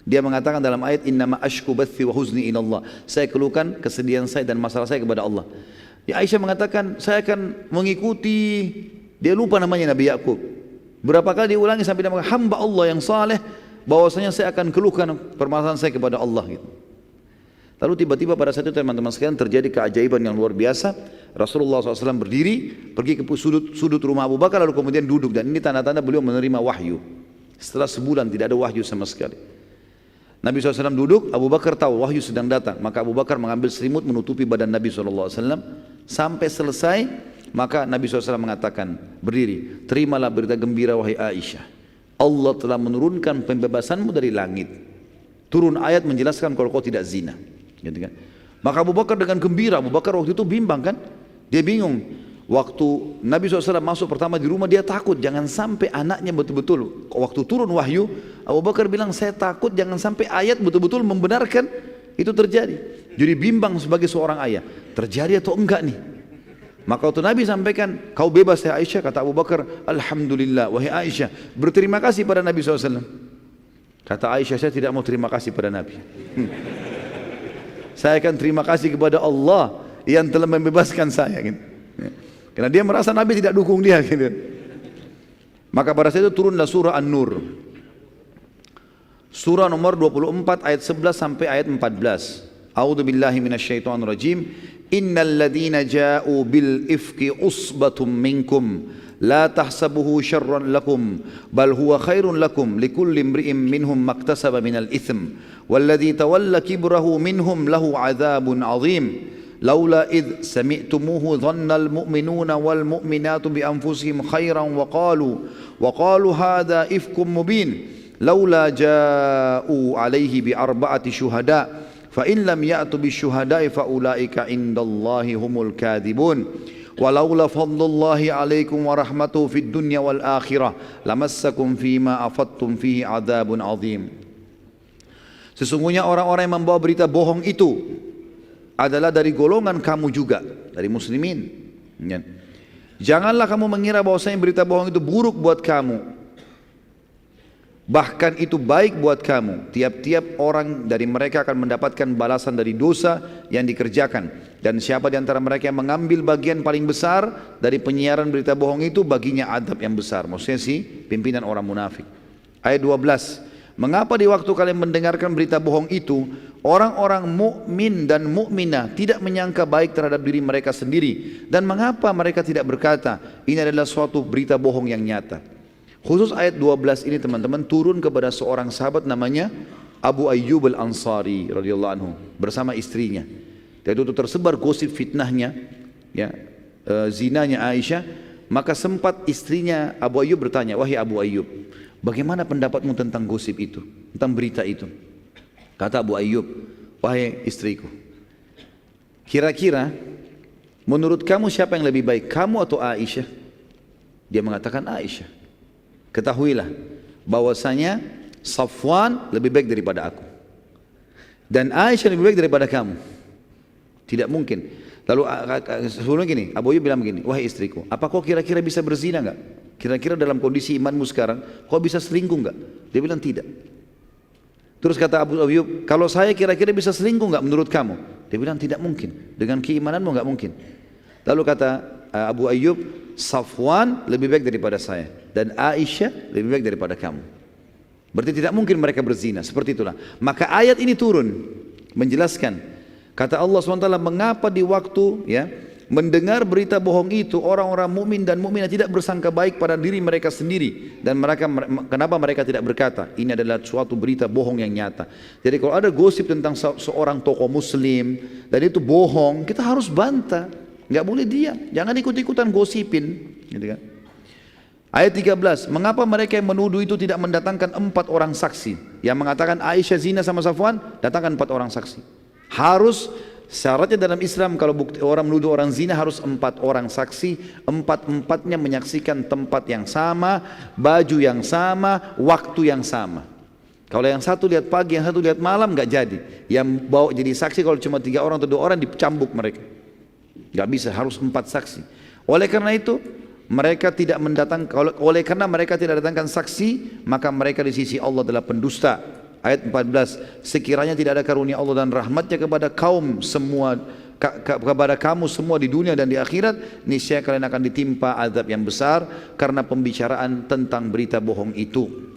Speaker 2: dia mengatakan dalam ayat innama ashku bathi wa huzni ilallah. Saya keluhkan kesedihan saya dan masalah saya kepada Allah. Ya Aisyah mengatakan saya akan mengikuti, dia lupa namanya Nabi Yakub. Berapa kali diulangi sampai dia mengatakan hamba Allah yang saleh, bahwasanya saya akan keluhkan permasalahan saya kepada Allah gitu. Lalu tiba-tiba pada saat itu teman-teman sekalian terjadi keajaiban yang luar biasa. Rasulullah SAW berdiri, pergi ke sudut rumah Abu Bakar lalu kemudian duduk. Dan ini tanda-tanda beliau menerima wahyu. Setelah sebulan tidak ada wahyu sama sekali. Nabi SAW duduk, Abu Bakar tahu wahyu sedang datang. Maka Abu Bakar mengambil selimut menutupi badan Nabi SAW. Sampai selesai, maka Nabi SAW mengatakan, berdiri, terimalah berita gembira wahai Aisyah. Allah telah menurunkan pembebasanmu dari langit. Turun ayat menjelaskan kalau kau tidak zina. Gitu kan? Maka Abu Bakar dengan gembira, Abu Bakar waktu itu bimbang kan? Dia bingung. Waktu Nabi SAW masuk pertama di rumah dia takut jangan sampai anaknya betul-betul. Waktu turun wahyu, Abu Bakar bilang saya takut jangan sampai ayat betul-betul membenarkan itu terjadi. Jadi bimbang sebagai seorang ayah, terjadi atau enggak nih? Maka waktu Nabi sampaikan, kau bebas ya Aisyah, kata Abu Bakar, alhamdulillah wahai Aisyah, berterima kasih pada Nabi SAW. Kata Aisyah, saya tidak mau terima kasih pada Nabi. Saya akan terima kasih kepada Allah yang telah membebaskan saya gitu. Karena dia merasa Nabi tidak dukung dia gitu. Maka pada saat itu turunlah surah An-Nur. Surah nomor 24 ayat 11 sampai ayat 14. A'udzu billahi minasyaitonir rajim. Innal ladzina ja'u bil ifki usbatum minkum la tahsabuhu syarran lakum bal huwa khairun lakum likulli imri'in minhum maktasaba minal itsm walladzi tawalla kibrahu minhum lahu 'adzabun 'adzim laula id sami'tumuhu dhannal mu'minuna wal mu'minatu bi anfusihim khairan wa qalu hadha ifkum mubin laula ja'u 'alaihi bi arba'ati syuhada fa in lam ya'tu bi syuhada'i fa ulaika indallahi humul kadhibun walaula fadlullahi alaikum wa rahmatuhu fid dunya wal akhirah lamassakum fima afattum fihi adzabun azim. Sesungguhnya orang-orang yang membawa berita bohong itu adalah dari golongan kamu juga, dari muslimin. Janganlah kamu mengira bahwasanya berita bohong itu buruk buat kamu. Bahkan itu baik buat kamu. Tiap-tiap orang dari mereka akan mendapatkan balasan dari dosa yang dikerjakan. Dan siapa di antara mereka yang mengambil bagian paling besar dari penyiaran berita bohong itu, baginya adab yang besar. Maksudnya si pimpinan orang munafik. Ayat 12. Mengapa di waktu kalian mendengarkan berita bohong itu, orang-orang mukmin dan mukminah tidak menyangka baik terhadap diri mereka sendiri? Dan mengapa mereka tidak berkata, ini adalah suatu berita bohong yang nyata? Khusus ayat 12 ini teman-teman turun kepada seorang sahabat namanya Abu Ayyub al-Ansari radhiyallahu anhu bersama istrinya. Dan itu tersebar gosip fitnahnya, ya, zinanya Aisyah. Maka sempat istrinya Abu Ayyub bertanya, wahai Abu Ayyub, bagaimana pendapatmu tentang gosip itu, tentang berita itu? Kata Abu Ayyub, wahai istriku, kira-kira menurut kamu siapa yang lebih baik, kamu atau Aisyah? Dia mengatakan Aisyah. ketahuilah bahwasanya Safwan lebih baik daripada aku dan Aisyah lebih baik daripada kamu. Tidak mungkin. Lalu sebelumnya gini, Abu Ayyub bilang begini, wahai istriku, apa kau kira-kira bisa berzina enggak? Kira-kira dalam kondisi imanmu sekarang, kau bisa selingkuh enggak? Dia bilang tidak. Terus kata Abu Ayyub, kalau saya kira-kira bisa selingkuh enggak menurut kamu? Dia bilang tidak mungkin. Dengan keimananmu enggak mungkin. Lalu kata Abu Ayyub, Safwan lebih baik daripada saya dan Aisyah lebih baik daripada kamu. Berarti tidak mungkin mereka berzina. Seperti itulah. Maka ayat ini turun menjelaskan. Kata Allah SWT, mengapa di waktu mendengar berita bohong itu orang-orang mukmin dan mukminah tidak bersangka baik pada diri mereka sendiri dan kenapa mereka tidak berkata ini adalah suatu berita bohong yang nyata. Jadi kalau ada gosip tentang seorang tokoh muslim dan itu bohong, kita harus bantah, nggak boleh diam, jangan ikut-ikutan gosipin, gitu kan. Ayat 13, mengapa mereka yang menuduh itu tidak mendatangkan 4 orang saksi yang mengatakan Aisyah zina sama Safwan, datangkan 4 orang saksi. Harus syaratnya dalam Islam kalau orang menuduh orang zina harus 4 orang saksi, 4-4-nya menyaksikan tempat yang sama, baju yang sama, waktu yang sama. Kalau yang satu lihat pagi, yang satu lihat malam nggak jadi. Yang bawa jadi saksi kalau cuma 3 orang atau 2 orang dicambuk mereka. Nggak bisa, harus 4 saksi. Oleh karena itu mereka tidak mendatangkan, oleh karena mereka tidak datangkan saksi, maka mereka di sisi Allah adalah pendusta. Ayat 14, sekiranya tidak ada karunia Allah dan rahmatnya kepada kaum semua, kepada kamu semua di dunia dan di akhirat, niscaya kalian akan ditimpa azab yang besar karena pembicaraan tentang berita bohong itu.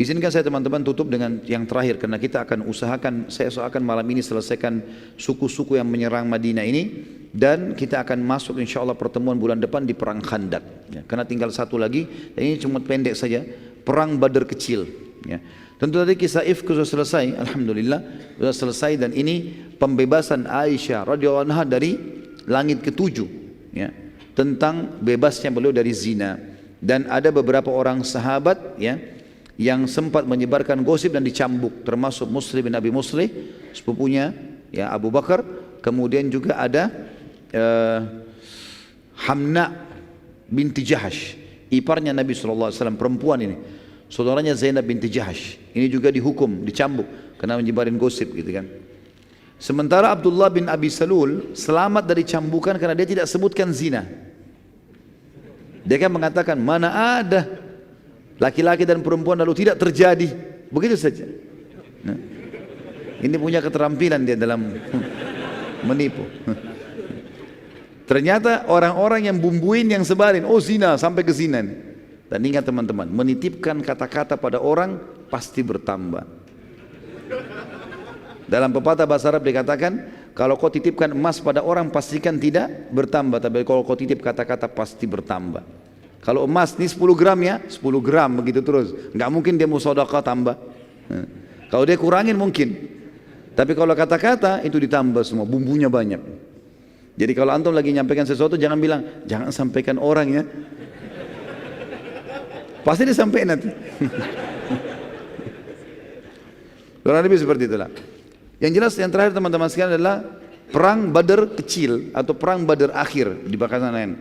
Speaker 2: Izinkan saya teman-teman tutup dengan yang terakhir, karena kita akan usahakan, saya usahakan malam ini selesaikan suku-suku yang menyerang Madinah ini, dan kita akan masuk insya Allah pertemuan bulan depan di perang Khandak, karena tinggal satu lagi, dan ini cuma pendek saja, perang Badar kecil. Tentu tadi kisah Ifk sudah selesai, alhamdulillah sudah selesai, dan ini pembebasan Aisyah radhiyallahu anha dari langit ketujuh, tentang bebasnya beliau dari zina. Dan ada beberapa orang sahabat yang sempat menyebarkan gosip dan dicambuk, termasuk Muslim bin Abi Muslih sepupunya Abu Bakar, kemudian juga ada Hamna binti Jahash, iparnya Nabi SAW, perempuan ini, saudaranya Zainab binti Jahash, ini juga dihukum, dicambuk karena menyebarin gosip, gitu kan. Sementara Abdullah bin Abi Salul selamat dari cambukan karena dia tidak sebutkan zina. Dia kan mengatakan, mana ada laki-laki dan perempuan lalu tidak terjadi, begitu saja. Nah, ini punya keterampilan dia dalam menipu. Ternyata orang-orang yang bumbuin, yang sebarin, oh zina, sampai ke zina. Dan ingat teman-teman, menitipkan kata-kata pada orang pasti bertambah. Dalam pepatah bahasa Arab dikatakan, kalau kau titipkan emas pada orang pastikan tidak bertambah, tapi kalau kau titip kata-kata pasti bertambah. Kalau emas ini 10 gram 10 gram begitu terus, nggak mungkin dia mau sedekah tambah. Kalau dia kurangin mungkin, tapi kalau kata-kata itu ditambah semua, bumbunya banyak. Jadi kalau antum lagi nyampaikan sesuatu jangan bilang, jangan sampaikan orang ya, pasti disampaikan nanti. Kurang lebih seperti itulah. Yang jelas yang terakhir teman-teman sekalian adalah perang Badar kecil atau perang Badar akhir di bakasan lain.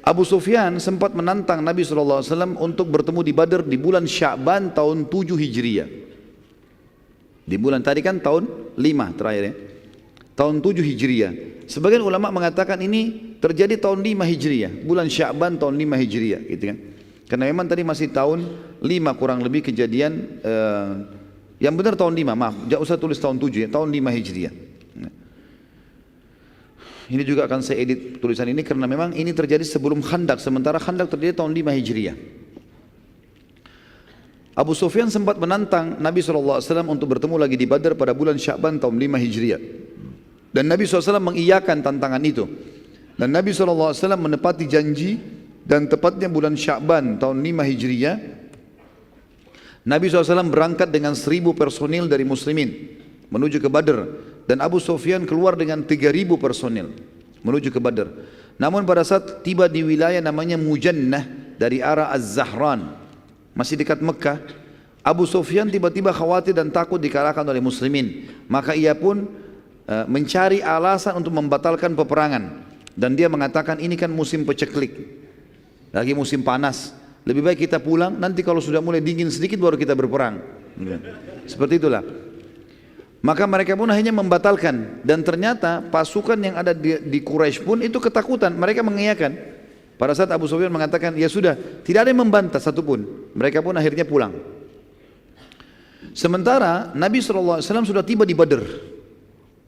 Speaker 2: Abu Sufyan sempat menantang Nabi SAW untuk bertemu di Badar di bulan Sya'ban tahun 7 Hijriah. Di bulan tadi kan tahun 5 terakhir ya. Tahun 7 Hijriah. Sebagian ulama mengatakan ini terjadi tahun 5 Hijriah, bulan Sya'ban tahun 5 Hijriah, gitu kan. Karena memang tadi masih tahun 5 kurang lebih kejadian, yang benar tahun 5, maaf, jangan usah tulis tahun 7 ya, tahun 5 Hijriah. Ini juga akan saya edit tulisan ini karena memang ini terjadi sebelum Khandak, sementara Khandak terjadi tahun 5 Hijriah. Abu Sufyan sempat menantang Nabi SAW untuk bertemu lagi di Badar pada bulan Sya'ban tahun 5 Hijriah. Dan Nabi SAW mengiyakan tantangan itu. Dan Nabi SAW menepati janji, dan tepatnya bulan Sya'ban tahun 5 Hijriah, Nabi SAW berangkat dengan 1000 personil dari muslimin menuju ke Badar, dan Abu Sufyan keluar dengan 3000 personil menuju ke Badar. Namun pada saat tiba di wilayah namanya Mujannah dari arah Az-Zahran, masih dekat Mekah, Abu Sufyan tiba-tiba khawatir dan takut dikalahkan oleh muslimin. Maka ia pun mencari alasan untuk membatalkan peperangan, dan dia mengatakan ini kan musim peceklik. lagi musim panas. Lebih baik kita pulang, nanti kalau sudah mulai dingin sedikit baru kita berperang. Seperti itulah. Maka mereka pun akhirnya membatalkan. Dan ternyata pasukan yang ada di Quraisy pun itu ketakutan. Mereka mengiyakan. Pada saat Abu Sufyan mengatakan, ya sudah, tidak ada yang membantah satupun. Mereka pun akhirnya pulang. Sementara Nabi SAW sudah tiba di Badr.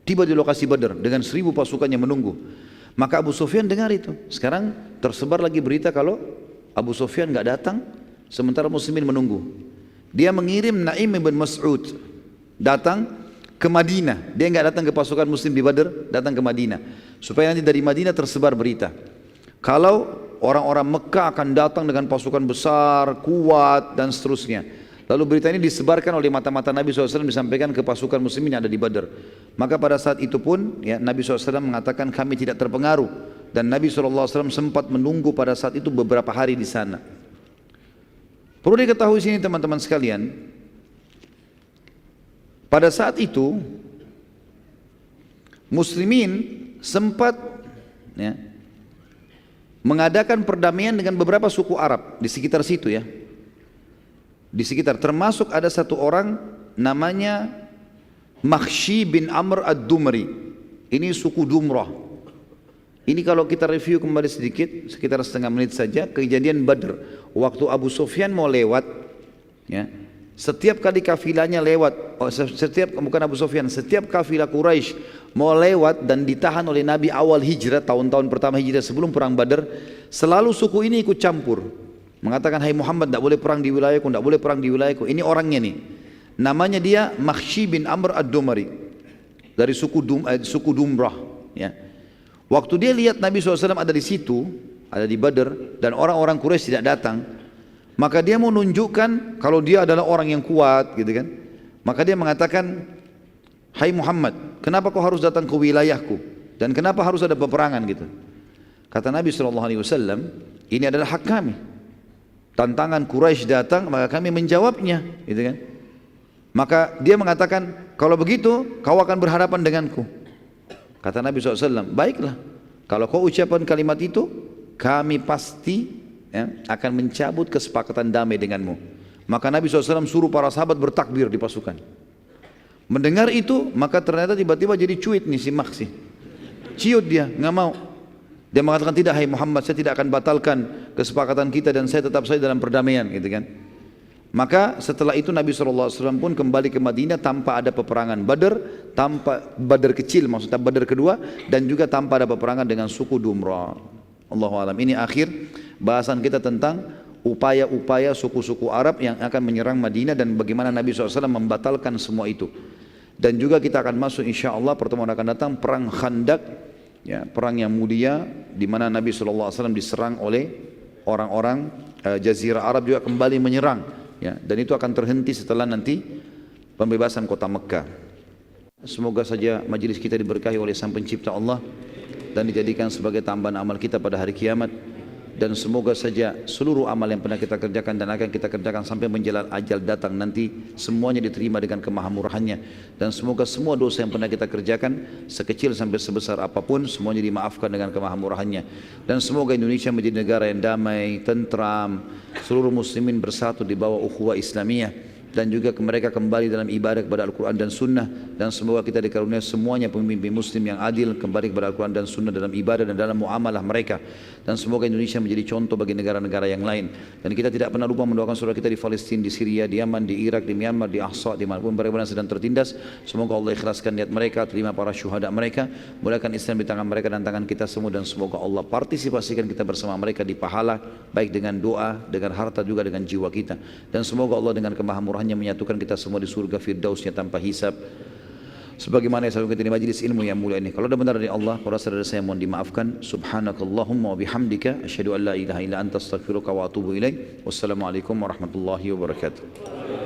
Speaker 2: Tiba di lokasi Badr dengan 1000 pasukan yang menunggu. Maka Abu Sufyan dengar itu. Sekarang tersebar lagi berita kalau Abu Sufyan nggak datang, sementara muslimin menunggu. Dia mengirim Naim bin Mas'ud datang ke Madinah. Dia nggak datang ke pasukan muslim di Badr, datang ke Madinah. Supaya nanti dari Madinah tersebar berita. Kalau orang-orang Mekah akan datang dengan pasukan besar, kuat dan seterusnya. Lalu berita ini disebarkan oleh mata-mata Nabi SAW, disampaikan ke pasukan muslimin yang ada di Badr. Maka pada saat itu pun ya, Nabi SAW mengatakan kami tidak terpengaruh. Dan Nabi SAW sempat menunggu pada saat itu beberapa hari di sana. Perlu diketahui sini teman-teman sekalian, pada saat itu muslimin sempat ya, mengadakan perdamaian dengan beberapa suku Arab di sekitar situ ya. Di sekitar, termasuk ada satu orang namanya Makhshi bin Amr ad-Dumri. Ini suku Dumrah. Ini kalau kita review kembali sedikit, sekitar setengah menit saja, kejadian Badr. Waktu Abu Sufyan mau lewat, ya, setiap kali kafilahnya lewat, bukan Abu Sufyan, setiap kafilah Quraisy mau lewat dan ditahan oleh Nabi awal hijrah, tahun-tahun pertama hijrah sebelum perang Badr, selalu suku ini ikut campur. Mengatakan, hai Muhammad, tidak boleh perang di wilayahku, tidak boleh perang di wilayahku. Ini orangnya nih. Namanya dia Makhshi bin Amr ad-Dumari. Dari suku Dumrah, ya. Waktu dia lihat Nabi SAW ada di situ, ada di Badr, dan orang-orang Quraisy tidak datang, maka dia mau menunjukkan kalau dia adalah orang yang kuat, gitu kan. Maka dia mengatakan, hai Muhammad, kenapa kau harus datang ke wilayahku? Dan kenapa harus ada peperangan gitu? Kata Nabi SAW, ini adalah hak kami. Tantangan Quraisy datang, maka kami menjawabnya, gitu kan. Maka dia mengatakan, kalau begitu kau akan berhadapan denganku. Kata Nabi SAW, baiklah, kalau kau ucapkan kalimat itu, kami pasti ya, akan mencabut kesepakatan damai denganmu. Maka Nabi SAW suruh para sahabat bertakbir di pasukan. Mendengar itu, maka ternyata tiba-tiba jadi cuit nih si Makhshi. Ciut dia, nggak mau. Dia mengatakan, tidak hai Muhammad, saya tidak akan batalkan kesepakatan kita dan saya tetap saja dalam perdamaian, gitu kan. Maka setelah itu Nabi SAW pun kembali ke Madinah tanpa ada peperangan Badr, tanpa Badr kecil, maksudnya Badr kedua, dan juga tanpa ada peperangan dengan suku Dumrah. Allahu a'lam. Ini akhir bahasan kita tentang upaya-upaya suku-suku Arab yang akan menyerang Madinah dan bagaimana Nabi SAW membatalkan semua itu. Dan juga kita akan masuk insya Allah pertemuan akan datang perang Khandak, ya, perang yang mulia di mana Nabi SAW diserang oleh orang-orang Jazirah Arab juga kembali menyerang. Ya, dan itu akan terhenti setelah nanti pembebasan kota Mekah. Semoga saja majelis kita diberkahi oleh Sang Pencipta Allah dan dijadikan sebagai tambahan amal kita pada hari kiamat. Dan semoga saja seluruh amal yang pernah kita kerjakan dan akan kita kerjakan sampai menjelang ajal datang nanti semuanya diterima dengan kemahamurahannya. Dan semoga semua dosa yang pernah kita kerjakan sekecil sampai sebesar apapun semuanya dimaafkan dengan kemahamurahannya. Dan semoga Indonesia menjadi negara yang damai, tentram, seluruh muslimin bersatu di bawah ukhuwah Islamiyah. Dan juga mereka kembali dalam ibadah kepada Al-Quran dan Sunnah. Dan semoga kita dikaruniai semuanya pemimpin muslim yang adil, kembali kepada Al-Quran dan Sunnah dalam ibadah dan dalam muamalah mereka. Dan semoga Indonesia menjadi contoh bagi negara-negara yang lain. Dan kita tidak pernah lupa mendoakan saudara kita di Palestina, di Syria, di Yaman, di Irak, di Myanmar, di Ahsa, dimanapun mereka sedang tertindas. Semoga Allah ikhlaskan niat mereka, terima para syuhada mereka, mulakan Islam di tangan mereka dan tangan kita semua. Dan semoga Allah partisipasikan kita bersama mereka di pahala, baik dengan doa, dengan harta, juga dengan jiwa kita. Dan semoga Allah dengan kemahamurahannya menyatukan kita semua di surga firdausnya tanpa hisab. Sebagaimana yang selalu kita di majlis ilmu yang mulia ini. Kalau ada benar dari Allah, kalau saudara saya mohon dimaafkan. Subhanakallahumma wa bihamdika asyhadu an la ilaha illa anta astaghfiruka wa atubu ilaik. Wassalamualaikum warahmatullahi wabarakatuh.